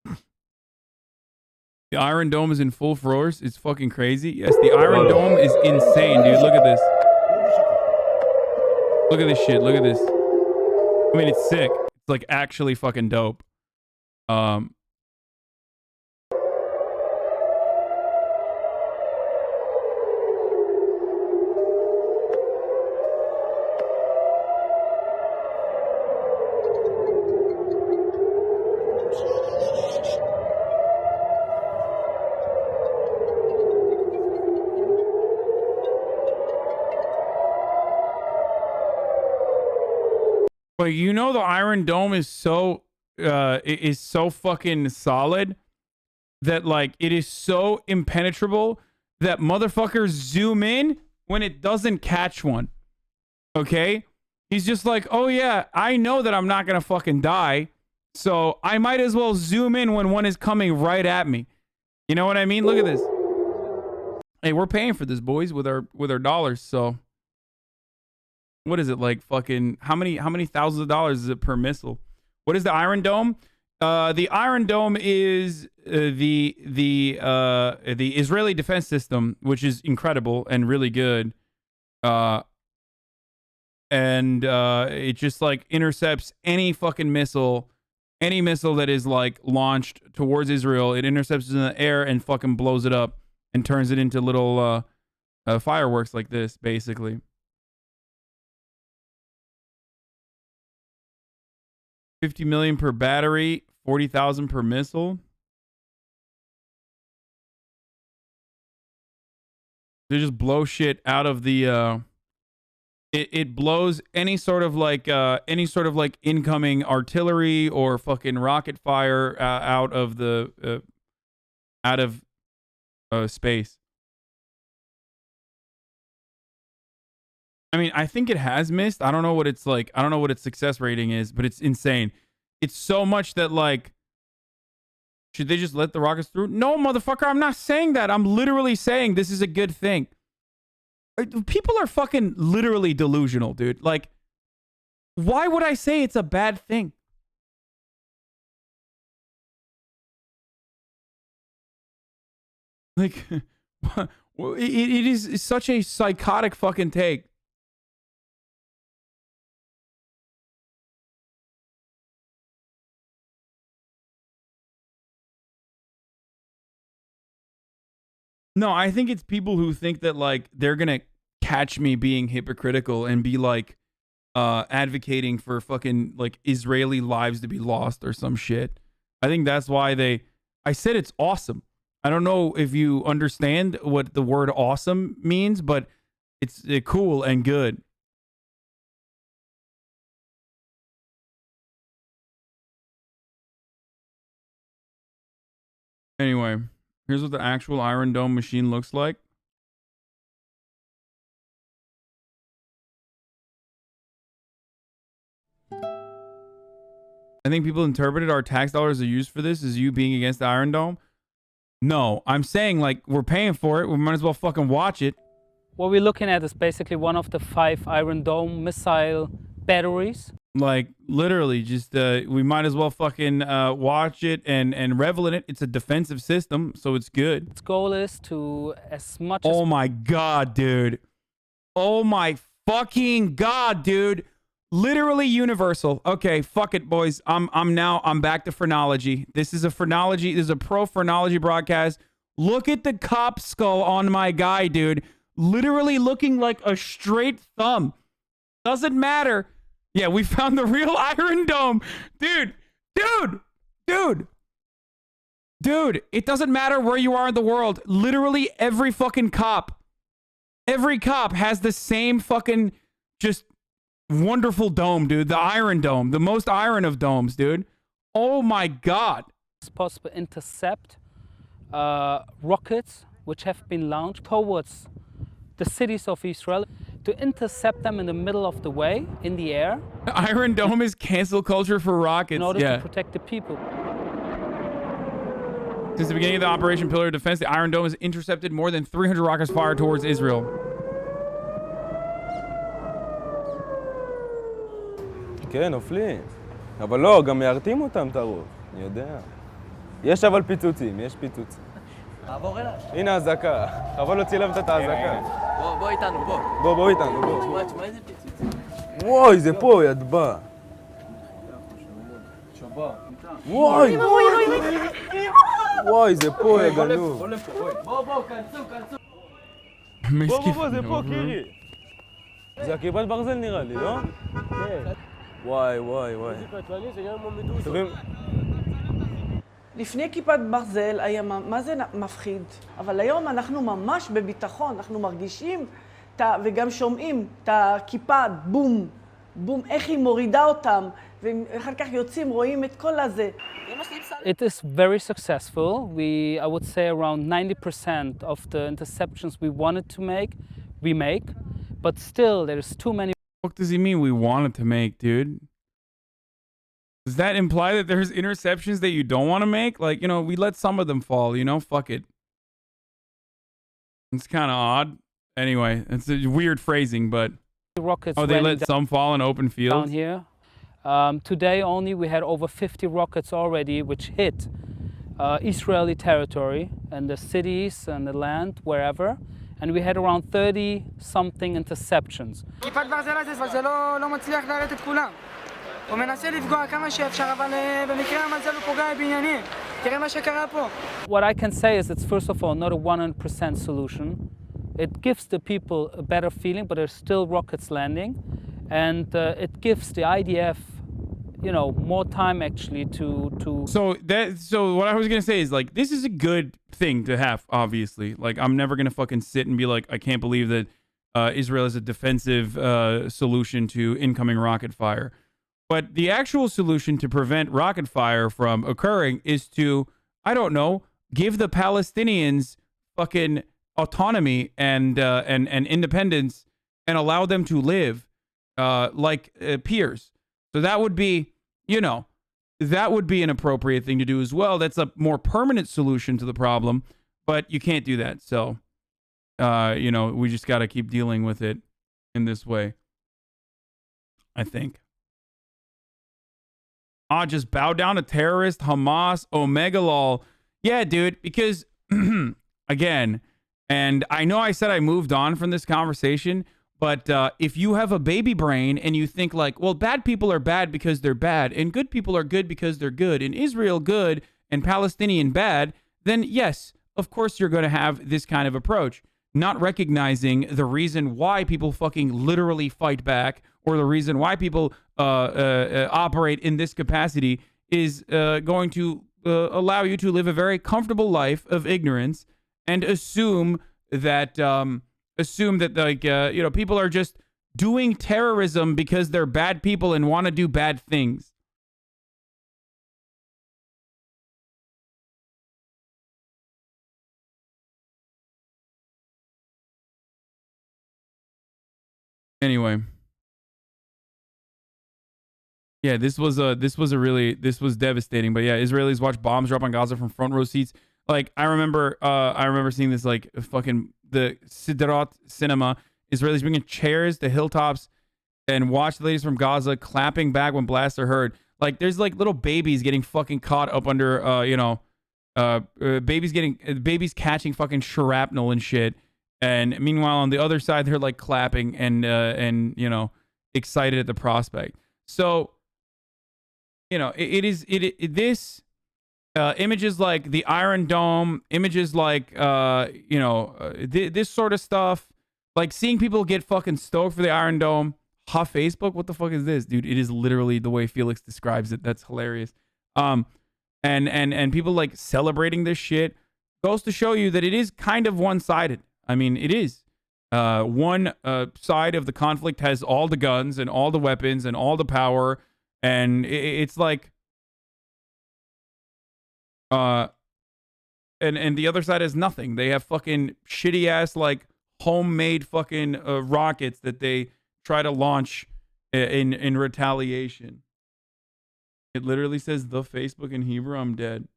The Iron Dome is in full force. It's fucking crazy. Yes, the Iron Dome is insane, dude. Look at this. Look at this shit. Look at this. I mean, it's sick. It's like actually fucking dope. But you know the Iron Dome is so fucking solid that like it is so impenetrable that motherfuckers zoom in when it doesn't catch one. Okay? He's just like, oh yeah, I know that I'm not gonna fucking die, so I might as well zoom in when one is coming right at me. You know what I mean? Look at this. Hey, we're paying for this, boys, with our dollars, so what is it, like fucking how many thousands of dollars is it per missile? What is the Iron Dome? The Iron Dome is the Israeli defense system, which is incredible and really good. And it just like intercepts any fucking missile, any missile that is like launched towards Israel. It intercepts it in the air and fucking blows it up and turns it into little fireworks like this, basically. $50 million per battery, 40,000 per missile. They just blow shit out of the. It blows any sort of like incoming artillery or fucking rocket fire out of the space. I mean, I think it has missed. I don't know what it's like. I don't know what its success rating is, but it's insane. It's so much that like, should they just let the rockets through? No, motherfucker, I'm not saying that. I'm literally saying this is a good thing. People are fucking literally delusional, dude. Like, why would I say it's a bad thing? Like, it is such a psychotic fucking take. No, I think it's people who think that like they're gonna catch me being hypocritical and be like advocating for fucking like Israeli lives to be lost or some shit. I think that's why I said it's awesome. I don't know if you understand what the word awesome means, but it's cool and good. Anyway, here's what the actual Iron Dome machine looks like. I think people interpreted our tax dollars are used for this as you being against the Iron Dome. No, I'm saying like we're paying for it. We might as well fucking watch it. What we're looking at is basically one of the 5 Iron Dome missile batteries. Like literally just we might as well fucking watch it and revel in it. It's a defensive system, so it's good. Its goal is to as much Oh my god, dude. Oh my fucking god, dude. Literally universal. Okay, fuck it, boys. I'm back to Phrenology. This is a Phrenology. This is a pro Phrenology broadcast. Look at the cop skull on my guy, dude. Literally looking like a straight thumb. Doesn't matter. Yeah, we found the real Iron Dome. Dude, it doesn't matter where you are in the world. Literally every fucking cop. Every cop has the same fucking just wonderful dome, dude. The Iron Dome. The most iron of domes, dude. Oh my god. It's possible to intercept rockets which have been launched towards the cities of Israel, to intercept them in the middle of the way, in the air. The Iron Dome is cancel culture for rockets. In order to protect the people. Since the beginning of the Operation Pillar of Defense, the Iron Dome has intercepted more than 300 rockets fired towards Israel. כן, נופלים. אבל לא, גם מיירטים אותם את הרוב. אני יודע. יש אבל פיצוצים, יש פיצוצים. תעבור אליי. הנה האזעקה. חבל לא צילמת את האזעקה. בוא איתנו, בוא. בוא איתנו, בוא. תשמע איזה פיצוצים. וואי, זה פה, ידבע. וואי. וואי, זה פה, יא גנוב. בוא, כנסו. בוא, זה פה, קירי. זה הכיפת ברזל נראה לי, לא? כן. וואי. לפני כיפת ברזל היה מה זה מפחיד, אבל היום אנחנו ממש בביטחון, אנחנו מרגישים וגם שומעים את הכיפה בום בום, איך היא מורידה אותם, ואחר כך יוצאים, רואים את כל הזה. It is very successful. I would say around 90% of the interceptions we wanted to make, we make. But still, there's too many. What does he mean we wanted to make, dude? Does that imply that there's interceptions that you don't want to make? Like, you know, we let some of them fall, you know? Fuck it. It's kind of odd. Anyway, it's a weird phrasing, but... rockets. Oh, they let some fall in open fields? Down here. Today only we had over 50 rockets already which hit Israeli territory and the cities and the land, wherever. And we had around 30-something interceptions. כיפת ברזל הזה, אבל זה לא מצליח להראות את כולם. הוא מנסה לפגוע כמה שאפשר, אבל במקרה המזל הוא פוגע בבניינים. תראה מה שקרה פה. What I can say is it's first of all not a 100% solution. It gives the people a better feeling, but there's still rockets landing. And it gives the IDF, you know, more time actually to... So what I was going to say is, like, this is a good thing to have, obviously. Like, I'm never going to fucking sit and be like, I can't believe that Israel is a defensive solution to incoming rocket fire. But the actual solution to prevent rocket fire from occurring is to, I don't know, give the Palestinians fucking autonomy and independence and allow them to live like peers. So that would be, you know, that would be an appropriate thing to do as well. That's a more permanent solution to the problem, but you can't do that. So, you know, we just got to keep dealing with it in this way, I think. Just bow down to terrorist, Hamas, Omega lol. Yeah, dude, because, again, and I know I said I moved on from this conversation, but if you have a baby brain and you think like, well, bad people are bad because they're bad, and good people are good because they're good, and Israel good and Palestinian bad, then yes, of course you're going to have this kind of approach, not recognizing the reason why people fucking literally fight back, or the reason why people operate in this capacity is going to allow you to live a very comfortable life of ignorance and assume that like you know, people are just doing terrorism because they're bad people and want to do bad things. Anyway, yeah, this was devastating. But yeah, Israelis watch bombs drop on Gaza from front row seats. Like, I remember seeing this, like, fucking the Siderat cinema. Israelis bringing chairs to hilltops and watch the ladies from Gaza clapping back when blasts are heard. Like, there's like little babies getting fucking caught up under, you know, babies catching fucking shrapnel and shit. And meanwhile, on the other side, they're like clapping and you know, excited at the prospect. So, you know, this images like the Iron Dome, images like you know, this sort of stuff, like seeing people get fucking stoked for the Iron Dome. Facebook, what the fuck is this, dude? It is literally the way Felix describes it. That's hilarious. And people like celebrating this shit goes to show you that it is kind of one-sided. I mean, it is. One side of the conflict has all the guns and all the weapons and all the power, and it's like, and the other side has nothing. They have fucking shitty ass like homemade fucking rockets that they try to launch in retaliation. It literally says the Facebook in Hebrew. I'm dead.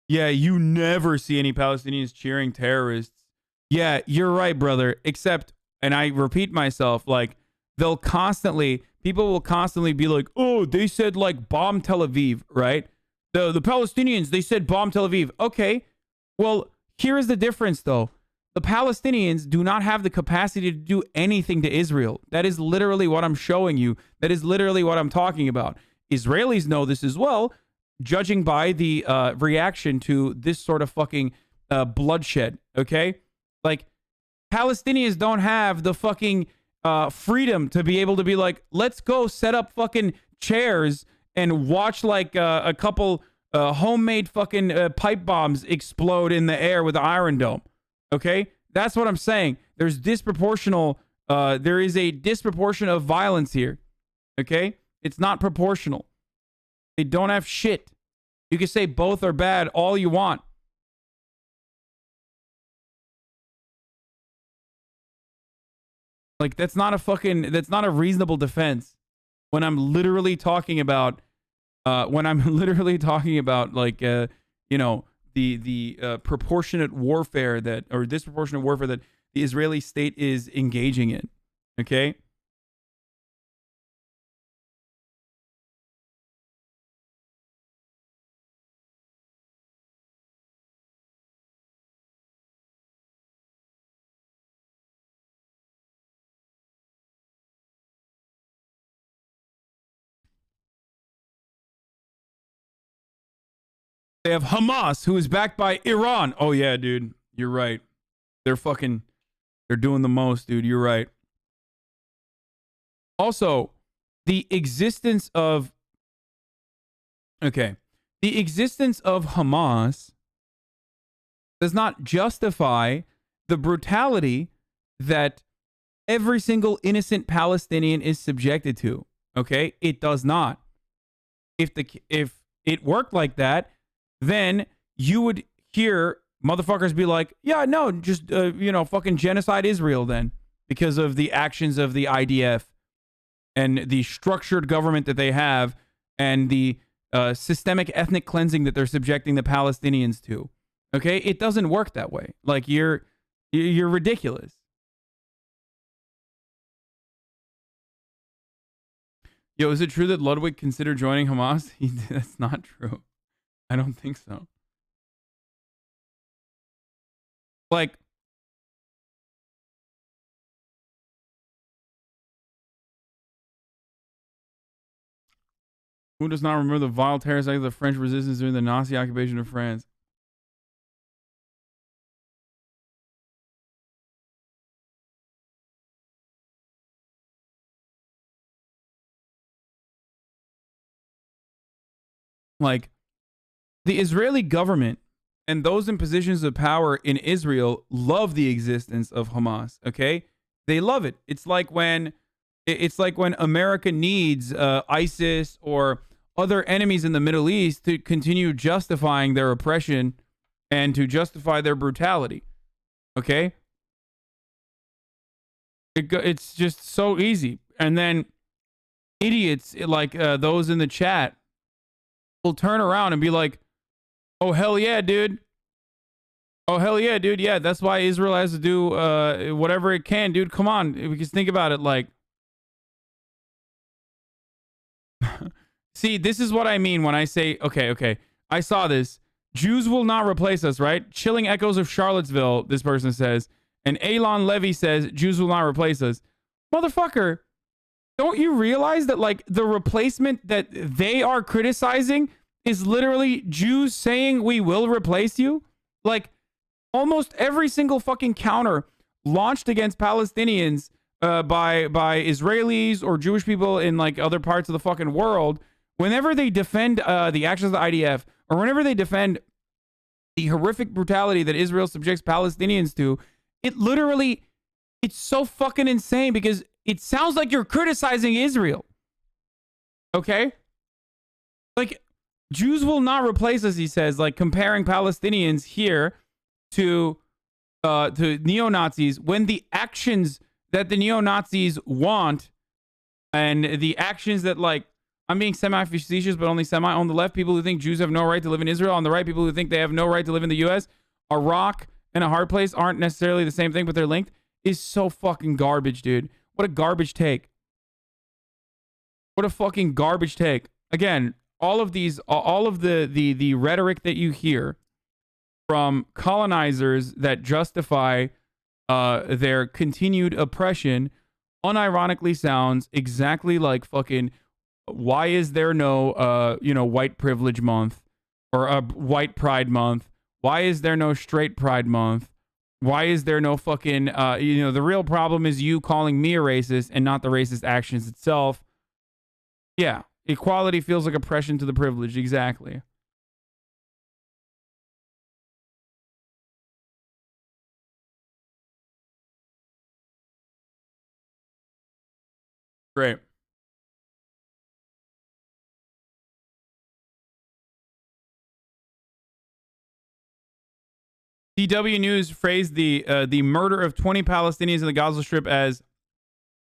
Yeah, you never see any Palestinians cheering terrorists. Yeah, you're right, brother. Except, and I repeat myself, like, people will constantly be like, oh, they said like bomb Tel Aviv, right? The Palestinians, they said bomb Tel Aviv. Okay, well, here is the difference though. The Palestinians do not have the capacity to do anything to Israel. That is literally what I'm showing you. That is literally what I'm talking about. Israelis know this as well, judging by the reaction to this sort of fucking bloodshed, okay? Like, Palestinians don't have the fucking freedom to be able to be like, let's go set up fucking chairs and watch like a couple homemade fucking pipe bombs explode in the air with the Iron Dome. Okay? That's what I'm saying. There's disproportional, there is a disproportion of violence here. Okay? It's not proportional. They don't have shit. You can say both are bad all you want. Like, that's not a reasonable defense when I'm literally talking about, like, you know, the proportionate warfare that, or disproportionate warfare that the Israeli state is engaging in. Okay? They have Hamas, who is backed by Iran. Oh, yeah, dude. You're right. They're doing the most, dude. You're right. Also, the existence of Hamas does not justify the brutality that every single innocent Palestinian is subjected to. Okay? It does not. If it worked like that, then you would hear motherfuckers be like, yeah, no, just, fucking genocide Israel then, because of the actions of the IDF and the structured government that they have and the systemic ethnic cleansing that they're subjecting the Palestinians to. Okay? It doesn't work that way. Like, you're ridiculous. Yo, is it true that Ludwig considered joining Hamas? That's not true. I don't think so. Like, who does not remember the vile terrorist act of the French resistance during the Nazi occupation of France? Like, the Israeli government and those in positions of power in Israel love the existence of Hamas. Okay, they love it. It's like when America needs ISIS or other enemies in the Middle East to continue justifying their oppression and to justify their brutality. Okay, it's just so easy. And then idiots like those in the chat will turn around and be like, oh, hell yeah, dude. Oh, hell yeah, dude. Yeah, that's why Israel has to do whatever it can, dude. Come on. We can think about it like... See, this is what I mean when I say, okay. I saw this. Jews will not replace us, right? Chilling echoes of Charlottesville, this person says. And Elon Levy says, Jews will not replace us. Motherfucker, don't you realize that, like, the replacement that they are criticizing is literally Jews saying we will replace you? Like, almost every single fucking counter launched against Palestinians by Israelis or Jewish people in, like, other parts of the fucking world, whenever they defend the actions of the IDF, or whenever they defend the horrific brutality that Israel subjects Palestinians to, it's so fucking insane because it sounds like you're criticizing Israel. Okay? Like, Jews will not replace us, he says, like comparing Palestinians here to neo-Nazis, when the actions that the neo-Nazis want and the actions that, like, I'm being semi-facetious, but only semi, on the left, people who think Jews have no right to live in Israel, on the right, people who think they have no right to live in the U.S., a rock and a hard place aren't necessarily the same thing, but they're linked, is so fucking garbage, dude. What a garbage take. What a fucking garbage take. Again, all of the rhetoric that you hear from colonizers that justify their continued oppression unironically sounds exactly like fucking, why is there no white privilege month or a white pride month? Why is there no straight pride month? Why is there no fucking the real problem is you calling me a racist and not the racist actions itself. Yeah, equality feels like oppression to the privileged. Exactly. Great. DW News phrased the murder of 20 Palestinians in the Gaza Strip as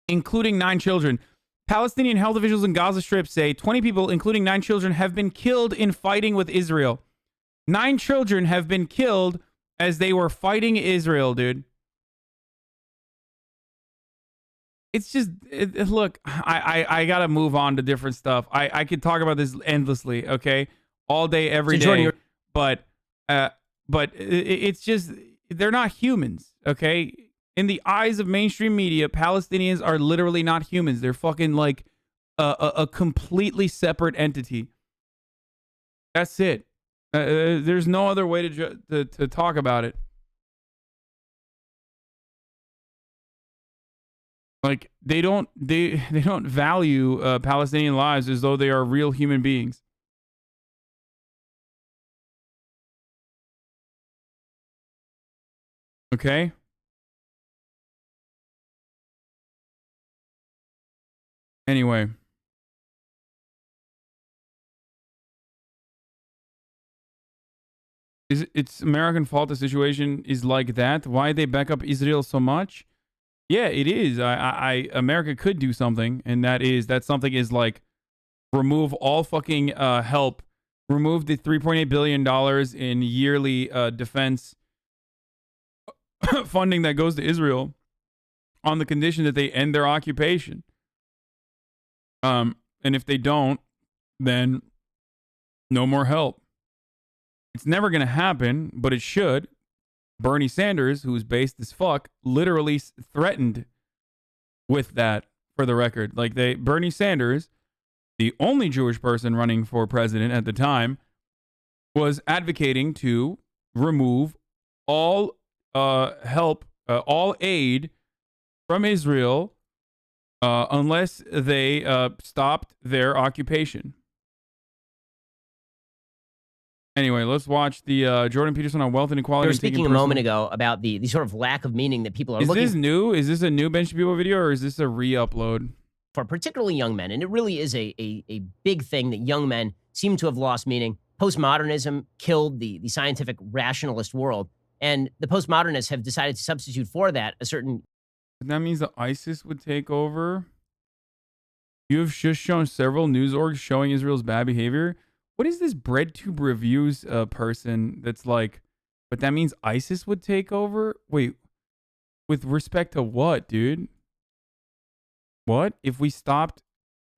including 9 children. Palestinian health officials in Gaza Strip say 20 people, including 9 children, have been killed in fighting with Israel. 9 children have been killed as they were fighting Israel, dude. It's just, look, I got to move on to different stuff. I could talk about this endlessly, okay? All day, every day. Jordan, but it's just, they're not humans, okay? In the eyes of mainstream media, Palestinians are literally not humans. They're fucking like a completely separate entity. That's it. There's no other way to talk about it. Like they don't value Palestinian lives as though they are real human beings. Okay? Anyway. It's American fault the situation is like that? Why they back up Israel so much? Yeah, it is. America could do something, and that something is like remove all fucking help, remove the $3.8 billion in yearly defense funding that goes to Israel on the condition that they end their occupation. And if they don't, then no more help. It's never going to happen, but it should. Bernie Sanders, who's based as fuck, literally threatened with that, for the record. Like Bernie Sanders, the only Jewish person running for president at the time, was advocating to remove all help, all aid from Israel unless they stopped their occupation. Anyway, let's watch the Jordan Peterson on wealth inequality. We were speaking a moment ago about the sort of lack of meaning that people are looking for. Is this new? Is this a new Ben Shabibo video, or is this a re-upload? For particularly young men, and it really is a big thing that young men seem to have lost meaning. Postmodernism killed the scientific rationalist world, and the postmodernists have decided to substitute for that a certain... That means that ISIS would take over? You have just shown several news orgs showing Israel's bad behavior. What is this BreadTube Reviews person that's like, but that means ISIS would take over? Wait, with respect to what, dude? What? If we stopped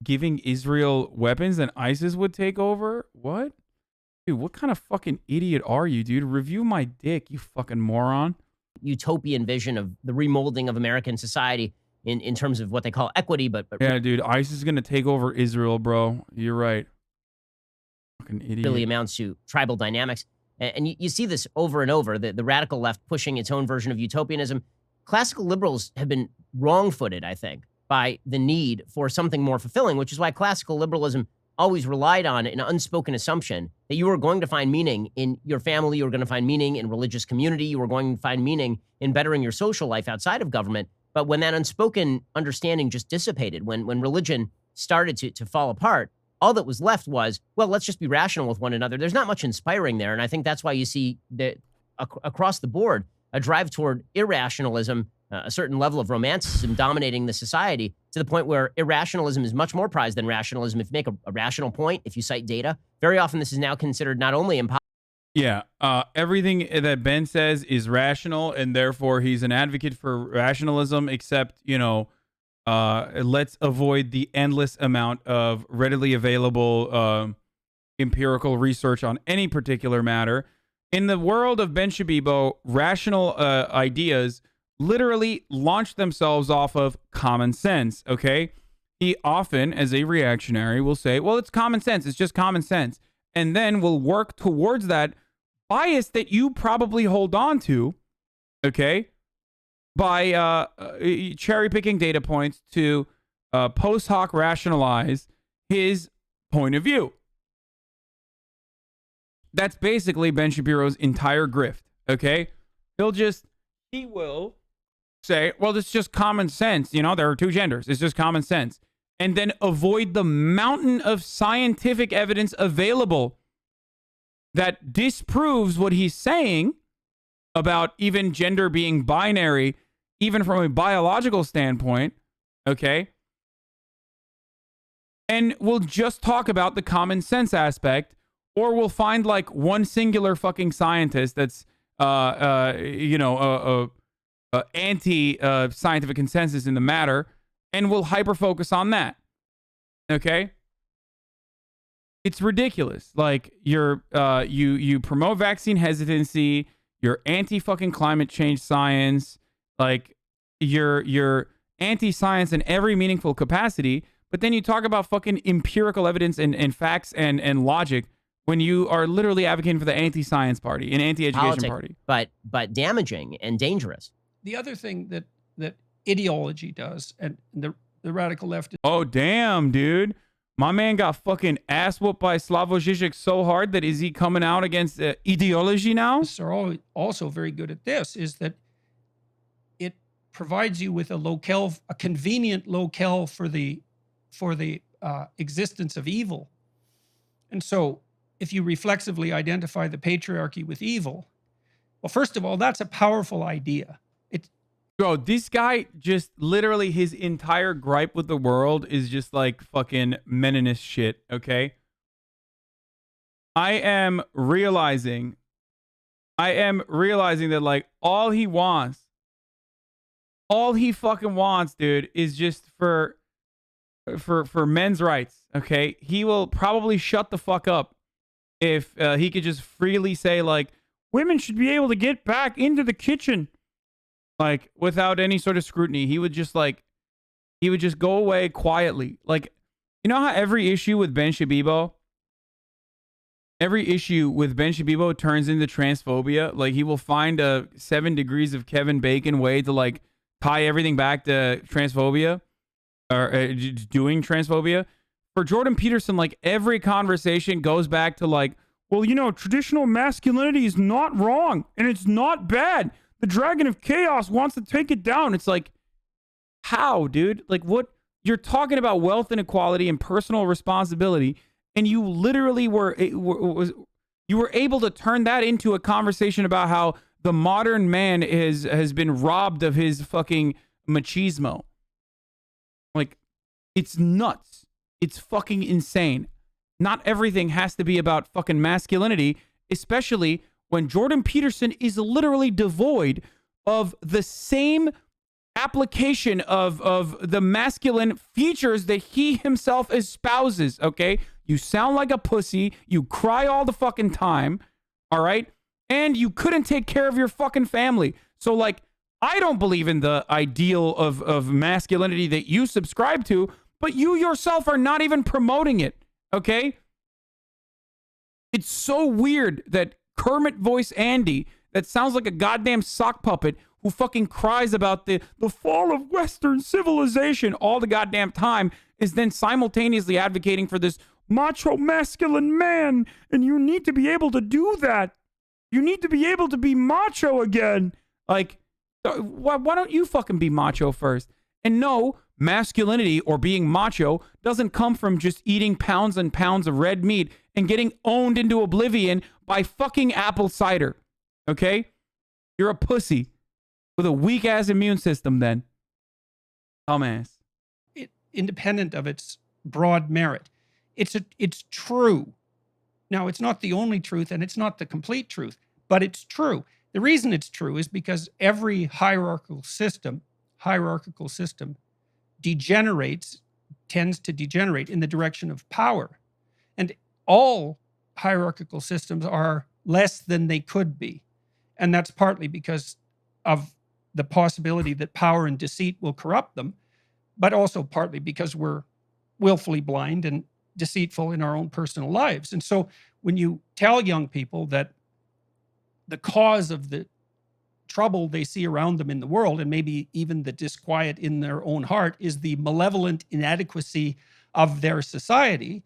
giving Israel weapons, then ISIS would take over? What? Dude, what kind of fucking idiot are you, dude? Review my dick, you fucking moron. Utopian vision of the remolding of American society in terms of what they call equity, but yeah, dude, ISIS is going to take over Israel, bro. You're right. Fucking idiot. Really amounts to tribal dynamics. And you see this over and over, the radical left pushing its own version of utopianism. Classical liberals have been wrong-footed, I think, by the need for something more fulfilling, which is why classical liberalism always relied on an unspoken assumption that you were going to find meaning in your family, you were going to find meaning in religious community, you were going to find meaning in bettering your social life outside of government. But when that unspoken understanding just dissipated, when religion started to fall apart, all that was left was, well, let's just be rational with one another. There's not much inspiring there. And I think that's why you see that across the board, a drive toward irrationalism, a certain level of romanticism dominating the society to the point where irrationalism is much more prized than rationalism. If you make a rational point, if you cite data, very often this is now considered not only impossible. Yeah, everything that Ben says is rational, and therefore he's an advocate for rationalism, except, you know, let's avoid the endless amount of readily available empirical research on any particular matter. In the world of Ben Shabibo, rational ideas literally launch themselves off of common sense, okay? He often, as a reactionary, will say, well, it's common sense. It's just common sense. And then will work towards that bias that you probably hold on to, okay, by cherry-picking data points to post hoc rationalize his point of view. That's basically Ben Shapiro's entire grift, okay? He will say, well, it's just common sense. You know, there are two genders. It's just common sense. and then avoid the mountain of scientific evidence available that disproves what he's saying about even gender being binary, even from a biological standpoint, okay? And we'll just talk about the common sense aspect, or we'll find like one singular fucking scientist that's, anti-scientific consensus in the matter, and we'll hyper-focus on that, okay? It's ridiculous. Like, you promote vaccine hesitancy, you're anti-fucking climate change science, like, you're anti-science in every meaningful capacity, but then you talk about fucking empirical evidence and facts and logic when you are literally advocating for the anti-science party, an anti-education party. But damaging and dangerous. The other thing that ideology does, and the radical left. Oh, damn, dude. My man got fucking ass whooped by Slavoj Žižek so hard that is he coming out against ideology now? Are also very good at this, is that it provides you with a convenient locale for the existence of evil. And so if you reflexively identify the patriarchy with evil, well, first of all, that's a powerful idea. Bro, this guy just literally, his entire gripe with the world is just like fucking meninist shit, okay? I am realizing that like all he fucking wants, dude, is just for men's rights, okay? He will probably shut the fuck up if he could just freely say like, women should be able to get back into the kitchen. Like, without any sort of scrutiny. He would just go away quietly. Like, you know how every issue with Ben Shabibo turns into transphobia? Like, he will find a 7 degrees of Kevin Bacon way to, like, tie everything back to transphobia. Or doing transphobia. For Jordan Peterson, like, every conversation goes back to, like, well, you know, traditional masculinity is not wrong. And it's not bad. The Dragon of Chaos wants to take it down. It's like, how, dude? Like, what? You're talking about wealth inequality and personal responsibility, and you literally were able to turn that into a conversation about how the modern man has been robbed of his fucking machismo. Like, it's nuts. It's fucking insane. Not everything has to be about fucking masculinity, especially when Jordan Peterson is literally devoid of the same application of the masculine features that he himself espouses, okay? You sound like a pussy. You cry all the fucking time, all right? And you couldn't take care of your fucking family. So, like, I don't believe in the ideal of masculinity that you subscribe to, but you yourself are not even promoting it, okay? It's so weird that Kermit voice Andy, that sounds like a goddamn sock puppet who fucking cries about the fall of Western civilization all the goddamn time, is then simultaneously advocating for this macho masculine man, and you need to be able to do that. You need to be able to be macho again. Like, why don't you fucking be macho first? And no, masculinity or being macho doesn't come from just eating pounds and pounds of red meat and getting owned into oblivion by fucking apple cider. Okay? You're a pussy with a weak ass immune system then. Dumbass. Independent of its broad merit. It's true. Now, it's not the only truth and it's not the complete truth, but it's true. The reason it's true is because every hierarchical system tends to degenerate in the direction of power. And all hierarchical systems are less than they could be. And that's partly because of the possibility that power and deceit will corrupt them, but also partly because we're willfully blind and deceitful in our own personal lives. And so when you tell young people that the cause of the trouble they see around them in the world, and maybe even the disquiet in their own heart, is the malevolent inadequacy of their society,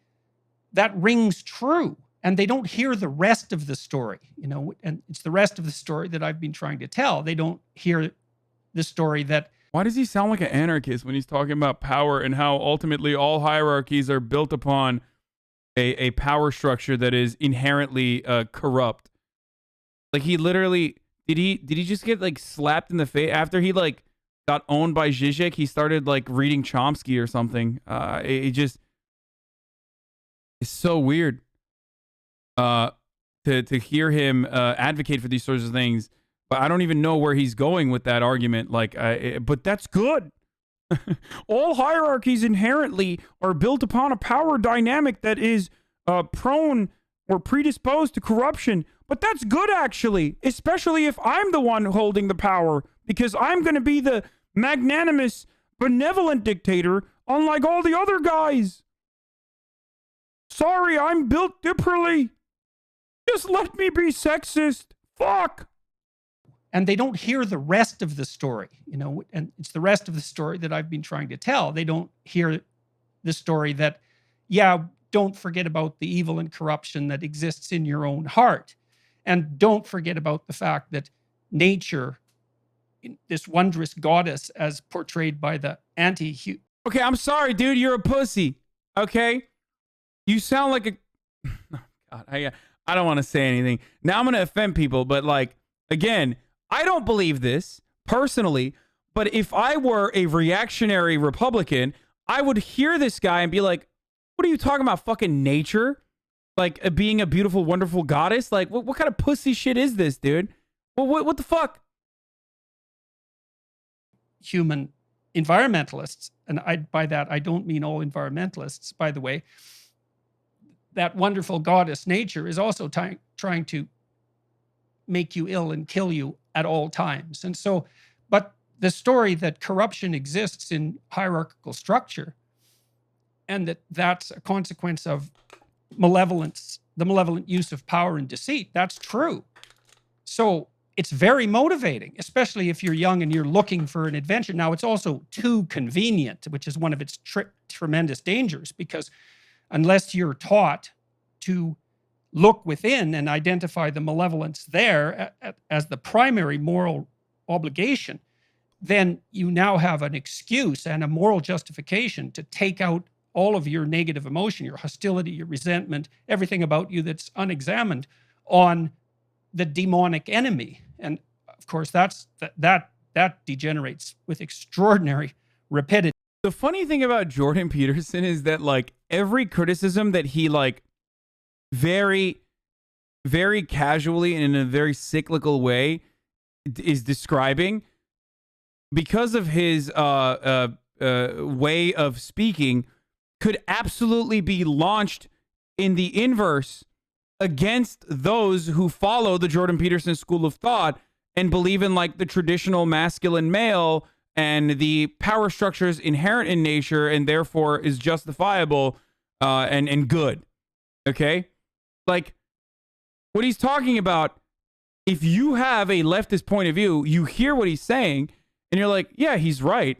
that rings true. And they don't hear the rest of the story, you know, and it's the rest of the story that I've been trying to tell. They don't hear the story that Why does he sound like an anarchist when he's talking about power and how ultimately all hierarchies are built upon a power structure that is inherently corrupt? Like, he literally did he just get like slapped in the face after he like got owned by Zizek? He started like reading Chomsky or something. It just it's so weird to hear him advocate for these sorts of things. But I don't even know where he's going with that argument. Like, but that's good. All hierarchies inherently are built upon a power dynamic that is prone or predisposed to corruption. But that's good, actually, especially if I'm the one holding the power, because I'm going to be the magnanimous, benevolent dictator, unlike all the other guys. Sorry, I'm built differently. Just let me be sexist. Fuck. And they don't hear the rest of the story, you know, and it's the rest of the story that I've been trying to tell. They don't hear the story that, yeah, don't forget about the evil and corruption that exists in your own heart. And don't forget about the fact that nature, this wondrous goddess as portrayed by the anti-human. Okay, I'm sorry, dude. You're a pussy. Okay? You sound like a... God, I don't want to say anything. Now I'm going to offend people, but like, again, I don't believe this personally, but if I were a reactionary Republican, I would hear this guy and be like, what are you talking about? Fucking nature? Like being a beautiful, wonderful goddess? Like, what kind of pussy shit is this, dude? What the fuck? Human environmentalists, and by that, I don't mean all environmentalists, by the way. That wonderful goddess nature is also trying to make you ill and kill you at all times. And so, but the story that corruption exists in hierarchical structure and that's a consequence of malevolence, the malevolent use of power and deceit, that's true. So it's very motivating, especially if you're young and you're looking for an adventure. Now, it's also too convenient, which is one of its tremendous dangers, because unless you're taught to look within and identify the malevolence there as the primary moral obligation, then you now have an excuse and a moral justification to take out all of your negative emotion, your hostility, your resentment, everything about you that's unexamined on the demonic enemy. And of course, that degenerates with extraordinary rapidity. The funny thing about Jordan Peterson is that like every criticism that he like very, very casually and in a very cyclical way is describing, because of his way of speaking, could absolutely be launched in the inverse against those who follow the Jordan Peterson school of thought and believe in like the traditional masculine male and the power structures inherent in nature and therefore is justifiable and good. Okay? Like, what he's talking about, if you have a leftist point of view, you hear what he's saying and you're like, yeah, he's right.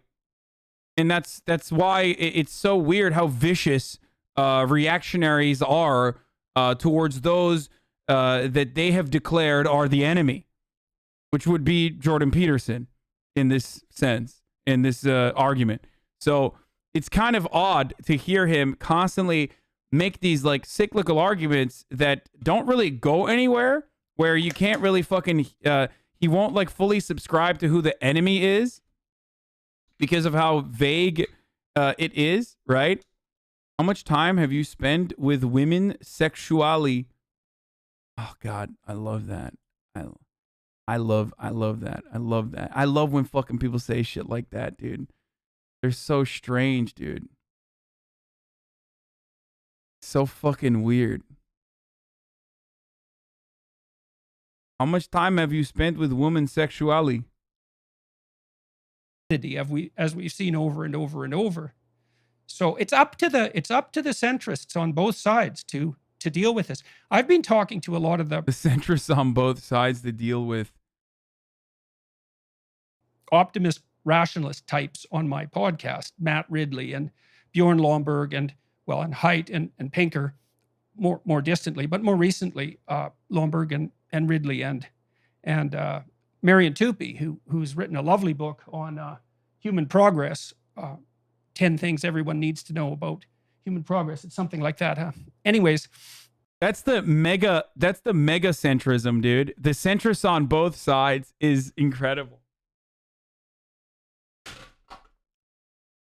And that's why it's so weird how vicious reactionaries are towards those that they have declared are the enemy, which would be Jordan Peterson in this sense, in this argument. So it's kind of odd to hear him constantly make these like cyclical arguments that don't really go anywhere, where you can't really fucking, he won't like fully subscribe to who the enemy is because of how vague it is, right? How much time have you spent with women sexually? Oh God, I love that. I love that. I love that. I love when fucking people say shit like that, dude. They're so strange, dude. So fucking weird. How much time have you spent with women sexually? As we've seen over and over and over. So it's up to the centrists on both sides to deal with this. I've been talking to a lot of the centrists on both sides to deal with optimist rationalist types on my podcast, Matt Ridley and Bjorn Lomborg and Haidt and Pinker more distantly, but more recently Lomborg and Ridley and Marian Tupy, who's written a lovely book on human progress, 10 things everyone needs to know about human progress. It's something like that, huh? Anyways. That's the mega centrism, dude. The centrist on both sides is incredible.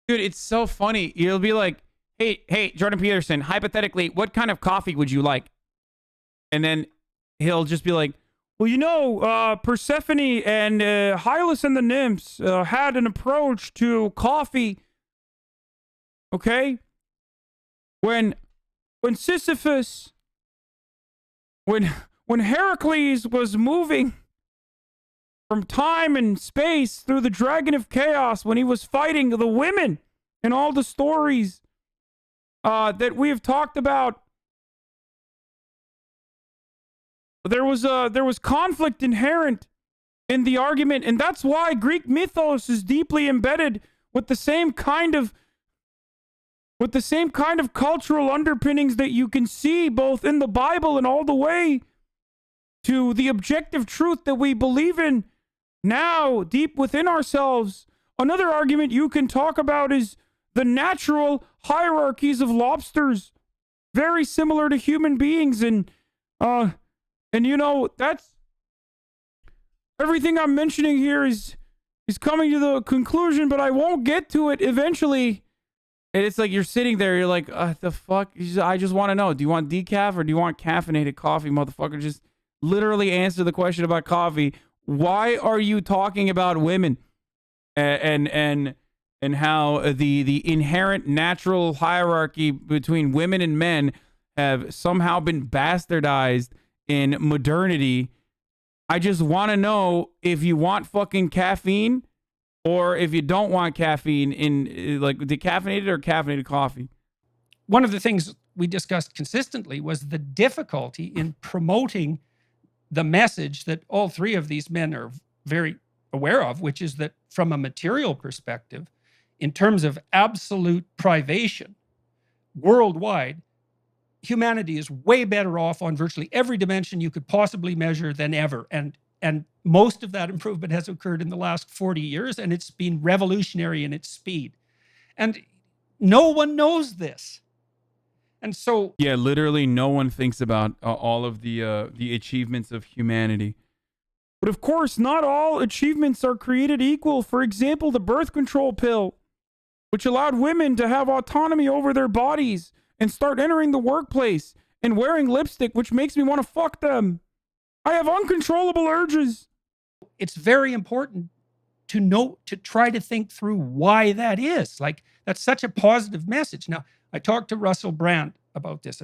Dude, it's so funny. You'll be like, hey, Jordan Peterson, hypothetically, what kind of coffee would you like? And then he'll just be like, well, you know, Persephone and Hylas and the nymphs had an approach to coffee. Okay? When Sisyphus, when Heracles was moving from time and space through the dragon of chaos, when he was fighting the women in all the stories that we have talked about, there was conflict inherent in the argument, and that's why Greek mythos is deeply embedded with the same kind of cultural underpinnings that you can see both in the Bible and all the way to the objective truth that we believe in now deep within ourselves. Another argument you can talk about is the natural hierarchies of lobsters, very similar to human beings, and you know, that's everything I'm mentioning here is coming to the conclusion, but I won't get to it eventually. And it's like you're sitting there, you're like, the fuck? I just want to know, do you want decaf or do you want caffeinated coffee, motherfucker? Just literally answer the question about coffee. Why are you talking about women and how the inherent natural hierarchy between women and men have somehow been bastardized in modernity? I just want to know if you want fucking caffeine or if you don't want caffeine in like decaffeinated or caffeinated coffee. One of the things we discussed consistently was the difficulty in promoting the message that all three of these men are very aware of, which is that from a material perspective, in terms of absolute privation worldwide, humanity is way better off on virtually every dimension you could possibly measure than ever. And most of that improvement has occurred in the last 40 years, and it's been revolutionary in its speed. And no one knows this. And so, yeah, literally no one thinks about all of the achievements of humanity. But of course, not all achievements are created equal. For example, the birth control pill, which allowed women to have autonomy over their bodies and start entering the workplace and wearing lipstick, which makes me want to fuck them. I have uncontrollable urges. It's very important to know, to try to think through why that is. Like, that's such a positive message. Now, I talked to Russell Brand about this.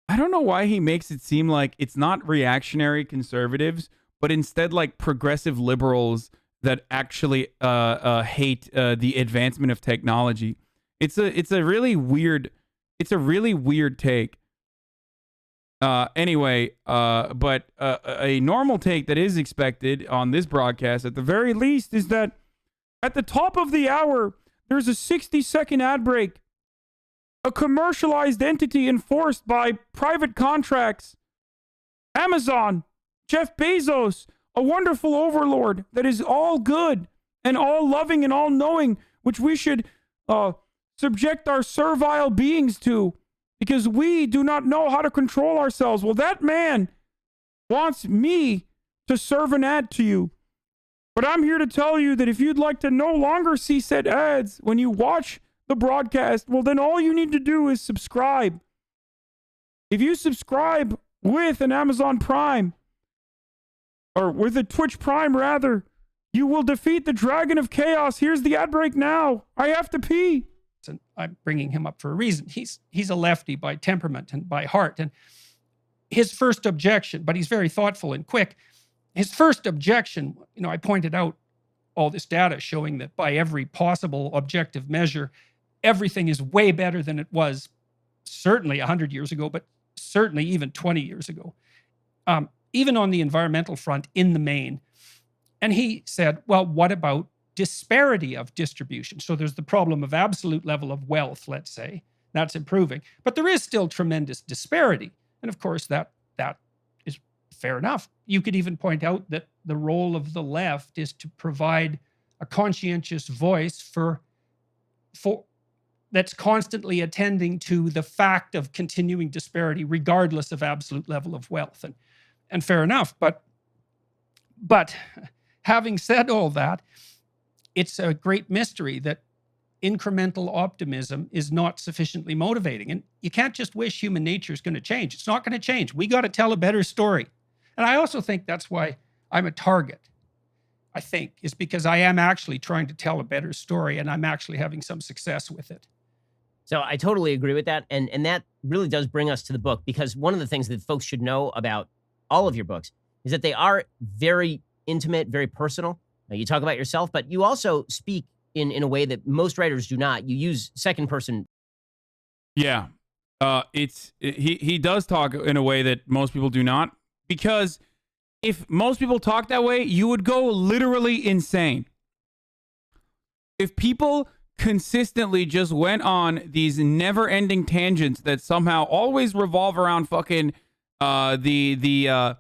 I don't know why he makes it seem like it's not reactionary conservatives, but instead like progressive liberals that actually hate the advancement of technology. It's a really weird take. Anyway, but a normal take that is expected on this broadcast, at the very least, is that at the top of the hour, there's a 60-second ad break. A commercialized entity enforced by private contracts. Amazon, Jeff Bezos, a wonderful overlord that is all good and all loving and all knowing, which we should subject our servile beings to, because we do not know how to control ourselves. Well, that man wants me to serve an ad to you. But I'm here to tell you that if you'd like to no longer see said ads when you watch the broadcast, well, then all you need to do is subscribe. If you subscribe with an Amazon Prime, or with a Twitch Prime rather, you will defeat the Dragon of Chaos. Here's the ad break now. I have to pee. And I'm bringing him up for a reason. He's a lefty by temperament and by heart. And his first objection, but he's very thoughtful and quick. His first objection, you know, I pointed out all this data showing that by every possible objective measure, everything is way better than it was certainly 100 years ago, but certainly even 20 years ago, even on the environmental front in the main. And he said, well, what about disparity of distribution? So there's the problem of absolute level of wealth, let's say. That's improving. But there is still tremendous disparity. And of course, that is fair enough. You could even point out that the role of the left is to provide a conscientious voice for that's constantly attending to the fact of continuing disparity, regardless of absolute level of wealth. And fair enough. But having said all that, it's a great mystery that incremental optimism is not sufficiently motivating. And you can't just wish human nature is going to change. It's not going to change. We got to tell a better story. And I also think that's why I'm a target. I think is because I am actually trying to tell a better story, and I'm actually having some success with it. So I totally agree with that. And that really does bring us to the book, because one of the things that folks should know about all of your books is that they are very intimate, very personal. You talk about yourself, but you also speak in a way that most writers do not. You use second person. Yeah. He does talk in a way that most people do not, because if most people talk that way, you would go literally insane. If people consistently just went on these never-ending tangents that somehow always revolve around fucking the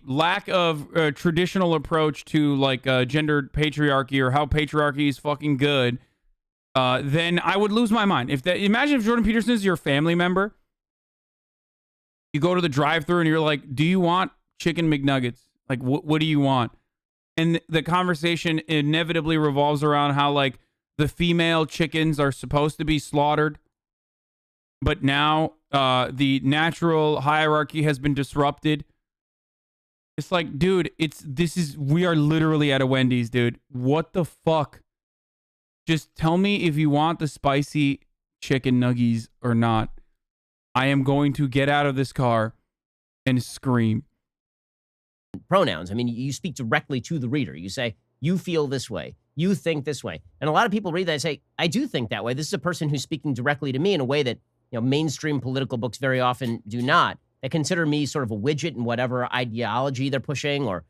lack of traditional approach to like gendered patriarchy, or how patriarchy is fucking good, then I would lose my mind. Imagine if Jordan Peterson is your family member. You go to the drive-thru and you're like, "Do you want chicken McNuggets? Like, what do you want?" And the conversation inevitably revolves around how, like, the female chickens are supposed to be slaughtered, but now the natural hierarchy has been disrupted. It's like, dude, we are literally at a Wendy's, dude. What the fuck? Just tell me if you want the spicy chicken nuggies or not. I am going to get out of this car and scream. Pronouns. I mean, you speak directly to the reader. You say, you feel this way. You think this way. And a lot of people read that and say, I do think that way. This is a person who's speaking directly to me in a way that, mainstream political books very often do not. They consider me sort of a widget in whatever ideology they're pushing, or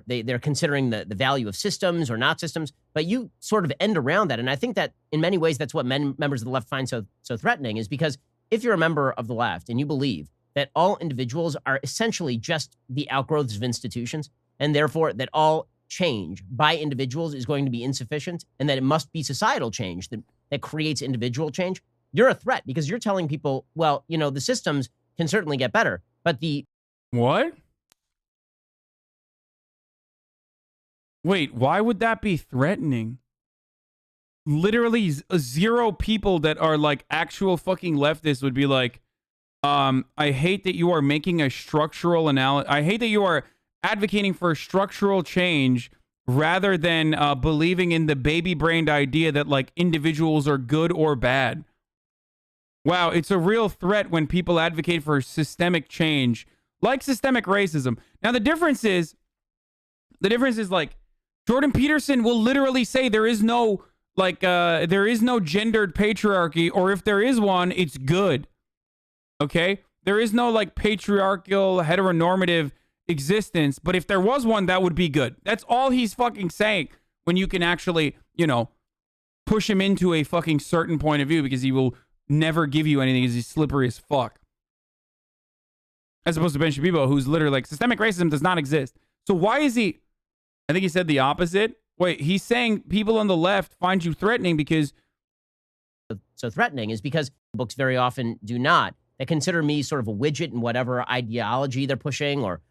they're considering the value of systems or not systems. But you sort of end around that. And I think that in many ways, that's what members of the left find so threatening, is because if you're a member of the left and you believe that all individuals are essentially just the outgrowths of institutions, and therefore that all change by individuals is going to be insufficient, and that it must be societal change that creates individual change, you're a threat, because you're telling people, well, the systems can certainly get better, but What? Wait, why would that be threatening? Literally zero people that are like actual fucking leftists would be like, I hate that you are making a structural analysis. I hate that you are advocating for structural change rather than believing in the baby-brained idea that like individuals are good or bad. Wow, it's a real threat when people advocate for systemic change, like systemic racism. Now the difference is like Jordan Peterson will literally say there is no gendered patriarchy, or if there is one, it's good. Okay? There is no like patriarchal heteronormative existence, but if there was one, that would be good. That's all he's fucking saying, when you can actually, push him into a fucking certain point of view, because he will never give you anything, because he's slippery as fuck. As opposed to Ben Shabibo, who's literally like, systemic racism does not exist. So why is he, I think he said the opposite. Wait, he's saying people on the left find you threatening because... So threatening is because books very often do not. They consider me sort of a widget in whatever ideology they're pushing, or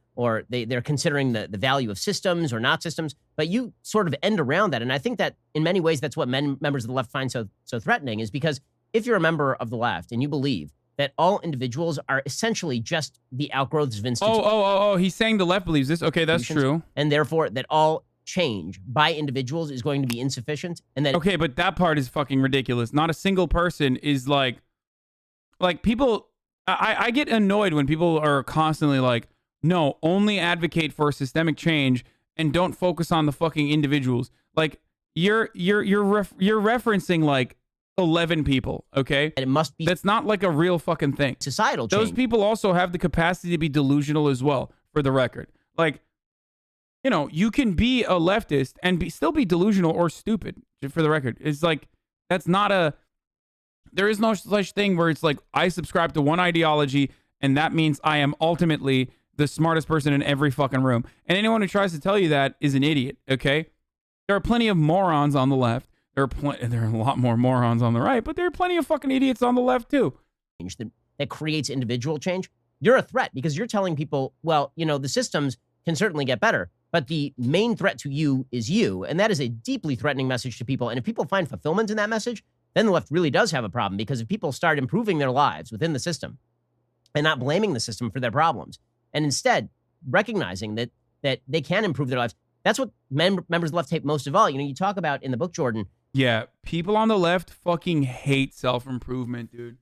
they're considering the value of systems or not systems, but you sort of end around that. And I think that in many ways, that's what members of the left find so threatening, is because if you're a member of the left and you believe that all individuals are essentially just the outgrowths of institutions. He's saying the left believes this. Okay, that's true. And therefore that all change by individuals is going to be insufficient. And that okay, but that part is fucking ridiculous. Not a single person is like people. I get annoyed when people are constantly like, no, only advocate for systemic change and don't focus on the fucking individuals. Like you're referencing like 11 people, okay? And it must be. That's not like a real fucking thing. Societal change. Those people also have the capacity to be delusional as well, for the record. Like, you can be a leftist and still be delusional or stupid, for the record. It's like, that's not a... There is no such thing where it's like, I subscribe to one ideology, and that means I am ultimately the smartest person in every fucking room. And anyone who tries to tell you that is an idiot, okay? There are plenty of morons on the left. There are a lot more morons on the right, but there are plenty of fucking idiots on the left too. That creates individual change. You're a threat because you're telling people, well, you know, the systems can certainly get better, but the main threat to you is you. And that is a deeply threatening message to people. And if people find fulfillment in that message, then the left really does have a problem, because if people start improving their lives within the system and not blaming the system for their problems, and instead recognizing that they can improve their lives, that's what members of the left hate most of all. You know, you talk about in the book, Jordan. Yeah, people on the left fucking hate self-improvement, dude.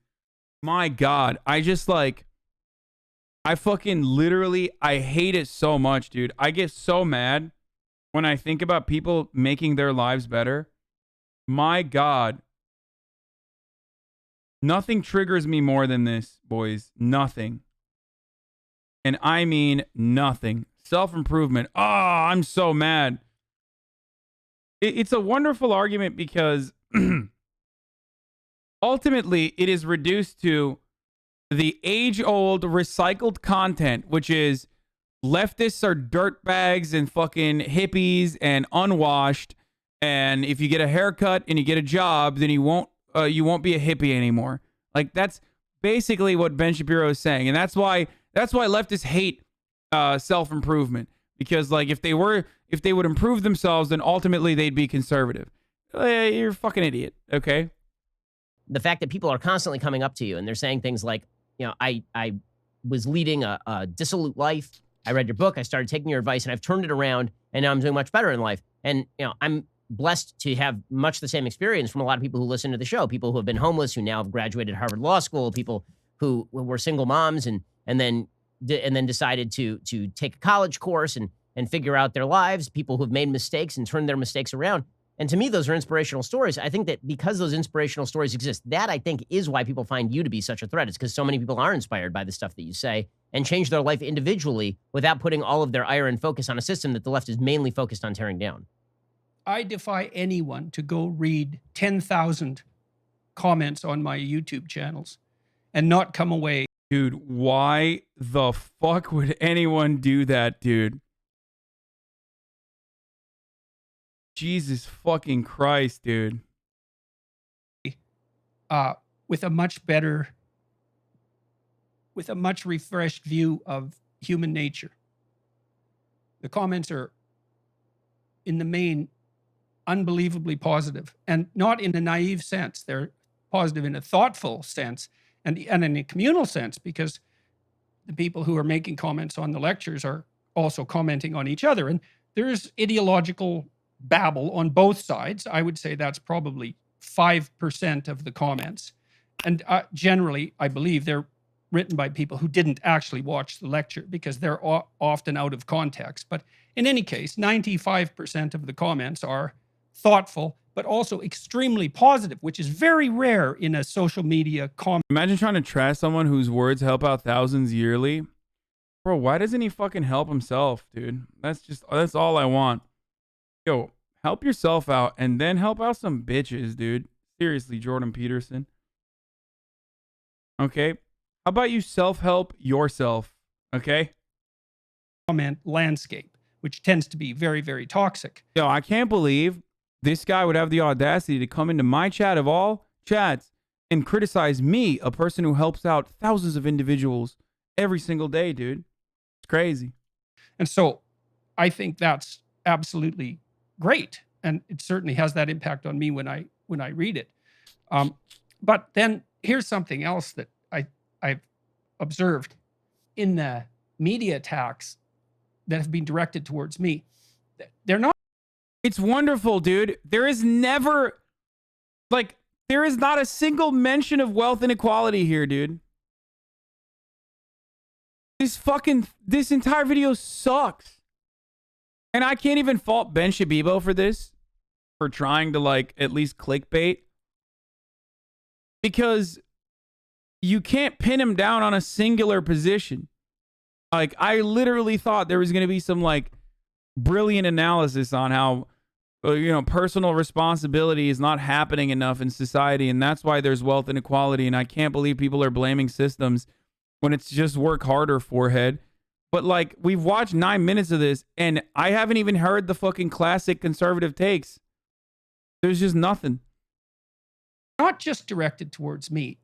My God, I fucking literally, I hate it so much, dude. I get so mad when I think about people making their lives better. My God. Nothing triggers me more than this, boys. Nothing. And I mean nothing. Self-improvement. Oh, I'm so mad. It's a wonderful argument because ultimately it is reduced to the age-old recycled content, which is leftists are dirtbags and fucking hippies and unwashed. And if you get a haircut and you get a job, then you won't be a hippie anymore. Like, that's basically what Ben Shapiro is saying. And that's why leftists hate self-improvement, because like if they would improve themselves, then ultimately they'd be conservative. You're a fucking idiot. Okay. The fact that people are constantly coming up to you and they're saying things like, you know, I was leading a dissolute life. I read your book. I started taking your advice and I've turned it around and now I'm doing much better in life. And, you know, I'm blessed to have much the same experience from a lot of people who listen to the show, people who have been homeless, who now have graduated Harvard Law School, people who were single moms and then decided to take a college course and figure out their lives, people who have made mistakes and turned their mistakes around. And to me, those are inspirational stories. I think that because those inspirational stories exist, that I think is why people find you to be such a threat. It's because so many people are inspired by the stuff that you say and change their life individually without putting all of their ire and focus on a system that the left is mainly focused on tearing down. I defy anyone to go read 10,000 comments on my YouTube channels and not come away. Dude, why the fuck would anyone do that, dude? Jesus fucking Christ, dude. With a much refreshed view of human nature. The comments are, in the main, unbelievably positive, and not in a naive sense. They're positive in a thoughtful sense and in a communal sense, because the people who are making comments on the lectures are also commenting on each other. And there's ideological babble on both sides. I would say that's probably 5% of the comments. And generally, I believe they're written by people who didn't actually watch the lecture, because they're often out of context. But in any case, 95% of the comments are thoughtful, but also extremely positive, which is very rare in a social media comment. Imagine trying to trash someone whose words help out thousands yearly. Bro, why doesn't he fucking help himself, dude? That's all I want. Yo, help yourself out and then help out some bitches, dude. Seriously, Jordan Peterson. Okay? How about you self-help yourself? Okay? Comment landscape, which tends to be very, very toxic. Yo, I can't believe this guy would have the audacity to come into my chat of all chats and criticize me, a person who helps out thousands of individuals every single day, dude. It's crazy. And so I think that's absolutely great. And it certainly has that impact on me when I read it. But then here's something else that I've observed in the media attacks that have been directed towards me. They're not. It's wonderful, dude. There is not a single mention of wealth inequality here, dude. This entire video sucks. And I can't even fault Ben Shabibo for this, for trying to like at least clickbait, because you can't pin him down on a singular position. Like, I literally thought there was going to be some like brilliant analysis on how personal responsibility is not happening enough in society, and that's why there's wealth inequality. And I can't believe people are blaming systems when it's just work harder, forehead. But like, we've watched 9 minutes of this, and I haven't even heard the fucking classic conservative takes. There's just nothing. Not just directed towards me.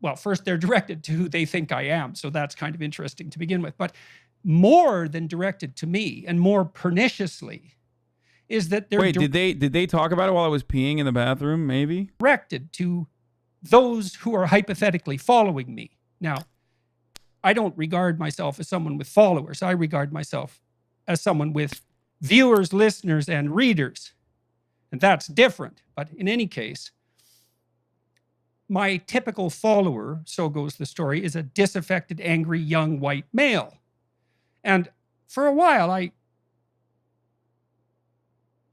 Well, first they're directed to who they think I am, so that's kind of interesting to begin with. But more than directed to me, and more perniciously, is that they're Wait, did they talk about it while I was peeing in the bathroom? Maybe directed to those who are hypothetically following me. Now, I don't regard myself as someone with followers. I regard myself as someone with viewers, listeners, and readers, and that's different. But in any case, my typical follower, so goes the story, is a disaffected, angry, young, white male. And for a while, I,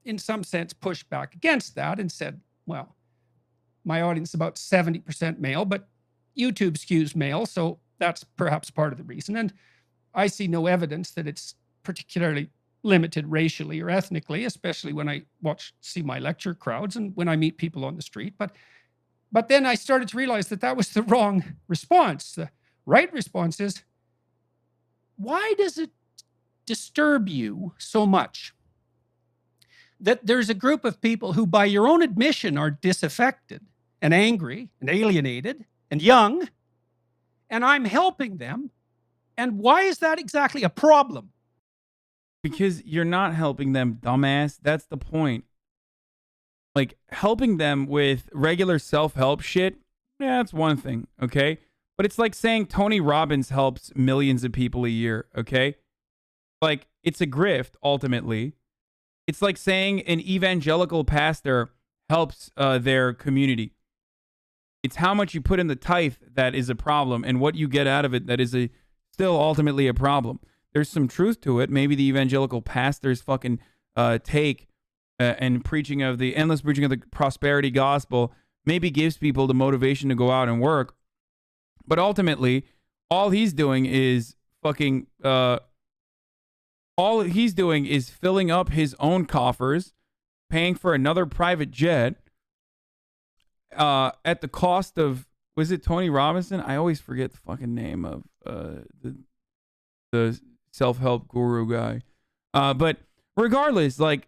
in some sense, pushed back against that and said, well, my audience is about 70% male, but YouTube skews male, so that's perhaps part of the reason. And I see no evidence that it's particularly limited racially or ethnically, especially when I see my lecture crowds and when I meet people on the street. But then I started to realize that that was the wrong response. The right response is, why does it disturb you so much that there's a group of people who, by your own admission, are disaffected and angry and alienated and young, and I'm helping them? And why is that exactly a problem? Because you're not helping them, dumbass. That's the point. Like, helping them with regular self-help shit, yeah, that's one thing, okay? But it's like saying Tony Robbins helps millions of people a year, okay? Like, it's a grift, ultimately. It's like saying an evangelical pastor helps their community. It's how much you put in the tithe that is a problem, and what you get out of it that is still ultimately a problem. There's some truth to it. Maybe the evangelical pastor's fucking take and preaching of the endless preaching of the prosperity gospel maybe gives people the motivation to go out and work. But ultimately, all he's doing is fucking all he's doing is filling up his own coffers, paying for another private jet at the cost of, was it Tony Robinson? I always forget the fucking name of the self-help guru guy. But regardless, like,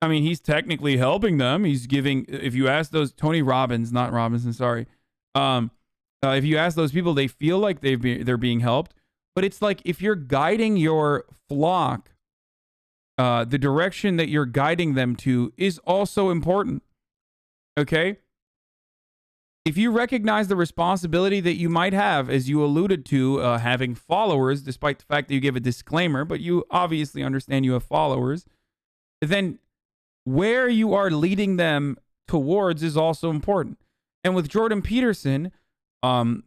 I mean, he's technically helping them. He's giving, if you ask those, Tony Robbins, not Robinson, sorry. If you ask those people, they feel like they're being helped. But it's like, if you're guiding your flock, the direction that you're guiding them to is also important. Okay? If you recognize the responsibility that you might have, as you alluded to, having followers, despite the fact that you give a disclaimer, but you obviously understand you have followers, then where you are leading them towards is also important. And with Jordan Peterson,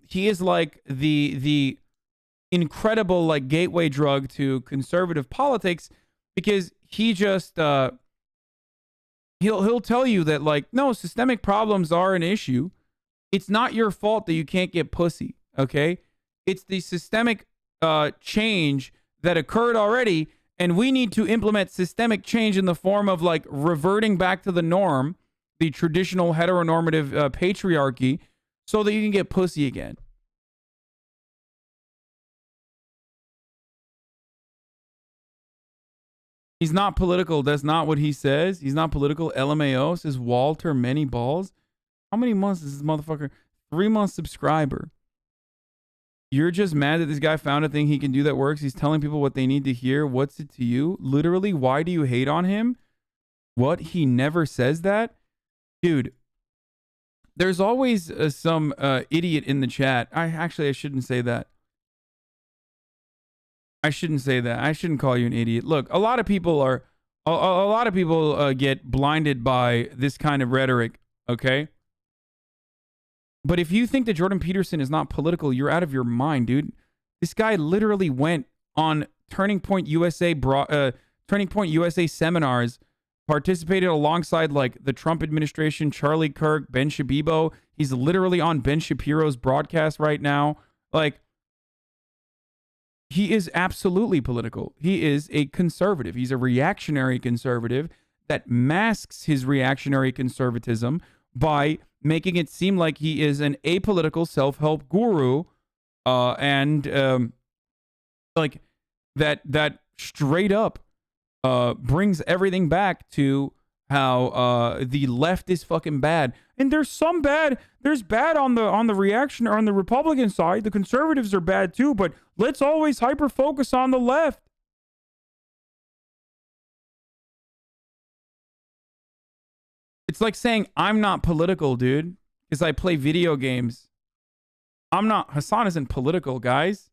he is like the incredible like gateway drug to conservative politics, because he just he'll tell you that, like, no, systemic problems are an issue. It's not your fault that you can't get pussy, okay? It's the systemic change that occurred already, and we need to implement systemic change in the form of, like, reverting back to the norm, the traditional heteronormative patriarchy, so that you can get pussy again. He's not political. That's not what he says. He's not political. LMAO says Walter Many Balls. How many months is this motherfucker? 3-month subscriber. You're just mad that this guy found a thing he can do that works. He's telling people what they need to hear. What's it to you? Literally, why do you hate on him? What? He never says that? Dude, there's always some idiot in the chat. I shouldn't say that. I shouldn't say that. I shouldn't call you an idiot. Look, a lot of people are, a lot of people get blinded by this kind of rhetoric, okay? But if you think that Jordan Peterson is not political, you're out of your mind, dude. This guy literally went on Turning Point USA seminars, participated alongside like the Trump administration, Charlie Kirk, Ben Shabibo. He's literally on Ben Shapiro's broadcast right now. Like, he is absolutely political. He is a conservative. He's a reactionary conservative that masks his reactionary conservatism by making it seem like he is an apolitical self-help guru and Like that straight up brings everything back to how the left is fucking bad. And there's some bad. There's bad on the reaction or on the Republican side. The conservatives are bad too, but let's always hyper focus on the left. It's like saying I'm not political, dude, because I play video games. I'm not. Hasan isn't political, guys.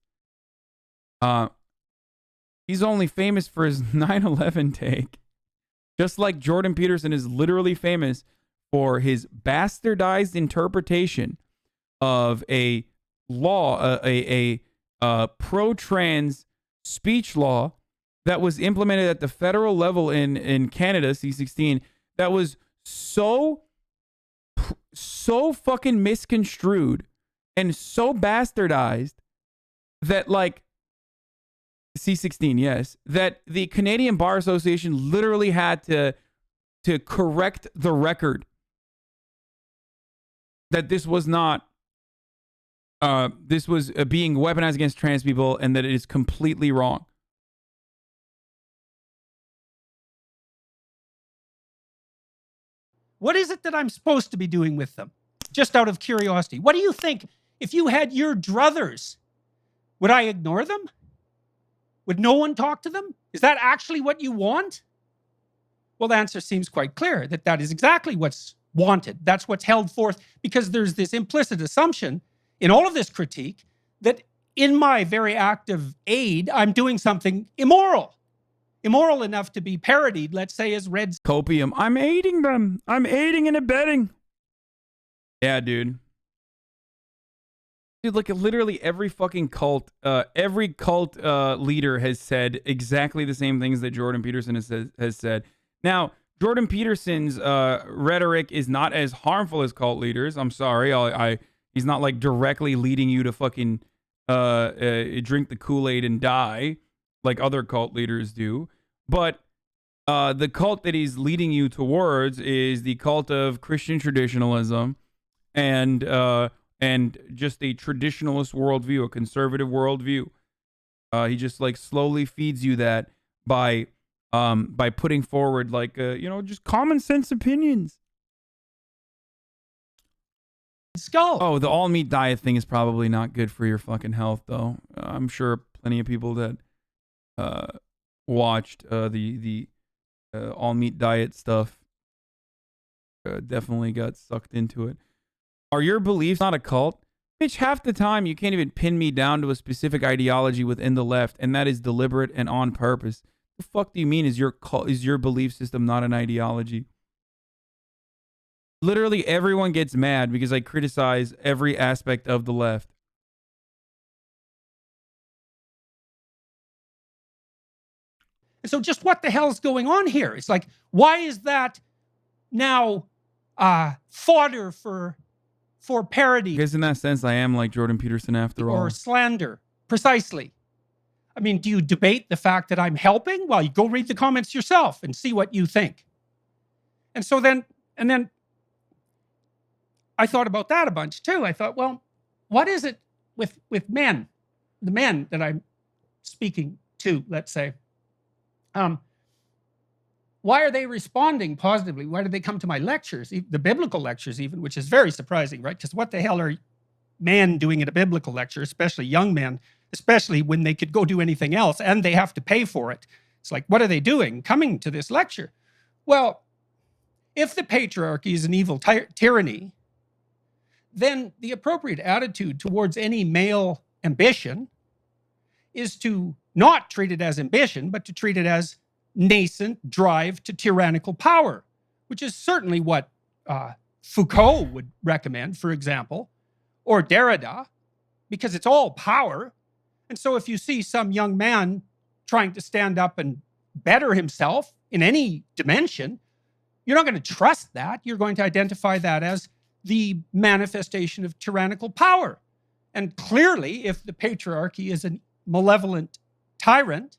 He's only famous for his 9/11 take. Just like Jordan Peterson is literally famous for his bastardized interpretation of a law, a pro-trans speech law that was implemented at the federal level in Canada, C16, that was so fucking misconstrued and so bastardized that, like, C16, yes, that the Canadian Bar Association literally had to correct the record that this was not this was being weaponized against trans people, and that it is completely wrong. What is it that I'm supposed to be doing with them? Just out of curiosity. What do you think? If you had your druthers, would I ignore them? Would no one talk to them? Is that actually what you want? Well, the answer seems quite clear, that that is exactly what's wanted. That's what's held forth, because there's this implicit assumption in all of this critique that in my very active aid, I'm doing something immoral. Immoral enough to be parodied, let's say, as red copium. I'm aiding them. I'm aiding and abetting. Yeah, dude. Dude, like literally every fucking cult, leader has said exactly the same things that Jordan Peterson has said. Now, Jordan Peterson's rhetoric is not as harmful as cult leaders. I'm sorry. He's not like directly leading you to fucking drink the Kool-Aid and die like other cult leaders do. But the cult that he's leading you towards is the cult of Christian traditionalism and just a traditionalist worldview, a conservative worldview. He just like slowly feeds you that by putting forward like just common sense opinions. Skull. Oh, the all meat diet thing is probably not good for your fucking health, though. I'm sure plenty of people that watched the all meat diet stuff definitely got sucked into it. Are your beliefs not a cult? Bitch, half the time you can't even pin me down to a specific ideology within the left, and that is deliberate and on purpose. The fuck do you mean is your belief system not an ideology? Literally everyone gets mad because I criticize every aspect of the left. So just what the hell's going on here? It's like, why is that now fodder for parody? Because in that sense, I am like Jordan Peterson after all. Or slander. Precisely. I mean, do you debate the fact that I'm helping? Well, you go read the comments yourself and see what you think. And so then I thought about that a bunch too. I thought, well, what is it with men, the men that I'm speaking to, let's say? Why are they responding positively? Why do they come to my lectures, the biblical lectures even, which is very surprising, right? Because what the hell are men doing at a biblical lecture, especially young men, especially when they could go do anything else and they have to pay for it? It's like, what are they doing coming to this lecture? Well, if the patriarchy is an evil tyranny, then the appropriate attitude towards any male ambition is to not treat it as ambition, but to treat it as nascent drive to tyrannical power, which is certainly what Foucault would recommend, for example, or Derrida, because it's all power. And so if you see some young man trying to stand up and better himself in any dimension, you're not going to trust that. You're going to identify that as the manifestation of tyrannical power. And clearly, if the patriarchy is a malevolent tyrant,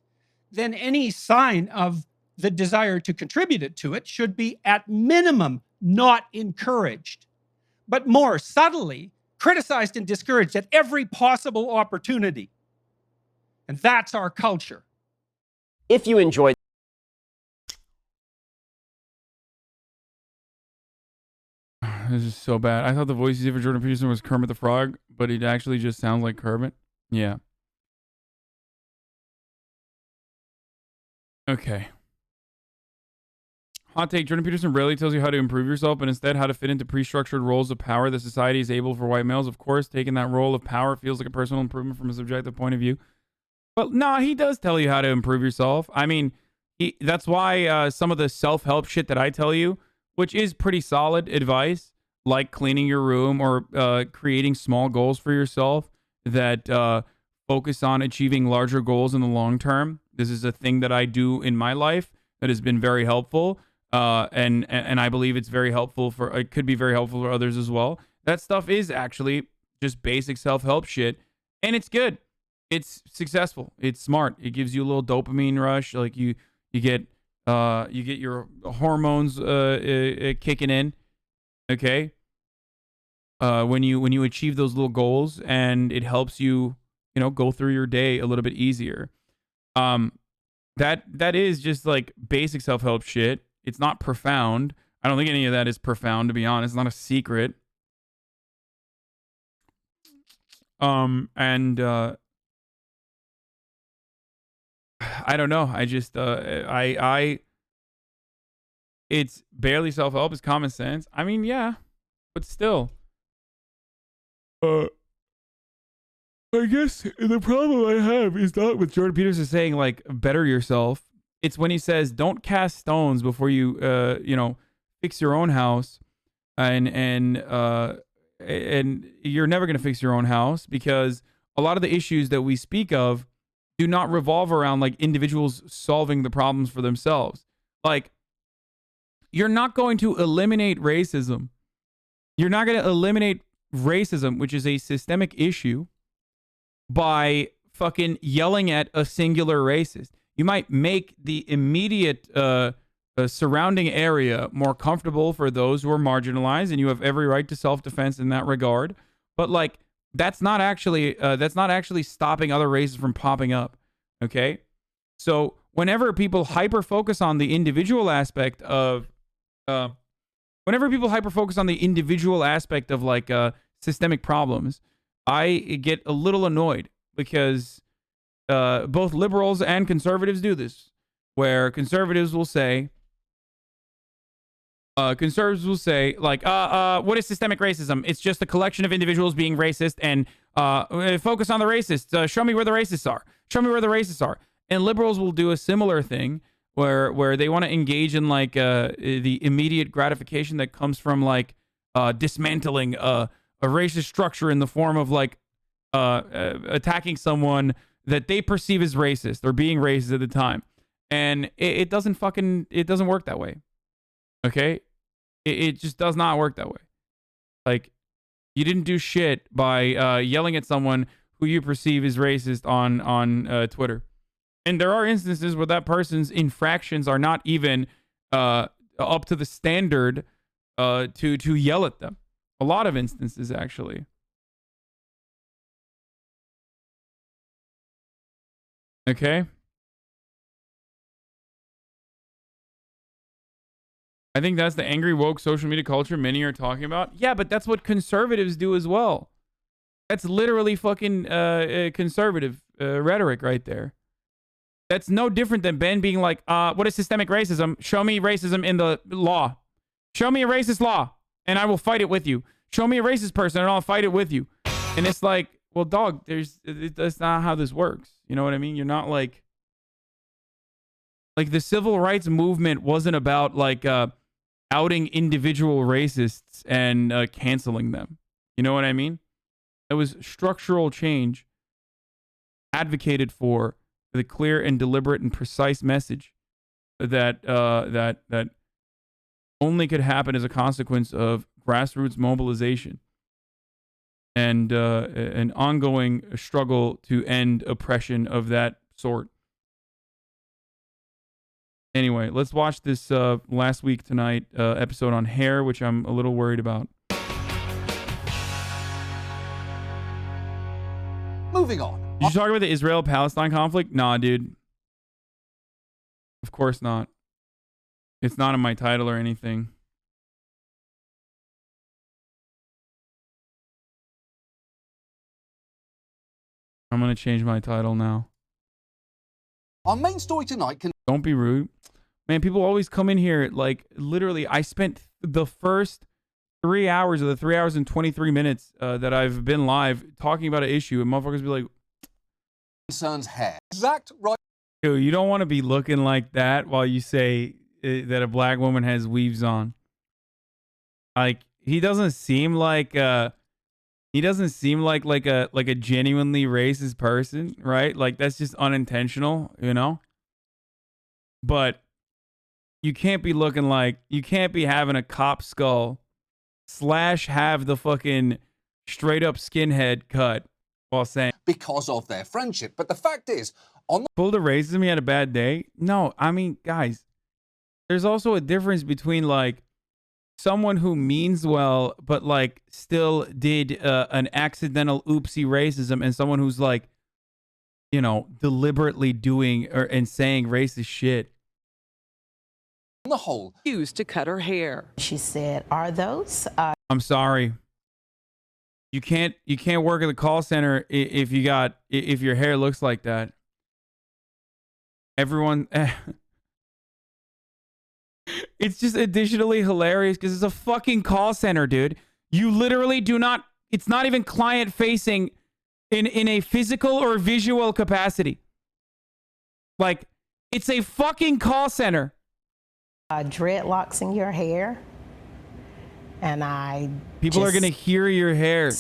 then any sign of the desire to contribute to it should be at minimum not encouraged, but more subtly criticized and discouraged at every possible opportunity. And that's our culture. If you enjoyed This is so bad. I thought the voice he did for Jordan Peterson was Kermit the Frog, but it actually just sounds like Kermit. Yeah. Okay. Hot take. Jordan Peterson rarely tells you how to improve yourself, but instead how to fit into pre-structured roles of power that society is able for white males. Of course, taking that role of power feels like a personal improvement from a subjective point of view. But no, he does tell you how to improve yourself. I mean, that's why some of the self-help shit that I tell you, which is pretty solid advice, like cleaning your room or creating small goals for yourself that focus on achieving larger goals in the long term. This is a thing that I do in my life that has been very helpful. And I believe it's very helpful it could be very helpful for others as well. That stuff is actually just basic self-help shit. And it's good. It's successful. It's smart. It gives you a little dopamine rush. Like you get your hormones kicking in. Okay. When you achieve those little goals, and it helps you, go through your day a little bit easier. That is just like basic self-help shit. It's not profound. I don't think any of that is profound, to be honest. It's not a secret. I don't know. I just it's barely self-help. It's common sense. I mean, yeah, but still. I guess the problem I have is not with Jordan Peterson saying like better yourself. It's when he says don't cast stones before you fix your own house, and you're never going to fix your own house, because a lot of the issues that we speak of do not revolve around like individuals solving the problems for themselves. Like, you're not going to eliminate racism. You're not going to eliminate racism, which is a systemic issue, by fucking yelling at a singular racist. You might make the immediate surrounding area more comfortable for those who are marginalized, and you have every right to self-defense in that regard. But like, that's not actually stopping other races from popping up. Okay, so whenever people hyper focus on the individual aspect of like systemic problems, I get a little annoyed, because both liberals and conservatives do this, where conservatives will say like, what is systemic racism? It's just a collection of individuals being racist, and focus on the racists. Show me where the racists are. Show me where the racists are. And liberals will do a similar thing, where they want to engage in like the immediate gratification that comes from like dismantling a racist structure in the form of like attacking someone that they perceive as racist or being racist at the time. And it doesn't work that way. Okay? It just does not work that way. Like, you didn't do shit by yelling at someone who you perceive as racist on Twitter. And there are instances where that person's infractions are not even up to the standard to yell at them. A lot of instances, actually. Okay? I think that's the angry woke social media culture many are talking about. Yeah, but that's what conservatives do as well. That's literally fucking conservative rhetoric right there. That's no different than Ben being like, what is systemic racism? Show me racism in the law. Show me a racist law, and I will fight it with you. Show me a racist person, and I'll fight it with you. And it's like, well, dog, that's not how this works. You know what I mean? You're not like the civil rights movement wasn't about like outing individual racists and canceling them. You know what I mean? It was structural change advocated for the clear and deliberate and precise message that that only could happen as a consequence of grassroots mobilization and an ongoing struggle to end oppression of that sort. Anyway, let's watch this last week tonight episode on hair, which I'm a little worried about. Moving on. Did you talk about the Israel-Palestine conflict? Nah, dude. Of course not. It's not in my title or anything. I'm gonna change my title now. Our main story tonight can... Don't be rude. Man, people always come in here, like, literally, I spent the first 3 hours of the 3 hours and 23 minutes that I've been live talking about an issue, and motherfuckers be like... Concerns hair. Exact right... Dude, you don't want to be looking like that while you say that a black woman has weaves on. Like, he doesn't seem like... He doesn't seem like a genuinely racist person, right? Like, that's just unintentional, you know? But you can't be looking like, you can't be having a cop skull / have the fucking straight up skinhead cut while saying because of their friendship. But the fact is, on the... Pulled a racism, he had a bad day? No, I mean, guys, there's also a difference between like someone who means well, but like still did an accidental oopsie racism, and someone who's like, you know, deliberately doing and saying racist shit. On the whole, used to cut her hair. She said, "Are those?" I'm sorry. You can't work at the call center if your hair looks like that. Everyone. It's just additionally hilarious because it's a fucking call center, dude. You literally do not, it's not even client facing in a physical or visual capacity. Like, it's a fucking call center. Dreadlocks in your hair. And People are going to hear your hair.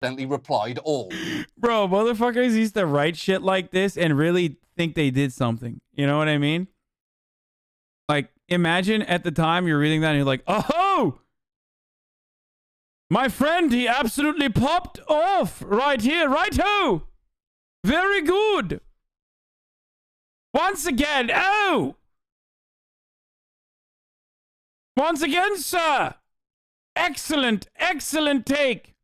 Evidently replied all. Bro, motherfuckers used to write shit like this and really think they did something. You know what I mean? Like, imagine at the time you're reading that and you're like, oh, my friend, he absolutely popped off right here, right-ho. Very good. Once again, oh. Once again, sir. Excellent, excellent take.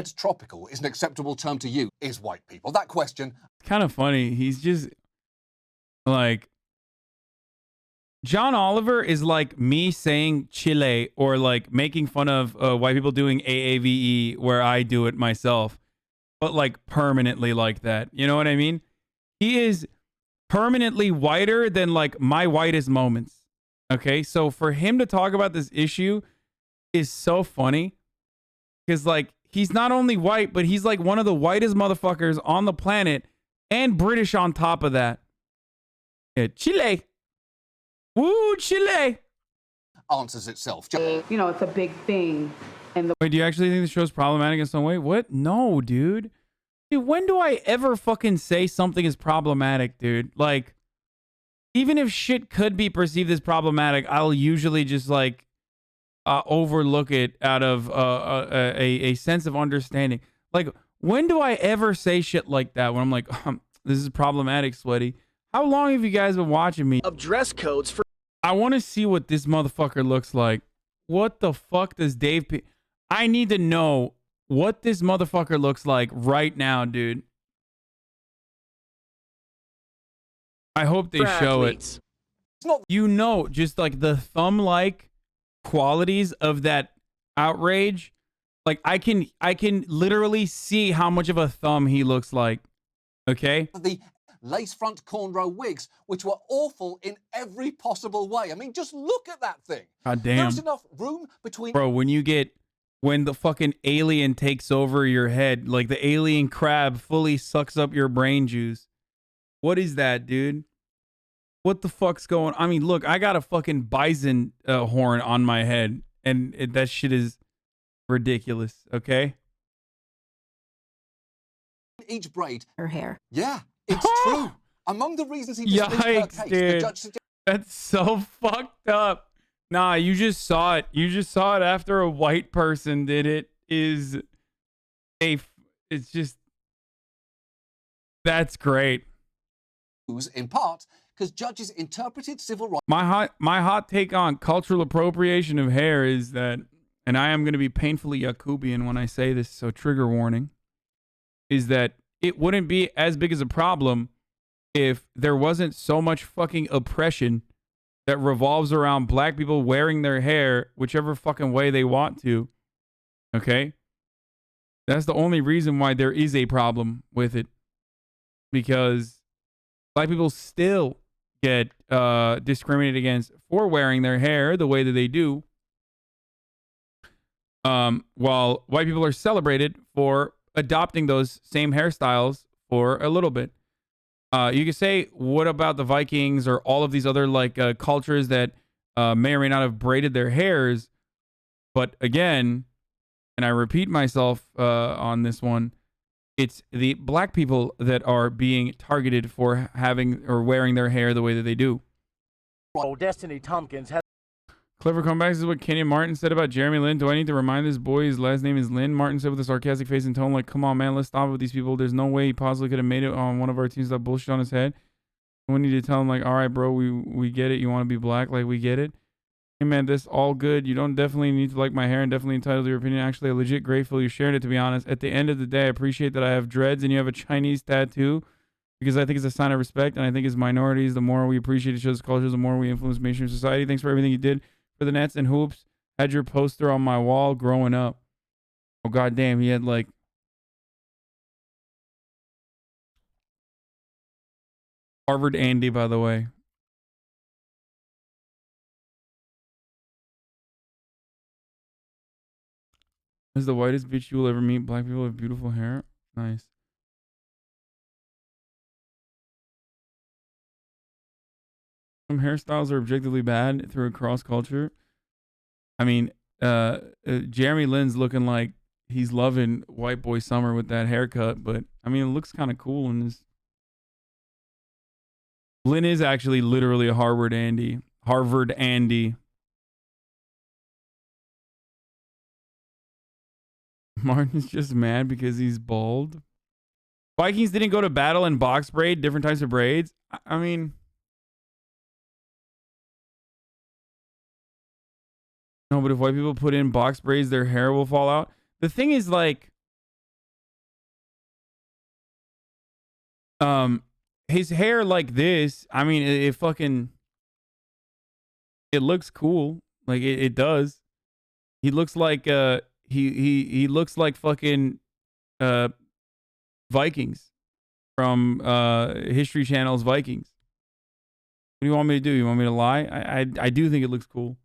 It's tropical is an acceptable term to use, is white people. That question. It's kind of funny. He's just like, John Oliver is like me saying Chile or like making fun of white people doing AAVE where I do it myself, but like permanently like that. You know what I mean? He is permanently whiter than like my whitest moments. Okay, so for him to talk about this issue is so funny because like he's not only white, but he's like one of the whitest motherfuckers on the planet and British on top of that. Yeah, Chile. Woo, Chile. Answers itself. You know, it's a big thing. And Wait, do you actually think the show's problematic in some way? What? No, dude. Dude, when do I ever fucking say something is problematic, dude? Like, even if shit could be perceived as problematic, I'll usually just like overlook it out of a sense of understanding. Like, when do I ever say shit like that? When I'm like, this is problematic, sweaty. How long have you guys been watching me? Of dress codes for... I want to see what this motherfucker looks like. What the fuck does Dave... I need to know what this motherfucker looks like right now, dude. I hope they show it. You know, just like the thumb-like qualities of that outrage. Like, I can literally see how much of a thumb he looks like. Okay? The lace front cornrow wigs, which were awful in every possible way. I mean, just look at that thing. God damn. There's enough room between... Bro, when the fucking alien takes over your head, like the alien crab fully sucks up your brain juice. What is that, dude? What the fuck's going on? I mean, look, I got a fucking bison horn on my head, and that shit is ridiculous, okay? Each braid. Her hair. Yeah. It's true. Among the reasons he dismissed her case, the judge suggested... That's so fucked up. Nah, you just saw it. You just saw it after a white person did it. It's just... That's great. In part, because judges interpreted civil rights... My hot take on cultural appropriation of hair is that, and I am going to be painfully Yakubian when I say this, so trigger warning. is that it wouldn't be as big as a problem if there wasn't so much fucking oppression that revolves around black people wearing their hair whichever fucking way they want to. Okay? That's the only reason why there is a problem with it. Because black people still get discriminated against for wearing their hair the way that they do. While white people are celebrated for adopting those same hairstyles for a little bit. You could say, what about the Vikings or all of these other like cultures that may or may not have braided their hairs? But again, and I repeat myself on this one, it's the black people that are being targeted for having or wearing their hair the way that they do. Oh, Destiny Tompkins has. Clever comebacks is what Kenyon Martin said about Jeremy Lin. Do I need to remind this boy his last name is Lin? Martin said with a sarcastic face and tone like, come on, man, let's stop with these people. There's no way he possibly could have made it on one of our teams that bullshit on his head. We need to tell him like, all right, bro, we get it. You want to be black? Like, we get it. Hey, man, this all good. You don't definitely need to like my hair and definitely entitled to your opinion. Actually, I'm legit grateful you shared it, to be honest. At the end of the day, I appreciate that I have dreads and you have a Chinese tattoo because I think it's a sign of respect. And I think as minorities, the more we appreciate each other's cultures, the more we influence mainstream society. Thanks for everything you did for the Nets and hoops. Had your poster on my wall growing up. Oh, goddamn. He had like Harvard Andy, by the way. Is the whitest bitch you will ever meet. Black people have beautiful hair. Nice. Some hairstyles are objectively bad through a cross culture. I mean, Jeremy Lin's looking like he's loving white boy summer with that haircut, but I mean, it looks kind of cool in this. Lin is actually literally a Harvard Andy. Harvard Andy. Martin's just mad because he's bald. Vikings didn't go to battle in box braid, different types of braids. I mean, no, but if white people put in box braids, their hair will fall out. The thing is, like, his hair like this, I mean, it fucking, it looks cool. Like, it does. He looks like, he looks like fucking Vikings from History Channel's Vikings. What do you want me to do? You want me to lie? I do think it looks cool.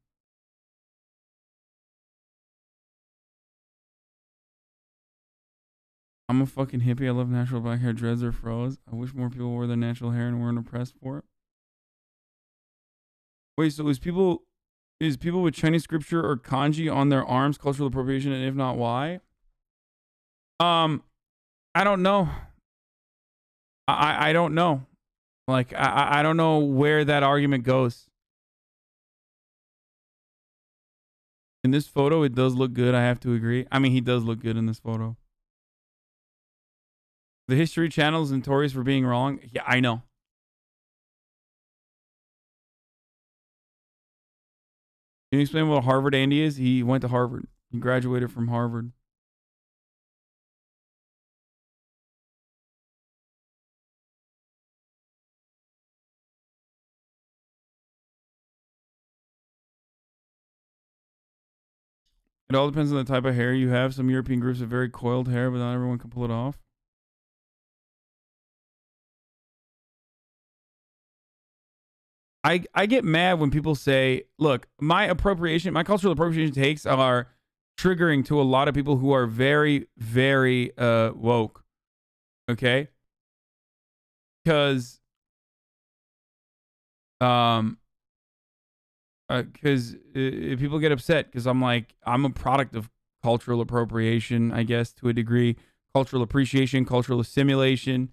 I'm a fucking hippie. I love natural black hair. Dreads or froze. I wish more people wore their natural hair and weren't oppressed for it. Wait, so is people with Chinese scripture or kanji on their arms cultural appropriation, and if not, why? I don't know. I don't know. Like, I don't know where that argument goes. In this photo, it does look good. I have to agree. I mean, he does look good in this photo. The History Channel is notorious for being wrong. Yeah, I know. Can you explain what Harvard Andy is? He went to Harvard. He graduated from Harvard. It all depends on the type of hair you have. Some European groups have very coiled hair, but not everyone can pull it off. I get mad when people say, look, my cultural appropriation takes are triggering to a lot of people who are very, very woke. Okay? Because people get upset because I'm like, I'm a product of cultural appropriation, I guess, to a degree. Cultural appreciation, cultural assimilation.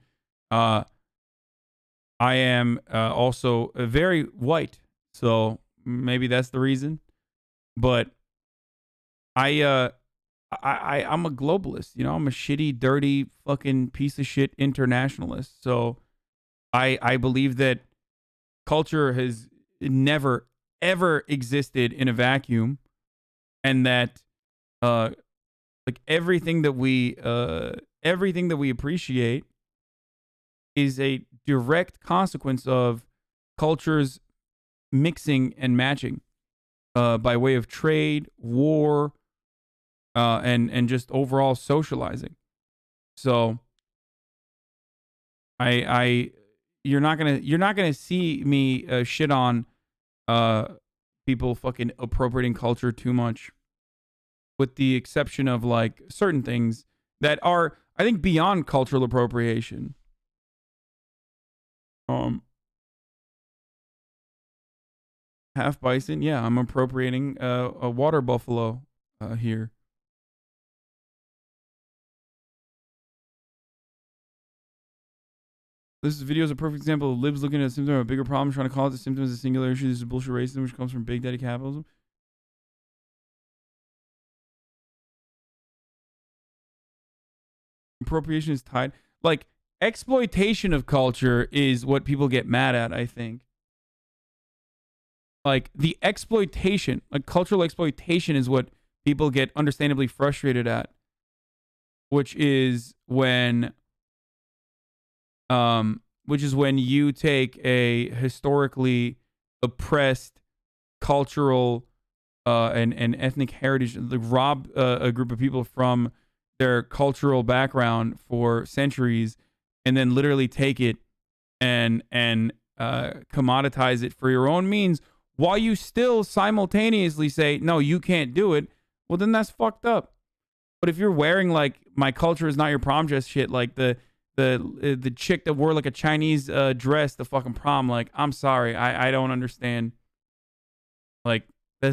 I am also very white, so maybe that's the reason. But I'm a globalist, you know. I'm a shitty, dirty, fucking piece of shit internationalist. So I believe that culture has never ever existed in a vacuum, and that like everything that we everything that we appreciate is a direct consequence of cultures mixing and matching by way of trade, war, and just overall socializing. So you're not gonna see me shit on people fucking appropriating culture too much, with the exception of like certain things that are, I think, beyond cultural appropriation. Half bison, yeah, I'm appropriating a water buffalo here. This video is a perfect example of libs looking at a symptom of a bigger problem, trying to call it the symptom as a singular issue. This is bullshit racism, which comes from big daddy capitalism. Appropriation is tied, like, exploitation of culture is what people get mad at, I think. Like, the exploitation, like cultural exploitation, is what people get understandably frustrated at, which is when you take a historically oppressed cultural and ethnic heritage, like rob a group of people from their cultural background for centuries, and then literally take it and commoditize it for your own means, while you still simultaneously say, no, you can't do it. Well, then that's fucked up. But if you're wearing like my culture is not your prom dress shit, like the chick that wore like a Chinese dress to fucking prom, like, I'm sorry, I don't understand. Like, there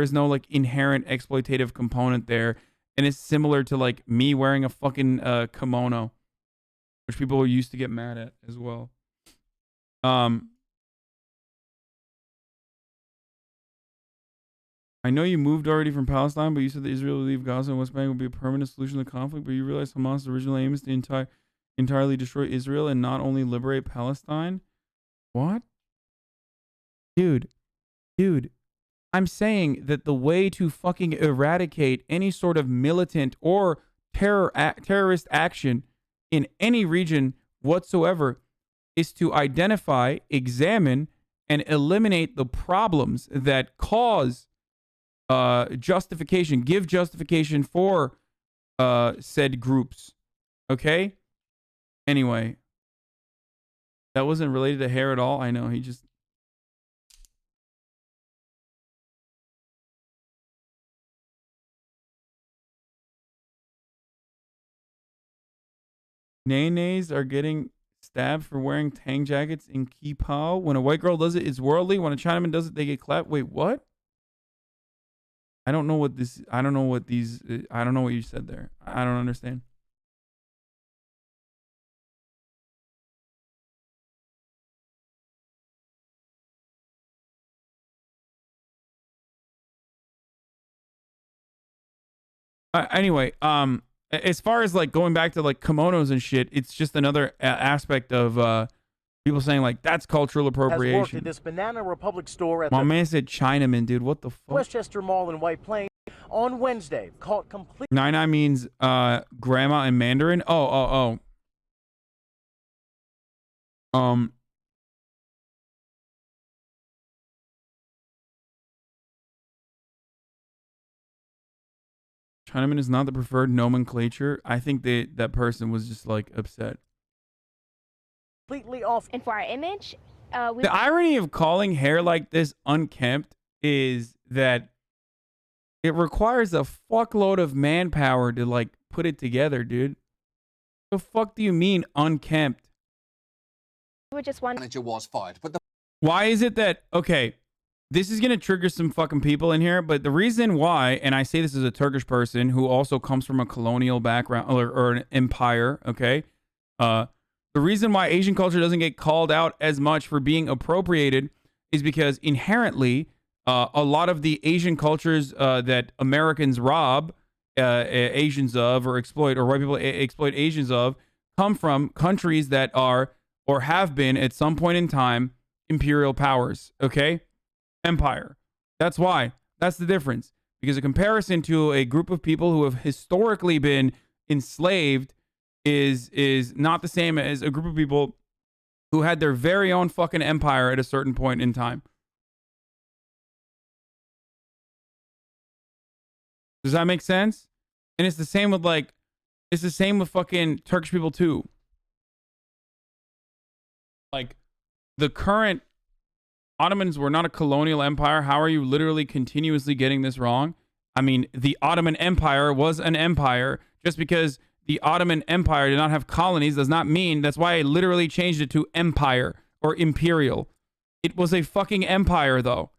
is no like inherent exploitative component there. And it's similar to like me wearing a fucking kimono, which people used to get mad at as well. I know you moved already from Palestine, but you said that Israel would leave Gaza and West Bank would be a permanent solution to the conflict. But you realize Hamas' original aim is to entirely destroy Israel and not only liberate Palestine? What? Dude, I'm saying that the way to fucking eradicate any sort of militant or terrorist action in any region whatsoever is to identify, examine, and eliminate the problems that cause give justification for said groups. Okay? Anyway, that wasn't related to hair at all. I know, he just... Nays are getting stabbed for wearing tang jackets in kippah. When a white girl does it, it's worldly. When a Chinaman does it, they get clapped. Wait, what? I don't know what you said there. I don't understand. Anyway, as far as like going back to like kimonos and shit, it's just another aspect of people saying like that's cultural appropriation. Has worked at this Banana Republic store at My the man said Chinaman, dude. What the fuck? Westchester Mall in White Plains on Wednesday. Caught complete. Nine means grandma in Mandarin. Oh. Chinaman is not the preferred nomenclature. I think that person was just like upset. Completely off. And for our image, the irony of calling hair like this unkempt is that it requires a fuckload of manpower to like put it together, dude. The fuck do you mean unkempt? we just one manager was fired. But why is it that, okay, this is going to trigger some fucking people in here, but the reason why, and I say this as a Turkish person who also comes from a colonial background or an empire, okay? The reason why Asian culture doesn't get called out as much for being appropriated is because inherently a lot of the Asian cultures that Americans rob Asians of or exploit, or white people exploit Asians of, come from countries that are or have been at some point in time imperial powers, okay? Empire. That's why. That's the difference. Because a comparison to a group of people who have historically been enslaved is not the same as a group of people who had their very own fucking empire at a certain point in time. Does that make sense? And it's the same with like, it's the same with fucking Turkish people too. Like, the current Ottomans were not a colonial empire. How are you literally continuously getting this wrong? I mean, the Ottoman Empire was an empire. Just because the Ottoman Empire did not have colonies does not mean, that's why I literally changed it to empire or imperial. It was a fucking empire though.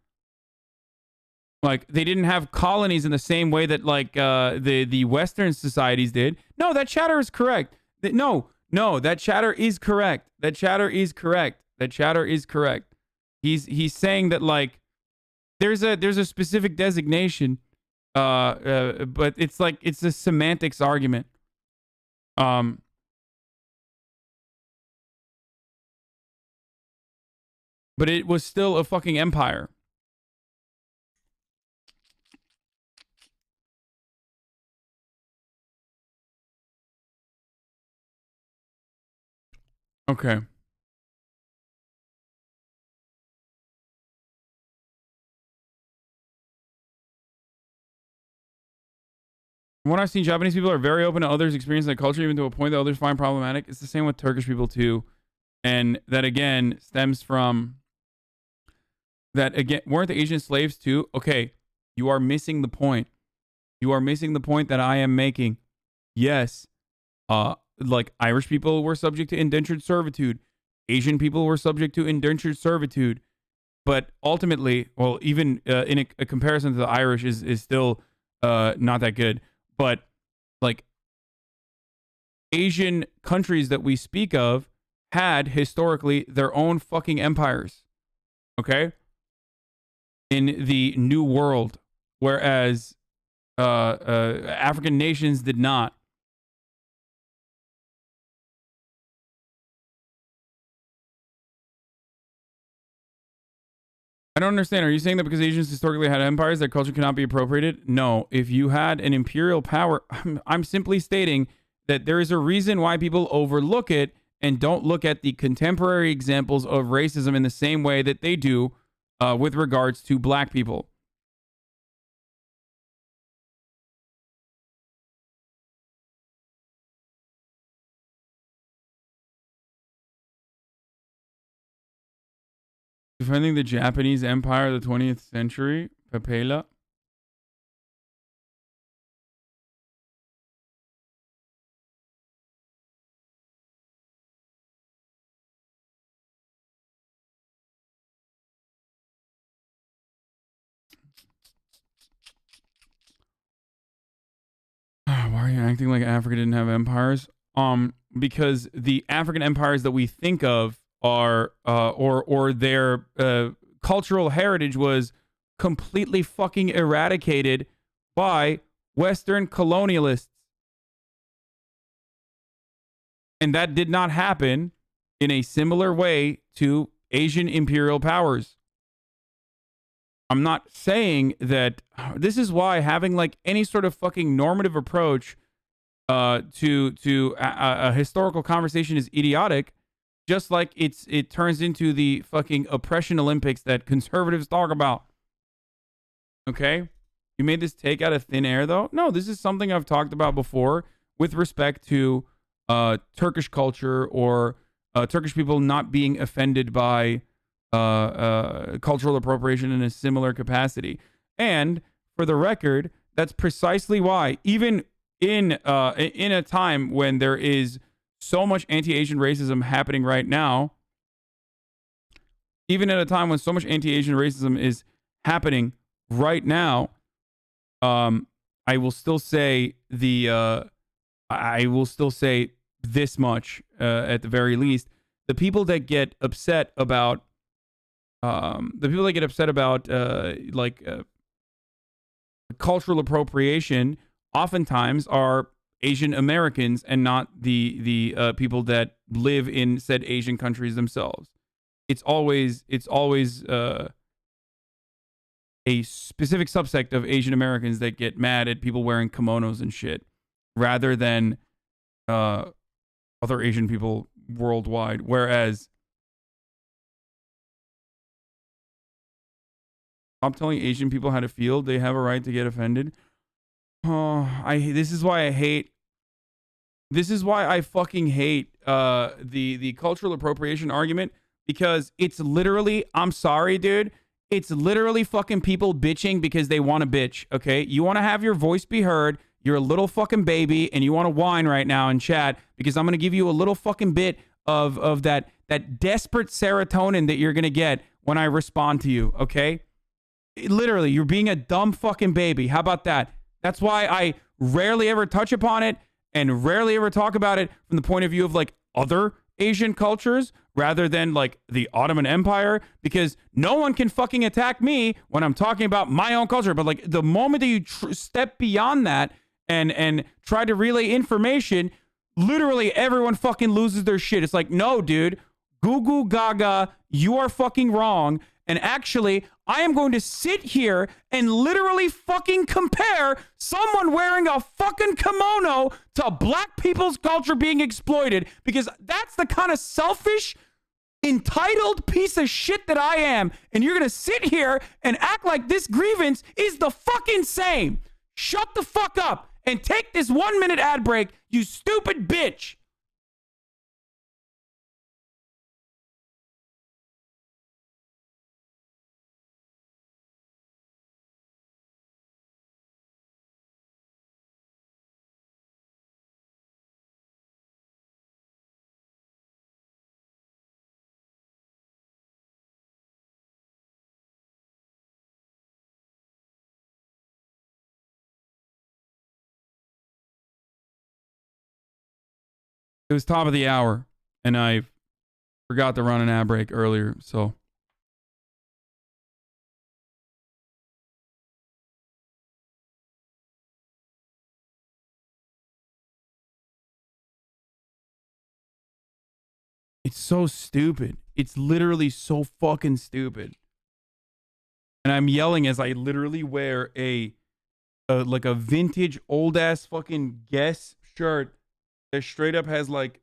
Like, they didn't have colonies in the same way that like the Western societies did. No, that chatter is correct. No, that chatter is correct. That chatter is correct. That chatter is correct. He's saying that like there's a specific designation, but it's like it's a semantics argument. But it was still a fucking empire. Okay. From what I've seen, Japanese people are very open to others' experiencing the culture, even to a point that others find problematic. It's the same with Turkish people too. And that again stems from that again, weren't the Asian slaves too? Okay, you are missing the point. You are missing the point that I am making. Yes, like Irish people were subject to indentured servitude. Asian people were subject to indentured servitude. But ultimately, well, even in a comparison to the Irish is still not that good. But like Asian countries that we speak of had historically their own fucking empires. Okay? In the New World, whereas African nations did not. I don't understand. Are you saying that because Asians historically had empires, their culture cannot be appropriated? No. If you had an imperial power, I'm simply stating that there is a reason why people overlook it and don't look at the contemporary examples of racism in the same way that they do with regards to black people. Defending the Japanese Empire of the 20th century, Papela. Why are you acting like Africa didn't have empires? Because the African empires that we think of are or their cultural heritage was completely fucking eradicated by Western colonialists. And that did not happen in a similar way to Asian imperial powers. I'm not saying that this is why having like any sort of fucking normative approach to a historical conversation is idiotic, just like it turns into the fucking oppression Olympics that conservatives talk about. Okay? You made this take out of thin air though? No, this is something I've talked about before with respect to Turkish culture or Turkish people not being offended by cultural appropriation in a similar capacity. And for the record, that's precisely why, even in a time when there is so much anti-Asian racism happening right now, even at a time when so much anti-Asian racism is happening right now, I will still say this much at the very least: the people that get upset about cultural appropriation oftentimes are Asian Americans and not the people that live in said Asian countries themselves. It's always a specific subsect of Asian Americans that get mad at people wearing kimonos and shit. rather than other Asian people worldwide. Whereas, stop telling Asian people how to feel. They have a right to get offended. Oh, this is why I hate. This is why I fucking hate the cultural appropriation argument, because it's literally, I'm sorry, dude. It's literally fucking people bitching because they want to bitch, okay? You want to have your voice be heard. You're a little fucking baby and you want to whine right now in chat because I'm going to give you a little fucking bit of that desperate serotonin that you're going to get when I respond to you, okay? Literally, you're being a dumb fucking baby. How about that? That's why I rarely ever touch upon it and rarely ever talk about it from the point of view of like other Asian cultures rather than like the Ottoman Empire, because no one can fucking attack me when I'm talking about my own culture. But like the moment that you step beyond that and try to relay information, literally everyone fucking loses their shit. It's like, no, dude, goo goo gaga, you are fucking wrong. And actually, I am going to sit here and literally fucking compare someone wearing a fucking kimono to black people's culture being exploited, because that's the kind of selfish, entitled piece of shit that I am. And you're going to sit here and act like this grievance is the fucking same. Shut the fuck up and take this 1 minute ad break, you stupid bitch. It was top of the hour, and I forgot to run an ad break earlier, so. It's so stupid. It's literally so fucking stupid. And I'm yelling as I literally wear like a vintage old ass fucking Guess shirt that straight up has like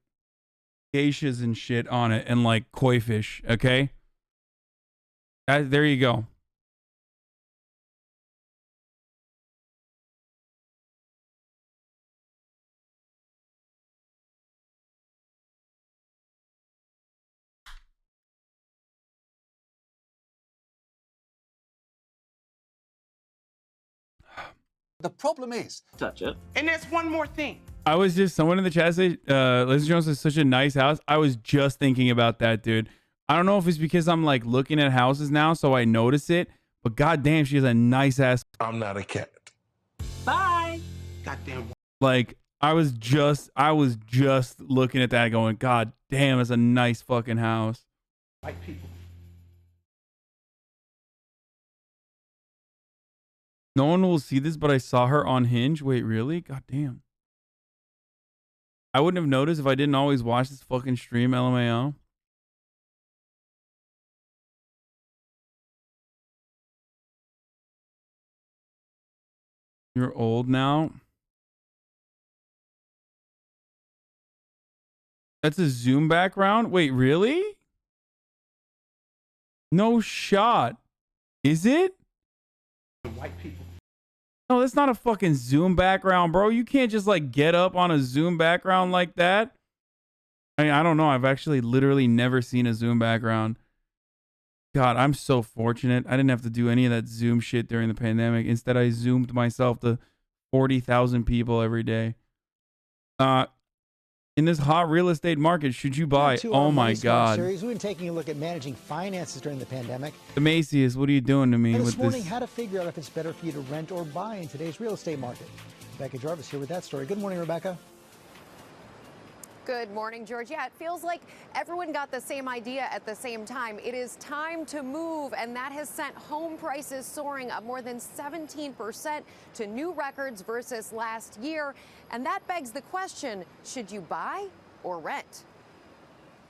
geishas and shit on it and like koi fish, okay? There you go. The problem is... Touch it. And there's one more thing. I was just, someone in the chat said, Liz Jones is such a nice house. I was just thinking about that, dude. I don't know if it's because I'm like looking at houses now, so I notice it, but goddamn, she has a nice ass. I'm not a cat. Bye. Goddamn. Like, I was just looking at that going, God damn, it's a nice fucking house. White people. No one will see this, but I saw her on Hinge. Wait, really? God damn. I wouldn't have noticed if I didn't always watch this fucking stream, LMAO. You're old now. That's a Zoom background? Wait, really? No shot. Is it? White people. No, that's not a fucking Zoom background, bro. You can't just like get up on a Zoom background like that. I mean, I don't know. I've actually literally never seen a Zoom background. God, I'm so fortunate. I didn't have to do any of that Zoom shit during the pandemic. Instead, I Zoomed myself to 40,000 people every day. In this hot real estate market, should you buy? Oh my God. Series, we've been taking a look at managing finances during the pandemic. The Macy's, what are you doing to me And with this morning, this? how to figure out if it's better for you to rent or buy in today's real estate market. Rebecca Jarvis here with that story. Good morning, Rebecca. Good morning, George. Yeah, it feels like everyone got the same idea at the same time. It is time to move, and that has sent home prices soaring up more than 17% to new records versus last year. And that begs the question, should you buy or rent?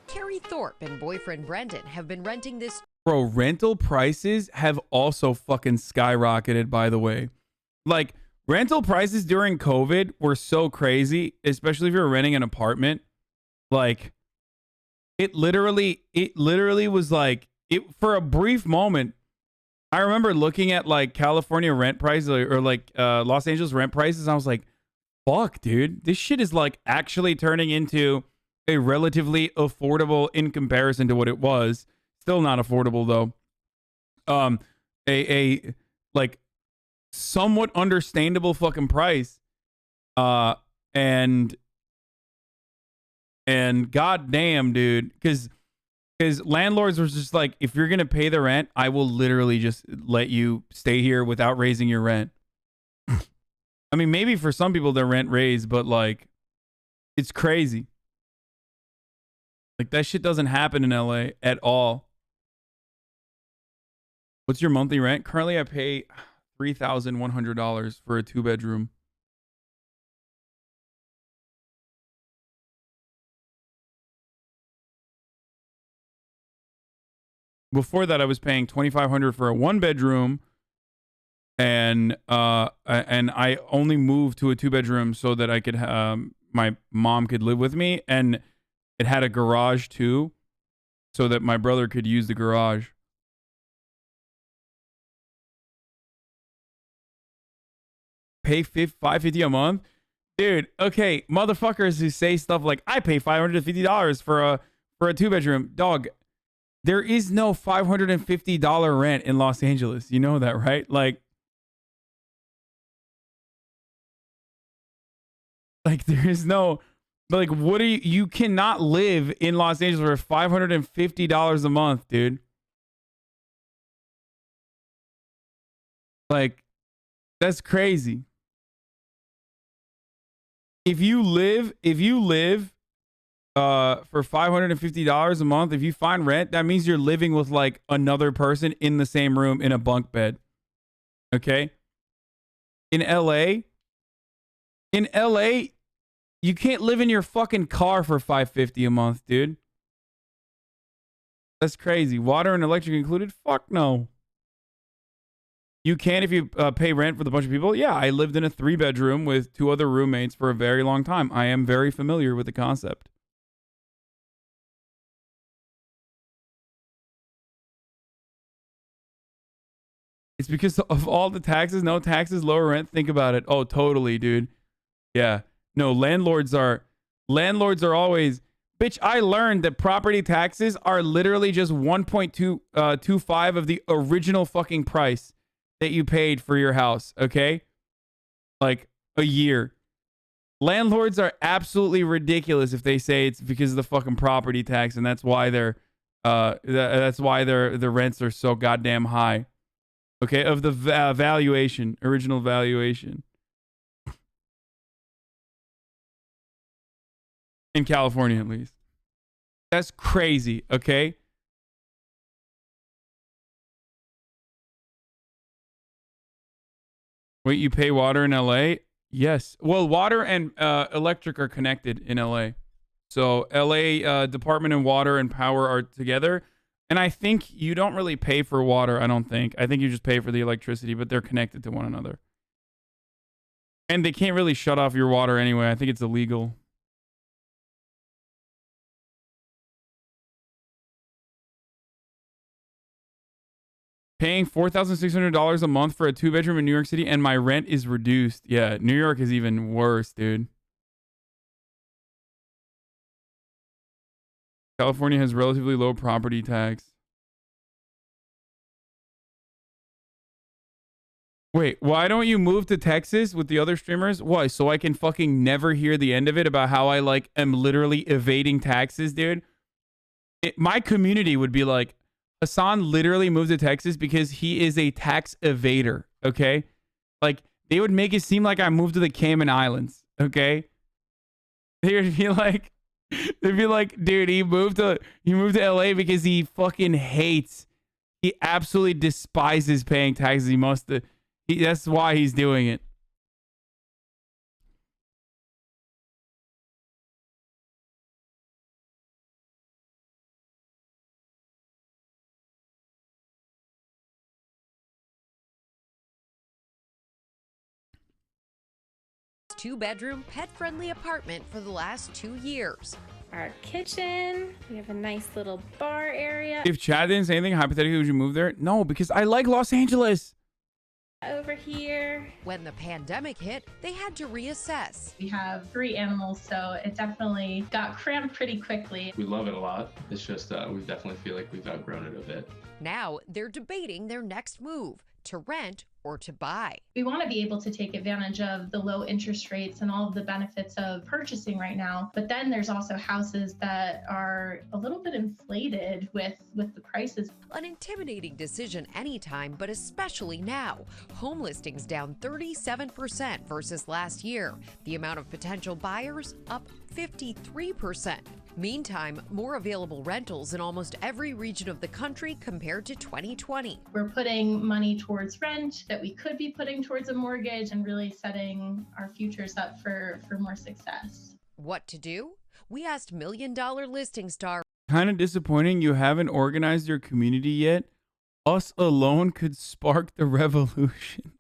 Carrie Thorpe and boyfriend Brendan have been renting this. Bro, rental prices have also fucking skyrocketed, by the way. Like, Rental prices during COVID were so crazy, especially if you're renting an apartment. Like, it literally was like, it for a brief moment. I remember looking at like California rent prices or like Los Angeles rent prices. And I was like, fuck, dude, this shit is like actually turning into a relatively affordable in comparison to what it was. Still not affordable though. A like somewhat understandable fucking price. And goddamn, dude, because landlords was just like, if you're gonna pay the rent, I will literally just let you stay here without raising your rent. I mean, maybe for some people their rent raised, but like, it's crazy. Like that shit doesn't happen in LA at all. What's your monthly rent? Currently, I pay $3,100 for a 2-bedroom. Before that, I was paying $2,500 for a 1-bedroom, and I only moved to a 2-bedroom so that I could my mom could live with me, and it had a garage too, so that my brother could use the garage. Pay $550 a month, dude. Okay, motherfuckers who say stuff like I pay $550 for a 2-bedroom, dog. There is no $550 rent in Los Angeles. You know that, right? Like there is no, like, what are you cannot live in Los Angeles for $550 a month, dude. Like, that's crazy. If you live for $550 a month, if you find rent, that means you're living with like another person in the same room in a bunk bed. Okay? In LA, you can't live in your fucking car for $550 a month, dude. That's crazy. Water and electric included? Fuck no. You can if you pay rent for the bunch of people. Yeah, I lived in a 3-bedroom with 2 other roommates for a very long time. I am very familiar with the concept. It's because of all the taxes, no taxes, lower rent. Think about it. Oh, totally, dude. Yeah. No, landlords are always, bitch, I learned that property taxes are literally just 1.25 of the original fucking price that you paid for your house, okay? Like a year. Landlords are absolutely ridiculous if they say it's because of the fucking property tax, and that's why their rents are so goddamn high. Okay, of the valuation, original valuation. In California, at least. That's crazy, okay? Wait, you pay water in LA? Yes. Well, water and electric are connected in LA. So LA Department of Water and Power are together. And I think you don't really pay for water, I don't think. I think you just pay for the electricity, but they're connected to one another. And they can't really shut off your water anyway. I think it's illegal. Paying $4,600 a month for a 2-bedroom in New York City, and my rent is reduced. Yeah, New York is even worse, dude. California has relatively low property tax. Wait, why don't you move to Texas with the other streamers? Why? So I can fucking never hear the end of it about how I like am literally evading taxes, dude. My community would be like, Hasan literally moved to Texas because he is a tax evader, okay? Like, they would make it seem like I moved to the Cayman Islands, okay? They would be like, they'd be like, dude, he moved to LA because he fucking hates, he absolutely despises paying taxes. That's why he's doing it. 2-bedroom, pet-friendly apartment for the last 2 years. Our kitchen, we have a nice little bar area. If Chad didn't say anything, hypothetically, would you move there? No, because I like Los Angeles. Over here. When the pandemic hit, they had to reassess. We have 3 animals, so it definitely got cramped pretty quickly. We love it a lot. It's just we definitely feel like we've outgrown it a bit. Now they're debating their next move, to rent or to buy. We want to be able to take advantage of the low interest rates and all of the benefits of purchasing right now. But then there's also houses that are a little bit inflated with the prices. An intimidating decision anytime, but especially now. Home listings down 37% versus last year. The amount of potential buyers up 53%. Meantime, more available rentals in almost every region of the country compared to 2020. We're putting money towards rent that we could be putting towards a mortgage and really setting our futures up for more success. What to do? We asked $1 Million Listing Star. Kind of disappointing you haven't organized your community yet. Us alone could spark the revolution.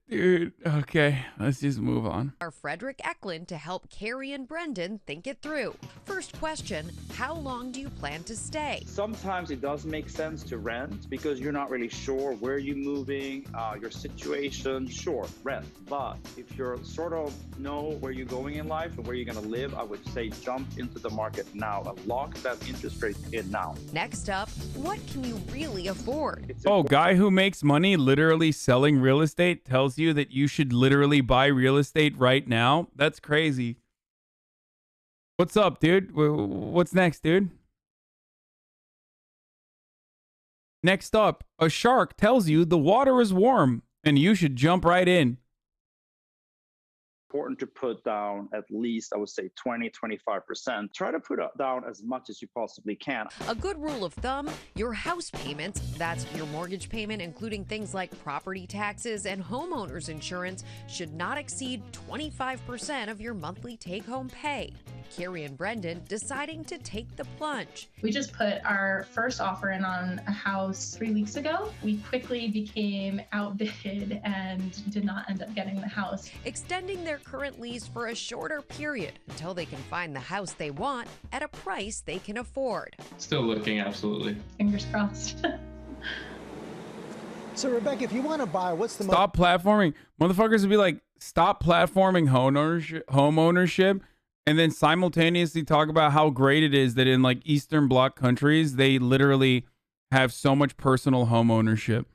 Dude, okay, let's just move on. Our Frederick Eklund to help Carrie and Brendan think it through. First question, how long do you plan to stay? Sometimes it does make sense to rent because you're not really sure where you're moving, your situation. Sure, rent. But if you're sort of know where you're going in life and where you're going to live, I would say jump into the market now and lock that interest rate in now. Next up, what can you really afford? Oh, guy who makes money literally selling real estate tells you that you should literally buy real estate right now. That's crazy. What's up, dude? What's next, dude? Next up, a shark tells you the water is warm and you should jump right in. Important to put down at least, I would say 20-25%. Try to put down as much as you possibly can. A good rule of thumb, your house payments, that's your mortgage payment, including things like property taxes and homeowners insurance, should not exceed 25% of your monthly take-home pay. Carrie and Brendan deciding to take the plunge. We just put our first offer in on a house 3 weeks ago. We quickly became outbid and did not end up getting the house. Extending their current lease for a shorter period until they can find the house they want at a price they can afford. Still looking, absolutely. Fingers crossed. So, Rebecca, if you want to buy, what's the Stop platforming. Motherfuckers would be like, stop platforming home ownership, and then simultaneously talk about how great it is that in like Eastern Bloc countries, they literally have so much personal home ownership.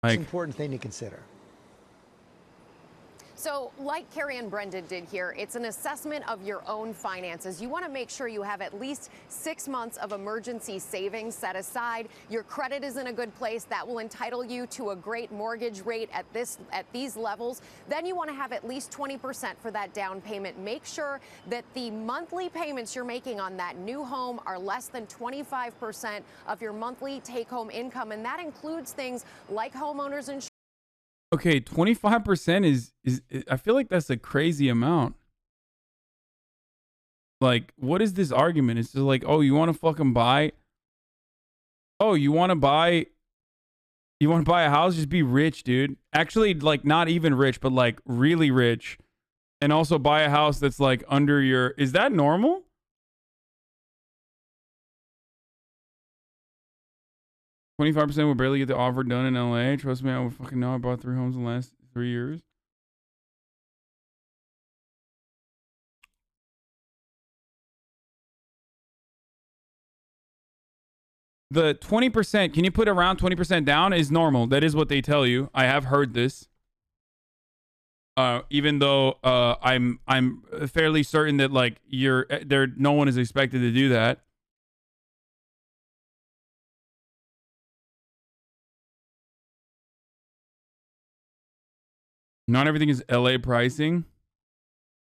Like, important thing to consider? So like Carrie and Brendan did here, it's an assessment of your own finances. You want to make sure you have at least 6 months of emergency savings set aside. Your credit is in a good place. That will entitle you to a great mortgage rate at these levels. Then you want to have at least 20% for that down payment. Make sure that the monthly payments you're making on that new home are less than 25% of your monthly take-home income, and that includes things like homeowners insurance. okay, 25% is I feel like that's a crazy amount. Like, what is this argument? It's just like, oh, you want to fucking buy? Oh, you want to buy a house? Just be rich, dude. Actually, like, not even rich, but like really rich. And also buy a house that's like under your... Is that normal? $25% will barely get the offer done in LA. Trust me, I would fucking know. I bought 3 homes in the last 3 years. The 20%, can you put around 20% down, is normal. That is what they tell you. I have heard this. Even though I'm fairly certain that like no one is expected to do that. Not everything is LA pricing.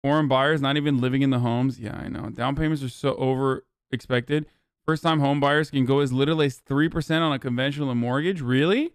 Foreign buyers not even living in the homes. Yeah, I know. Down payments are so over expected. First time home buyers can go as little as 3% on a conventional mortgage. Really?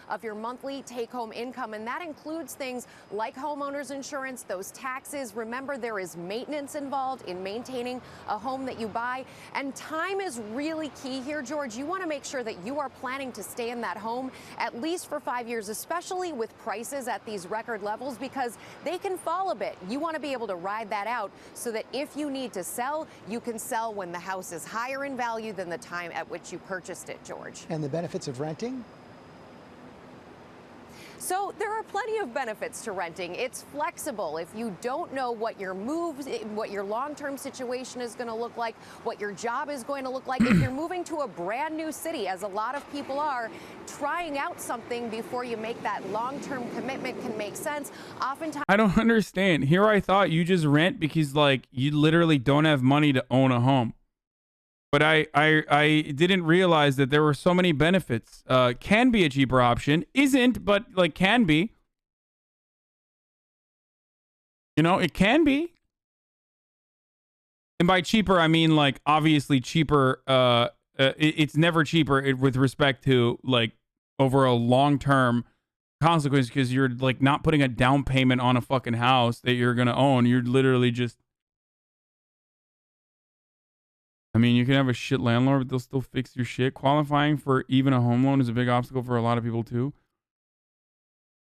of your monthly take-home income, and that includes things like homeowners insurance, those taxes. Remember, there is maintenance involved in maintaining a home that you buy, and time is really key here, George. You want to make sure that you are planning to stay in that home at least for 5 years, especially with prices at these record levels, because they can fall a bit. You want to be able to ride that out so that if you need to sell, you can sell when the house is higher in value than the time at which you purchased it, George. And the benefits of renting? So there are plenty of benefits to renting. It's flexible. If you don't know what your long-term situation is going to look like, what your job is going to look like, if you're moving to a brand new city, as a lot of people are, trying out something before you make that long-term commitment can make sense. Oftentimes, I don't understand. Here I thought you just rent because like you literally don't have money to own a home. But I didn't realize that there were so many benefits. Can be a cheaper option. Isn't, but like can be. You know, it can be. And by cheaper, I mean like obviously cheaper. It's never cheaper with respect to like over a long-term consequence, because you're like not putting a down payment on a fucking house that you're going to own. You're literally just, I mean, you can have a shit landlord, but they'll still fix your shit. Qualifying for even a home loan is a big obstacle for a lot of people too.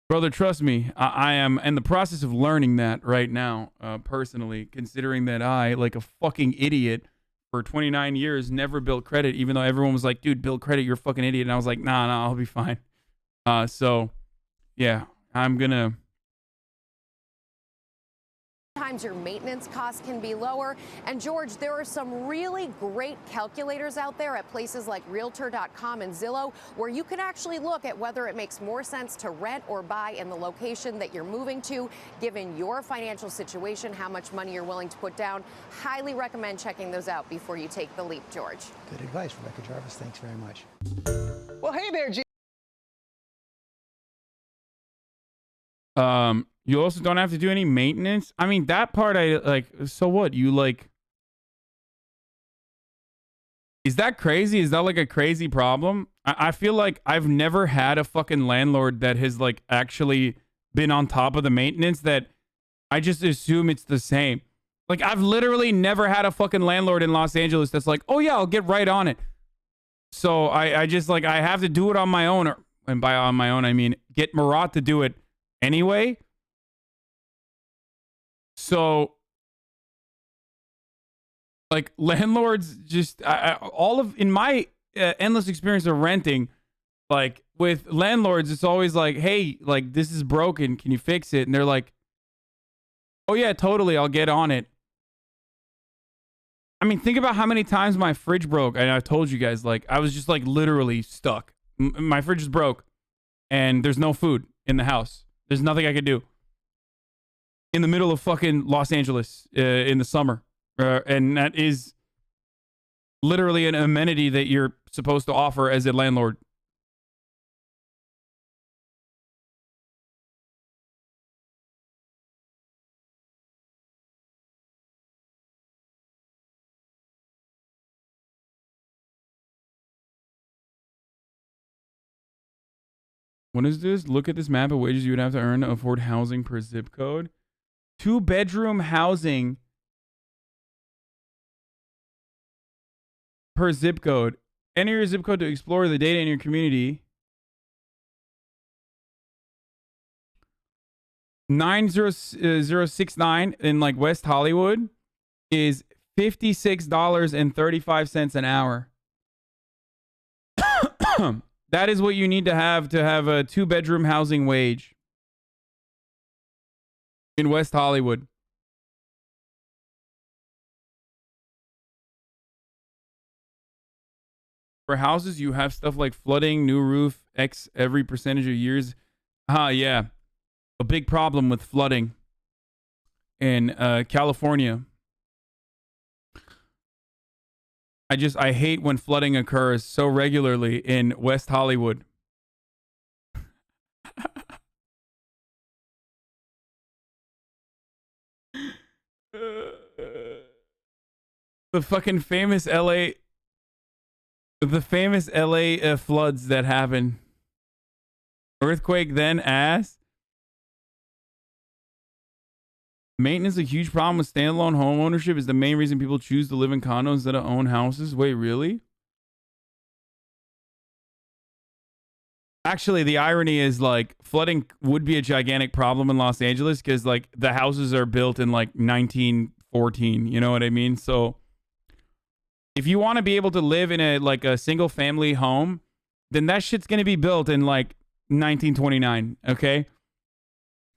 Brother, trust me, I am in the process of learning that right now, personally, considering that I, like a fucking idiot, for 29 years, never built credit, even though everyone was like, dude, build credit, you're a fucking idiot. And I was like, nah, I'll be fine. So, yeah, I'm gonna... Sometimes your maintenance costs can be lower. And George, there are some really great calculators out there at places like Realtor.com and Zillow, where you can actually look at whether it makes more sense to rent or buy in the location that you're moving to, given your financial situation, how much money you're willing to put down. Highly recommend checking those out before you take the leap, George. Good advice, Rebecca Jarvis. Thanks very much. Well, hey there, G. You also don't have to do any maintenance. I mean, that part I like. So what? You like... Is that crazy? Is that like a crazy problem? I feel like I've never had a fucking landlord that has like actually been on top of the maintenance, that I just assume it's the same. Like, I've literally never had a fucking landlord in Los Angeles that's like, oh yeah, I'll get right on it. So I just like, I have to do it on my own. And by on my own, I mean get Marat to do it anyway. So, like, landlords just, in my endless experience of renting, like, with landlords, it's always like, hey, like, this is broken, can you fix it? And they're like, oh yeah, totally, I'll get on it. I mean, think about how many times my fridge broke, and I told you guys, like, I was just, like, literally stuck. My fridge is broke, and there's no food in the house. There's nothing I could do. In the middle of fucking Los Angeles in the summer. And that is literally an amenity that you're supposed to offer as a landlord. What is this? Look at this map of wages you would have to earn to afford housing per zip code. 2-bedroom housing per zip code. Enter your zip code to explore the data in your community. 90069 in like West Hollywood is $56.35 an hour. That is what you need to have a 2-bedroom housing wage in West Hollywood. For houses, you have stuff like flooding, new roof, X every percentage of years. Yeah. A big problem with flooding in California. I hate when flooding occurs so regularly in West Hollywood. The fucking famous LA floods that happen Earthquake, then ass. Maintenance, a huge problem with standalone home ownership, is the main reason people choose to live in condos instead of own houses. Wait, really? Actually, the irony is, like, flooding would be a gigantic problem in Los Angeles because, like, the houses are built in, like, 1914. You know what I mean? So if you want to be able to live in a single family home, then that shit's going to be built in, like, 1929. Okay?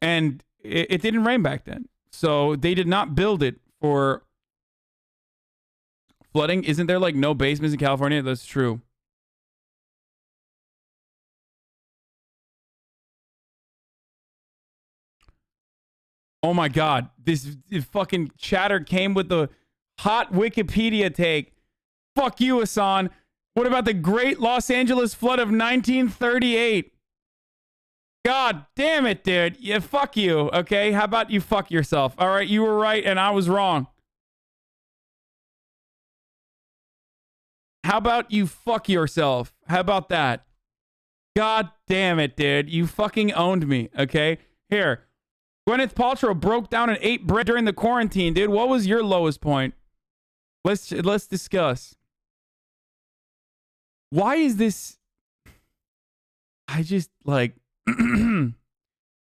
And it didn't rain back then. So they did not build it for flooding. Isn't there, like, no basements in California? That's true. Oh my God. This fucking chatter came with the hot Wikipedia take. Fuck you, Hasan. What about the Great Los Angeles Flood of 1938? God damn it, dude. Yeah, fuck you, okay? How about you fuck yourself? All right, you were right and I was wrong. How about you fuck yourself? How about that? God damn it, dude. You fucking owned me, okay? Here. Gwyneth Paltrow broke down and ate bread during the quarantine, dude. What was your lowest point? Let's discuss. Why is this? I just like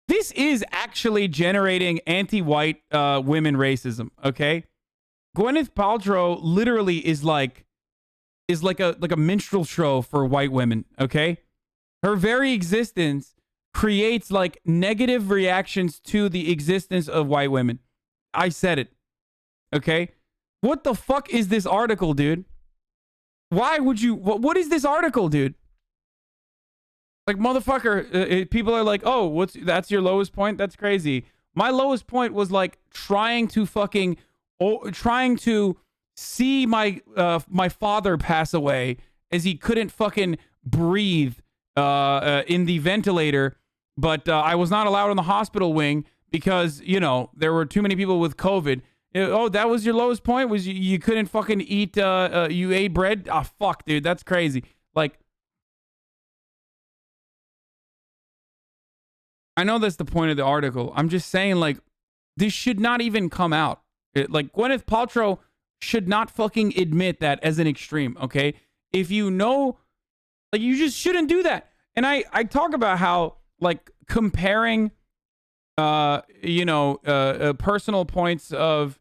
this is actually generating anti-white women racism. Okay, Gwyneth Paltrow literally is like a minstrel show for white women. Okay, her very existence creates like negative reactions to the existence of white women. I said it. Okay, what the fuck is this article, dude? Why would you? What is this article, dude? Like, motherfucker, people are like, oh, that's your lowest point? That's crazy. My lowest point was like trying to see my father pass away as he couldn't fucking breathe in the ventilator, but I was not allowed on the hospital wing because, you know, there were too many people with COVID. Oh, that was your lowest point? Was you couldn't fucking eat, you ate bread? Oh, fuck, dude, that's crazy. Like, I know that's the point of the article. I'm just saying, like, this should not even come out. Like, Gwyneth Paltrow should not fucking admit that as an extreme, okay? If you know, like, you just shouldn't do that. And I talk about how, like, comparing, personal points of,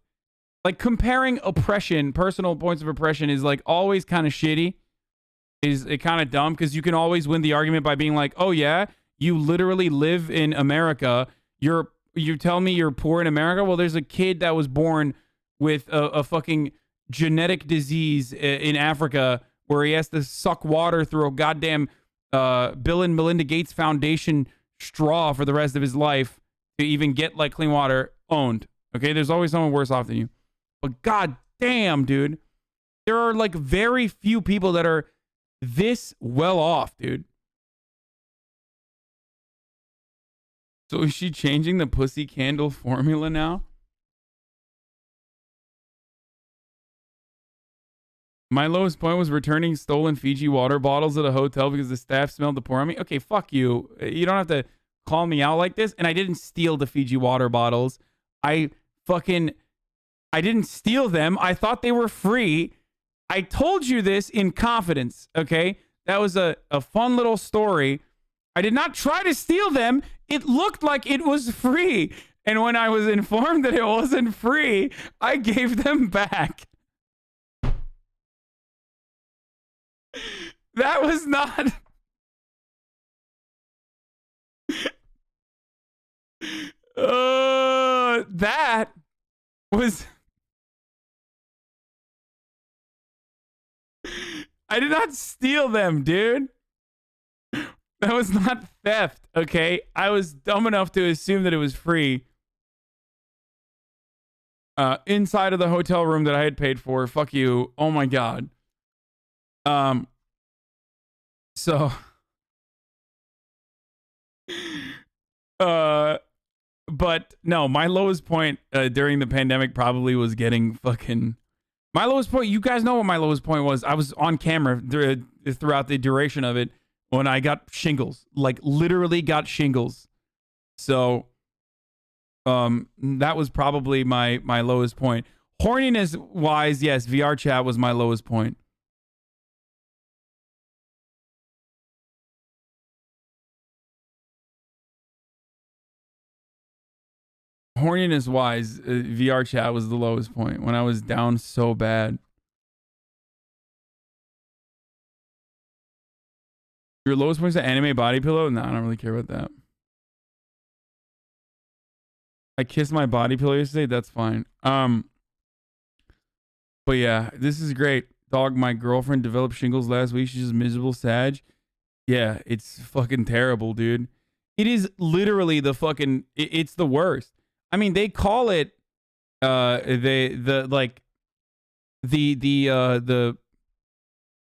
like, comparing oppression, personal points of oppression is, like, always kind of shitty. Is it kind of dumb? Because you can always win the argument by being like, oh, yeah, you literally live in America. You tell me you're poor in America? Well, there's a kid that was born with a fucking genetic disease in Africa where he has to suck water through a goddamn Bill and Melinda Gates Foundation straw for the rest of his life to even get, like, clean water. Owned. Okay, there's always someone worse off than you. But god damn, dude. There are, like, very few people that are this well off, dude. So is she changing the pussy candle formula now? My lowest point was returning stolen Fiji water bottles at a hotel because the staff smelled the pour on me. Okay, fuck you. You don't have to call me out like this. And I didn't steal the Fiji water bottles. I didn't steal them. I thought they were free. I told you this in confidence, okay? That was a fun little story. I did not try to steal them. It looked like it was free. And when I was informed that it wasn't free, I gave them back. That was not... that was... I did not steal them, dude. That was not theft, okay? I was dumb enough to assume that it was free. Inside of the hotel room that I had paid for. Fuck you. Oh my god. So... but no, my lowest point during the pandemic probably was getting fucking... My lowest point, you guys know what my lowest point was. I was on camera throughout the duration of it. when I got shingles, like literally got shingles. So that was probably my lowest point. Horniness wise, yes, VR chat was my lowest point. Horniness wise, VR chat was the lowest point when I was down so bad. Your lowest point is the anime body pillow? No, I don't really care about that. I kissed my body pillow yesterday. That's fine. But yeah, this is great. Dog, my girlfriend developed shingles last week. She's just miserable sag. Yeah, it's fucking terrible, dude. It is literally the fucking, it's the worst. I mean, they call it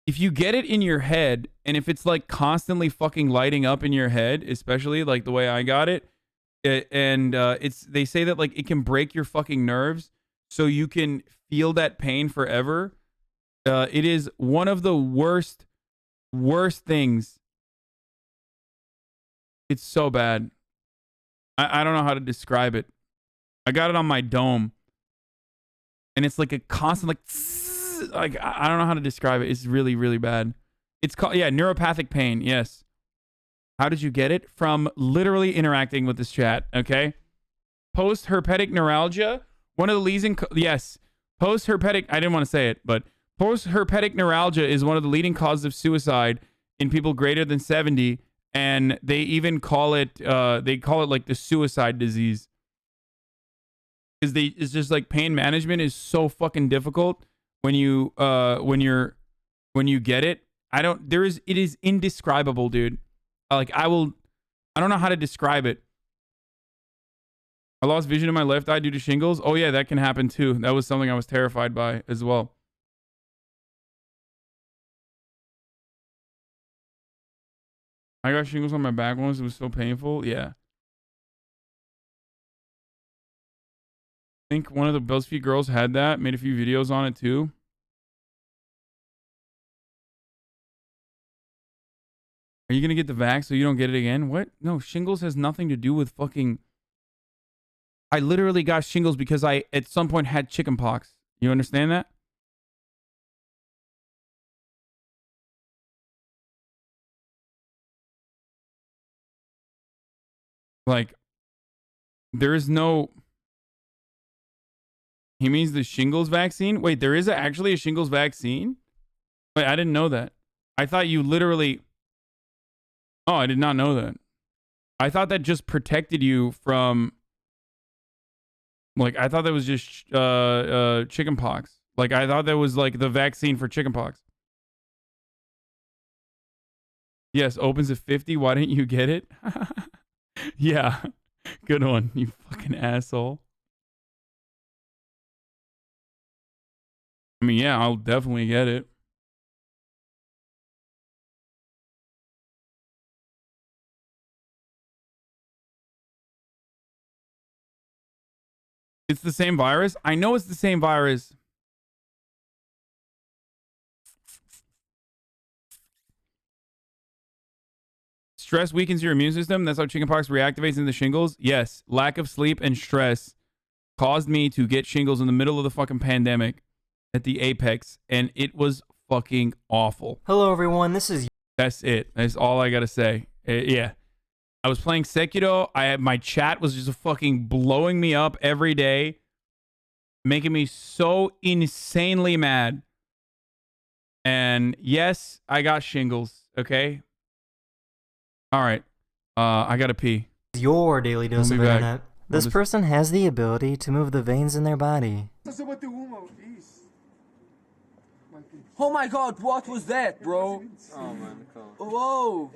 if you get it in your head, and if it's like constantly fucking lighting up in your head, especially like the way I got it, they say that like it can break your fucking nerves, so you can feel that pain forever. It is one of the worst things. It's so bad. I don't know how to describe it. I got it on my dome, and it's like a constant like I don't know how to describe it. It's really, really bad. It's called, yeah, neuropathic pain. Yes. How did you get it? From literally interacting with this chat. Okay. Post-herpetic neuralgia. One of the leading, yes. Post-herpetic, I didn't want to say it, but post-herpetic neuralgia is one of the leading causes of suicide in people greater than 70. And they even call it, like the suicide disease. Because it's just like pain management is so fucking difficult when you get it. It is indescribable, dude. I don't know how to describe it. I lost vision in my left eye due to shingles. Oh yeah, that can happen too. That was something I was terrified by as well. I got shingles on my back once. It was so painful. Yeah. I think one of the BuzzFeed girls had that, made a few videos on it too. Are you going to get the vax so you don't get it again? What? No, shingles has nothing to do with fucking... I literally got shingles because I, at some point, had chickenpox. You understand that? Like, there is no... He means the shingles vaccine? Wait, there is actually a shingles vaccine? Wait, I didn't know that. I thought you literally... Oh, I did not know that. I thought that just protected you from... Like, I thought that was just chickenpox. Like, I thought that was, like, the vaccine for chickenpox. Yes, opens at 50. Why didn't you get it? Yeah. Good one, you fucking asshole. I mean, yeah, I'll definitely get it. It's the same virus? I know it's the same virus. Stress weakens your immune system. That's how chickenpox reactivates into shingles. Yes, lack of sleep and stress caused me to get shingles in the middle of the fucking pandemic at the apex, and it was fucking awful. Hello, everyone. This is... That's it. That's all I gotta say. Yeah. I was playing Sekiro. My chat was just fucking blowing me up every day, making me so insanely mad. And yes, I got shingles. Okay. All right. I gotta pee. Your daily dose of internet. This person has the ability to move the veins in their body. Oh my god, what was that, bro? Oh man, Whoa!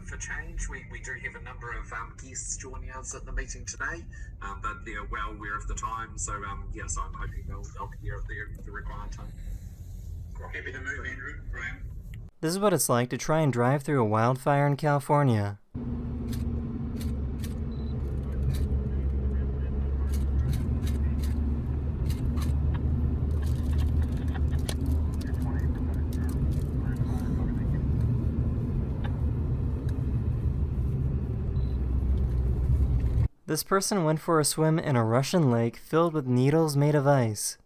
For change, we do have a number of guests joining us at the meeting today, but they're well aware of the time, so yes, I'm hoping they'll be here at the required time. Happy to move, Andrew. Graham. This is what it's like to try and drive through a wildfire in California. This person went for a swim in a Russian lake filled with needles made of ice.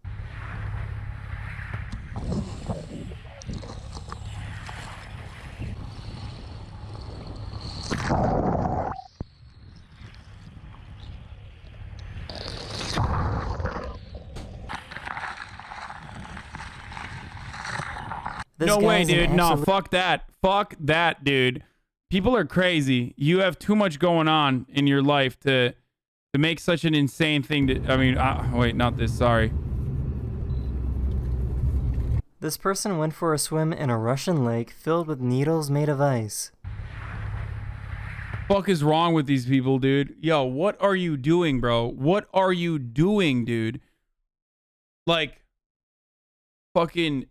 No way, dude. No, fuck that. Fuck that, dude. People are crazy. You have too much going on in your life to make such an insane thing to... I mean, wait, not this. Sorry. This person went for a swim in a Russian lake filled with needles made of ice. Fuck is wrong with these people, dude? Yo, what are you doing, bro? What are you doing, dude? Like, fucking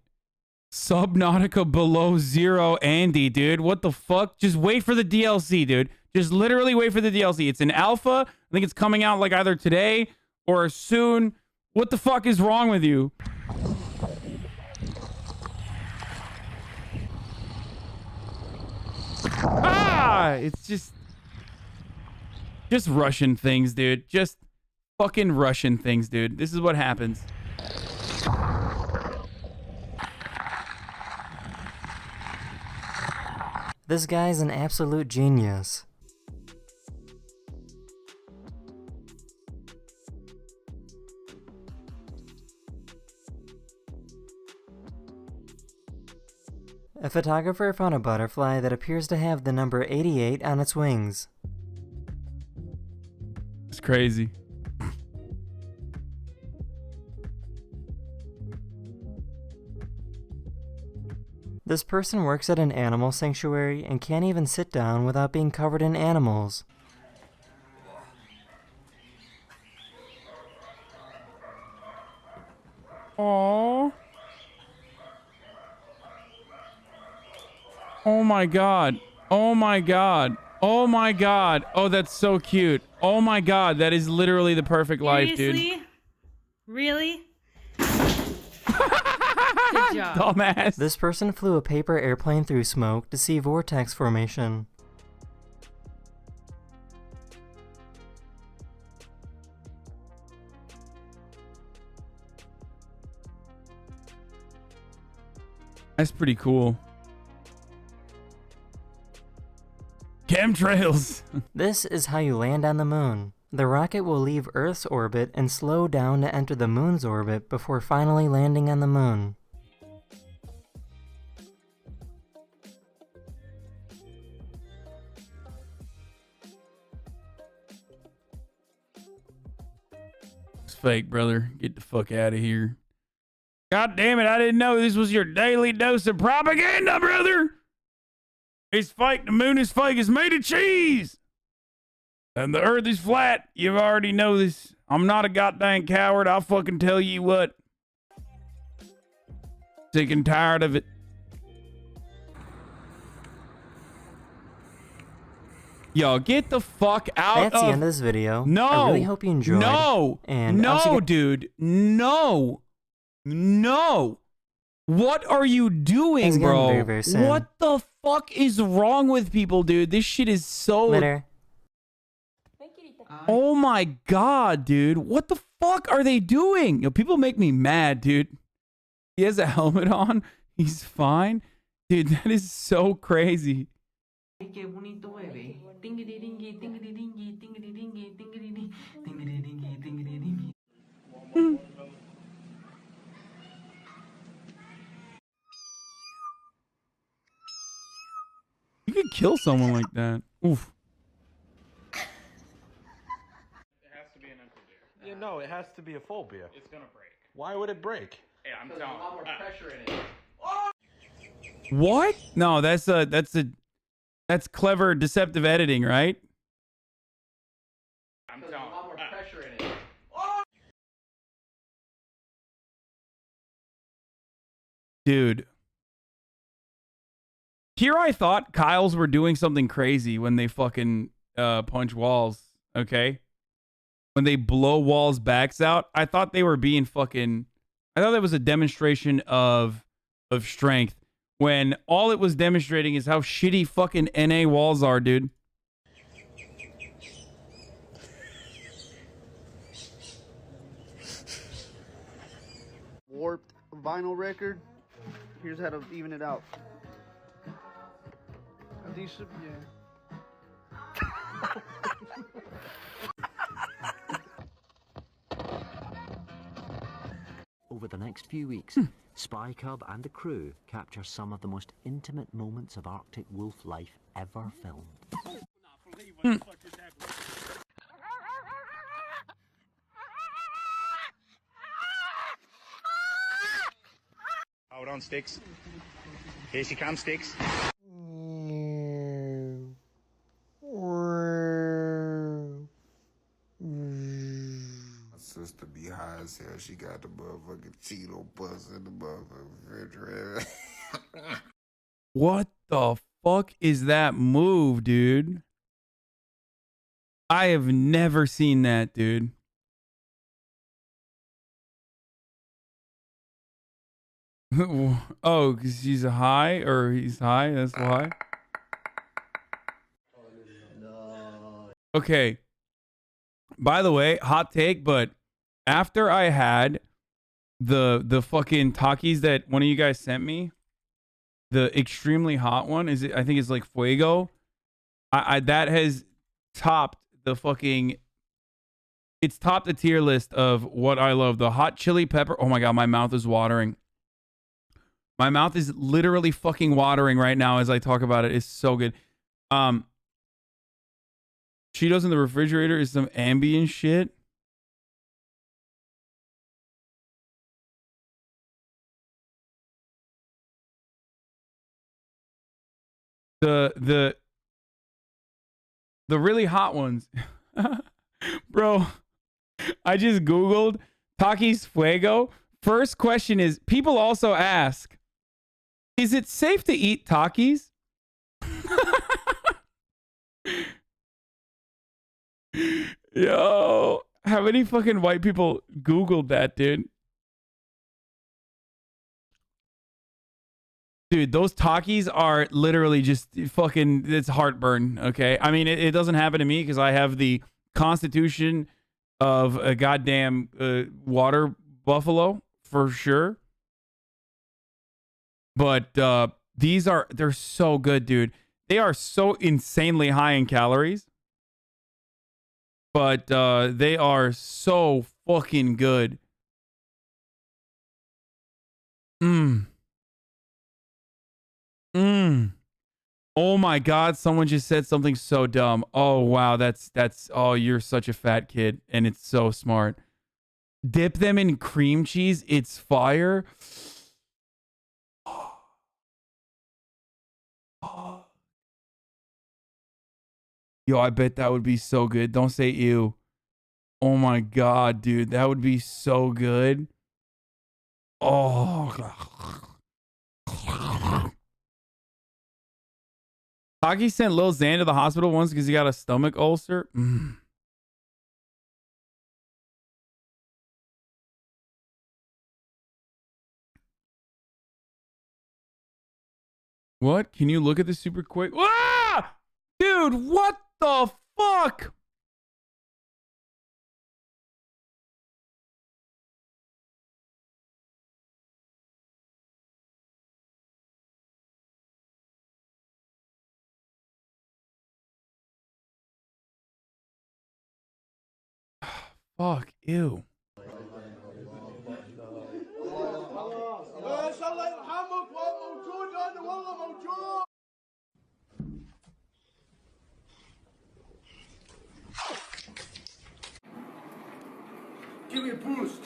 Subnautica Below Zero Andy, dude. What the fuck? Just wait for the DLC, dude. Just literally wait for the DLC. It's in alpha. I think it's coming out like either today or soon. What the fuck is wrong with you? It's just Russian things, dude. Just fucking Russian things, dude. This is what happens. This guy's an absolute genius. A photographer found a butterfly that appears to have the number 88 on its wings. It's crazy. This person works at an animal sanctuary and can't even sit down without being covered in animals. Aww. Oh my god. Oh my god. Oh my god. Oh, that's so cute. Oh my god, that is literally the perfect life, dude. Seriously? Really? Good job. Dumbass. This person flew a paper airplane through smoke to see vortex formation. That's pretty cool. Chemtrails. This is how you land on the moon. The rocket will leave Earth's orbit and slow down to enter the moon's orbit before finally landing on the moon. It's fake, brother. Get the fuck out of here. God damn it, I didn't know this was your daily dose of propaganda, brother. It's fake. The moon is fake. It's made of cheese. And the earth is flat. You already know this. I'm not a goddamn coward. I'll fucking tell you what. Sick and tired of it. Yo, get the fuck out of... That's the end of this video. No. I really hope you enjoyed. No. And no, dude. No. No. What are you doing, bro? Very, very soon. What the fuck is wrong with people, dude? This shit is so... Later. Oh my god, dude. What the fuck are they doing? Yo, people make me mad, dude. He has a helmet on. He's fine. Dude, that is so crazy. You could kill someone like that. Oof. Yeah, no, it has to be a full beer. It's gonna break. Why would it break? Yeah, I'm telling you. A lot more pressure in it. What? No, that's clever deceptive editing, right? I'm telling you. A lot more pressure in it. Dude. Here I thought Kyles were doing something crazy when they fucking punch walls, okay? When they blow walls' backs out, I thought they were being fucking... I thought that was a demonstration of strength. When all it was demonstrating is how shitty fucking NA walls are, dude. vinyl record. Here's how to even it out. A decent, yeah. Over the next few weeks, Spy Cub and the crew capture some of the most intimate moments of Arctic wolf life ever filmed. Hold on, Sticks. Here she comes, Sticks. My sister be high as hell. She got the motherfucking Cheeto bus in the motherfucking refrigerator. What the fuck is that move, dude? I have never seen that, dude. Oh, because she's high or he's high, that's why. Okay. By the way, hot take, but after I had the fucking Takis that one of you guys sent me, the extremely hot one, is it? I think it's like Fuego. I that has topped the fucking. It's topped the tier list of what I love. The hot chili pepper. Oh my god, my mouth is watering. My mouth is literally fucking watering right now as I talk about it. It's so good. Cheetos in the refrigerator is some ambient shit. The really hot ones. Bro, I just Googled Takis Fuego. First question is, people also ask, is it safe to eat Takis? Yo, how many fucking white people Googled that, dude? Dude, those Takis are literally just fucking, it's heartburn, okay? I mean, it doesn't happen to me because I have the constitution of a goddamn water buffalo, for sure. But they're so good, dude. They are so insanely high in calories. But they are so fucking good. Oh my god, someone just said something so dumb. Oh wow, that's oh, you're such a fat kid and it's so smart. Dip them in cream cheese, it's fire. Yo, I bet that would be so good. Don't say ew. Oh my god, dude, that would be so good. Oh. Taki sent Lil Xan to the hospital once because he got a stomach ulcer. What? Can you look at this super quick? Ah! Dude, what the fuck? Fuck, ew. Give me a boost.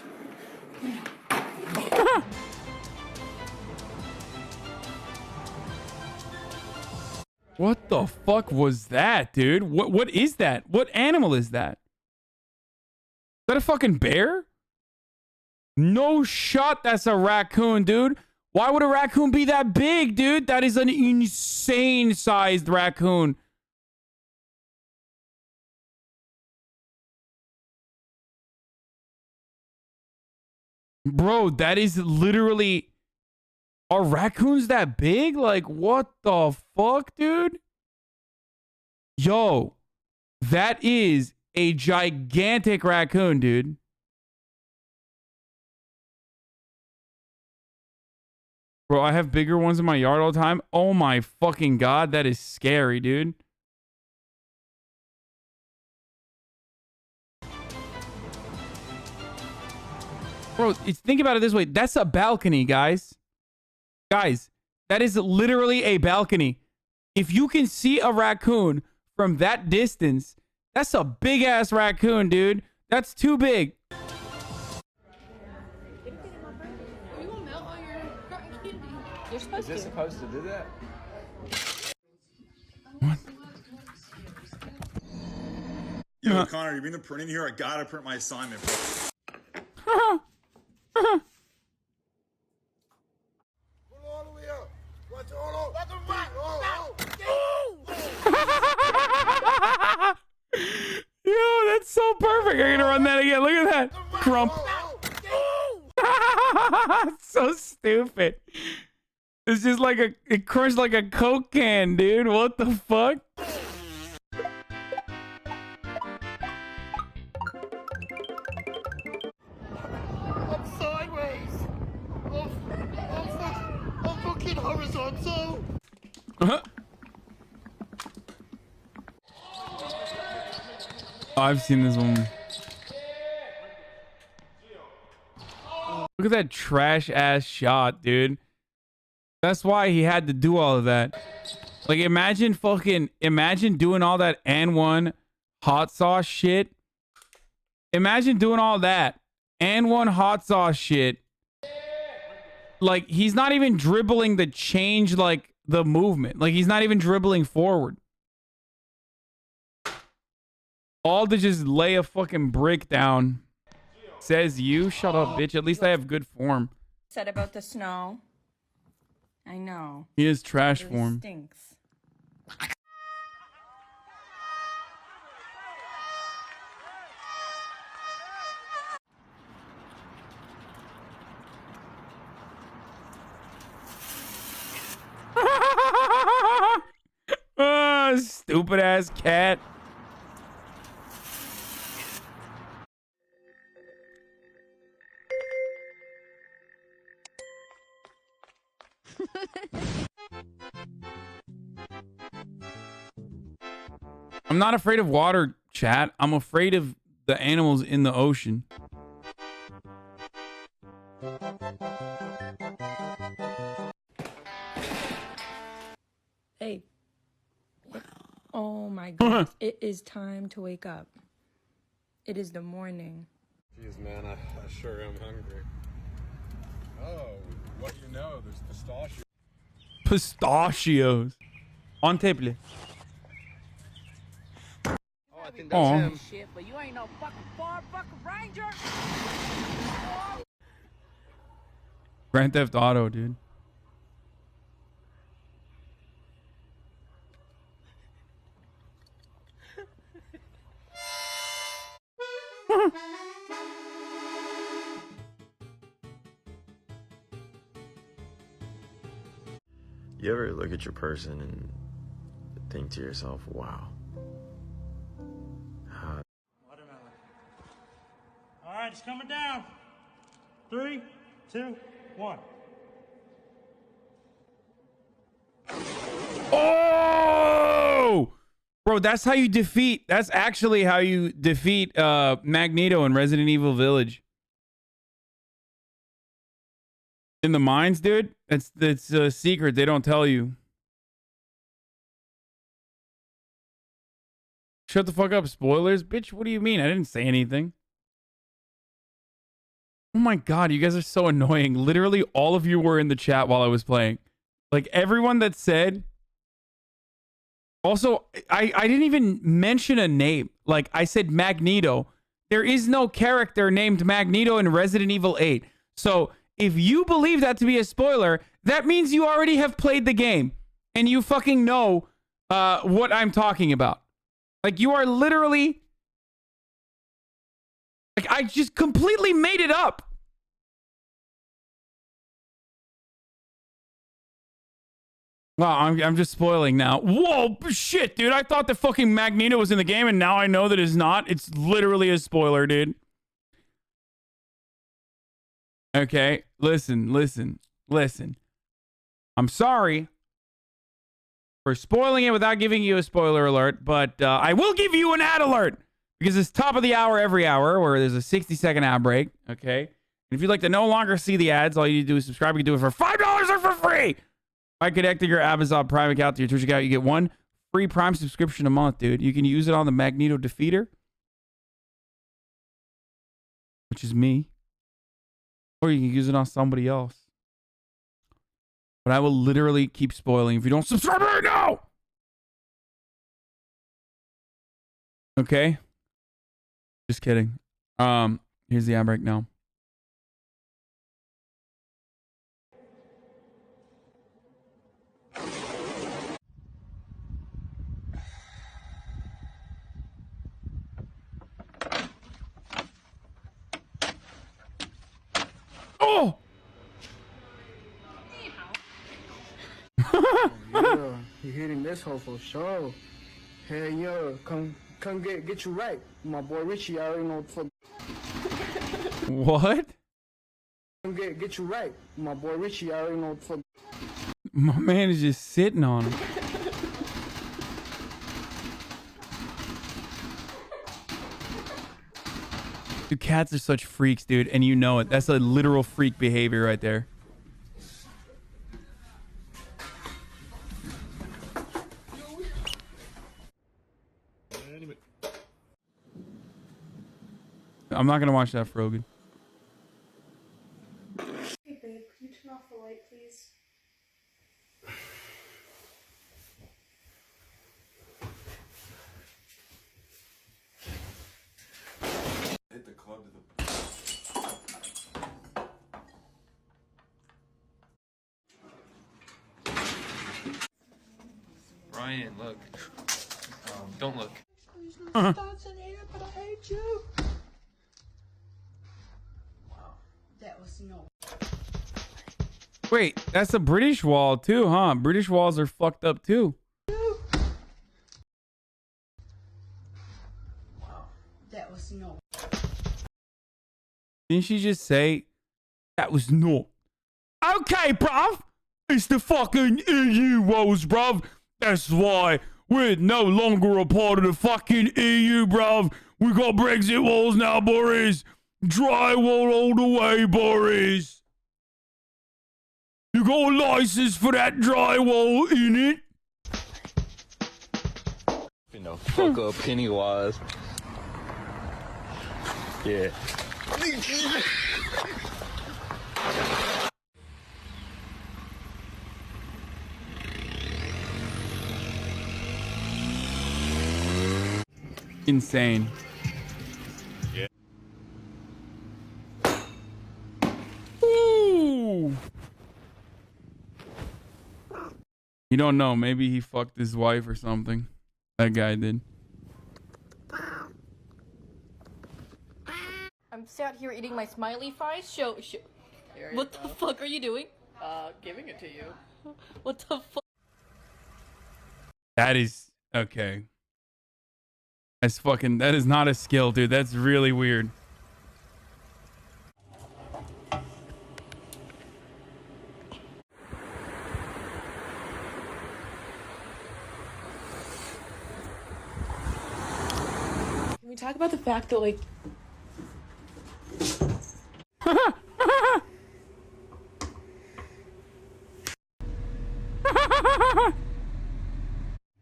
What the fuck was that, dude? What is that? What animal is that? Is that a fucking bear? No shot, that's a raccoon, dude. Why would a raccoon be that big, dude? That is an insane sized raccoon. Bro, that is literally... Are raccoons that big? Like, what the fuck, dude? Yo, that is a gigantic raccoon, dude. Bro, I have bigger ones in my yard all the time. Oh my fucking god, that is scary, dude. Bro, think about it this way. That's a balcony, guys. Guys, that is literally a balcony. If you can see a raccoon from that distance, that's a big ass raccoon, dude. That's too big. Is this supposed to do that? What? Yo, Connor, you bring the print in here? I gotta print my assignment. Yo, that's so perfect. I'm gonna run that again. Look at that. Crump. So stupid. It's just like it crunched like a Coke can, dude. What the fuck? I'm sideways. I'm fucking horizontal. I've seen this one. Look at that trash ass shot, dude. That's why he had to do all of that. Like, imagine doing all that and one hot sauce shit. Imagine doing all that and one hot sauce shit. Like, he's not even dribbling the change, like, the movement. Like, he's not even dribbling forward. All to just lay a fucking brick down. Says you. Shut up, bitch. At least I have good form. Said about the snow. I know. He is trash It form. stinks. Stupid ass cat. I'm not afraid of water, chat. I'm afraid of the animals in the ocean. Hey. Oh my god. It is time to wake up. It is the morning. Jeez, man, I sure am hungry. Oh, what do you know? There's pistachios. Pistachios. On table. Oh, I think that's him. Shit, but you ain't no fucking far fucking ranger. Grand Theft Auto, dude. You ever look at your person and think to yourself, wow. Watermelon. All right, it's coming down. 3, 2, 1. Oh! Bro, that's how you defeat. That's actually how you defeat Magneto in Resident Evil Village. In the mines, dude. It's a secret. They don't tell you. Shut the fuck up, spoilers. Bitch, what do you mean? I didn't say anything. Oh my god, you guys are so annoying. Literally all of you were in the chat while I was playing. Like, everyone that said... Also, I didn't even mention a name. Like, I said Magneto. There is no character named Magneto in Resident Evil 8. So, if you believe that to be a spoiler, that means you already have played the game. And you fucking know what I'm talking about. Like, you are literally... Like, I just completely made it up. Wow, I'm just spoiling now. Whoa, shit, dude. I thought the fucking Magneto was in the game, and now I know that it's not. It's literally a spoiler, dude. Okay, listen. I'm sorry for spoiling it without giving you a spoiler alert, but I will give you an ad alert because it's top of the hour every hour where there's a 60-second ad break, okay? And if you'd like to no longer see the ads, all you need to do is subscribe. You can do it for $5 or for free. By connecting your Amazon Prime account to your Twitch account, you get 1 free Prime subscription a month, dude. You can use it on the Magneto Defeater, which is me, or you can use it on somebody else. But I will literally keep spoiling if you don't subscribe right now. Okay? Just kidding. Here's the ad break now. Oh! Yeah, he hitting this hoe for sure. Hey, yo, come get you right. My boy Richie, I already know what the fuck. What? Come get you right. My boy Richie, I already know what the fuck. My man is just sitting on him. Dude, cats are such freaks, dude, and you know it. That's a literal freak behavior right there. I'm not gonna watch that, Frogan. Hey babe, can you turn off the light, please? Hit the club to the... Ryan, look. Don't look. Thoughts in here, but I hate you. Wow, that was no. Wait, that's a British wall too, huh? British walls are fucked up too. Wow, that was no. Didn't she just say that was not? Okay, bruv. It's the fucking EU walls, bruv. That's why we're no longer a part of the fucking EU, bruv. We got Brexit walls now, Boris. Drywall all the way, Boris. You got a license for that drywall in it? You know, fuck up Pennywise. Yeah. Insane. Yeah. Ooh. You don't know. Maybe he fucked his wife or something. That guy did. I'm sat here eating my smiley fries. What the fuck are you doing? Giving it to you. What the fuck? That is okay. That's fucking. That is not a skill, dude. That's really weird. Can we talk about the fact that, like...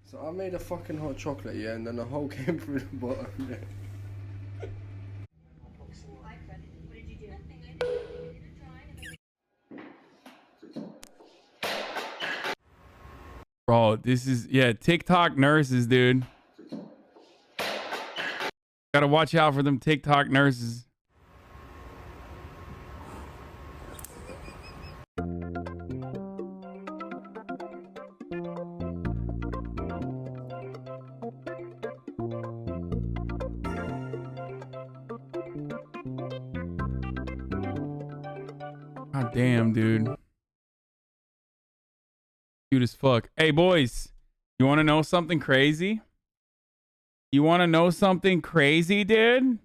So I made a fucking hot chocolate, yeah, and then the hole came through the bottom. Yeah. Bro, this is TikTok nurses, dude. Gotta watch out for them TikTok nurses. God damn, dude. Cute as fuck. Hey, boys. You want to know something crazy? You want to know something crazy, dude?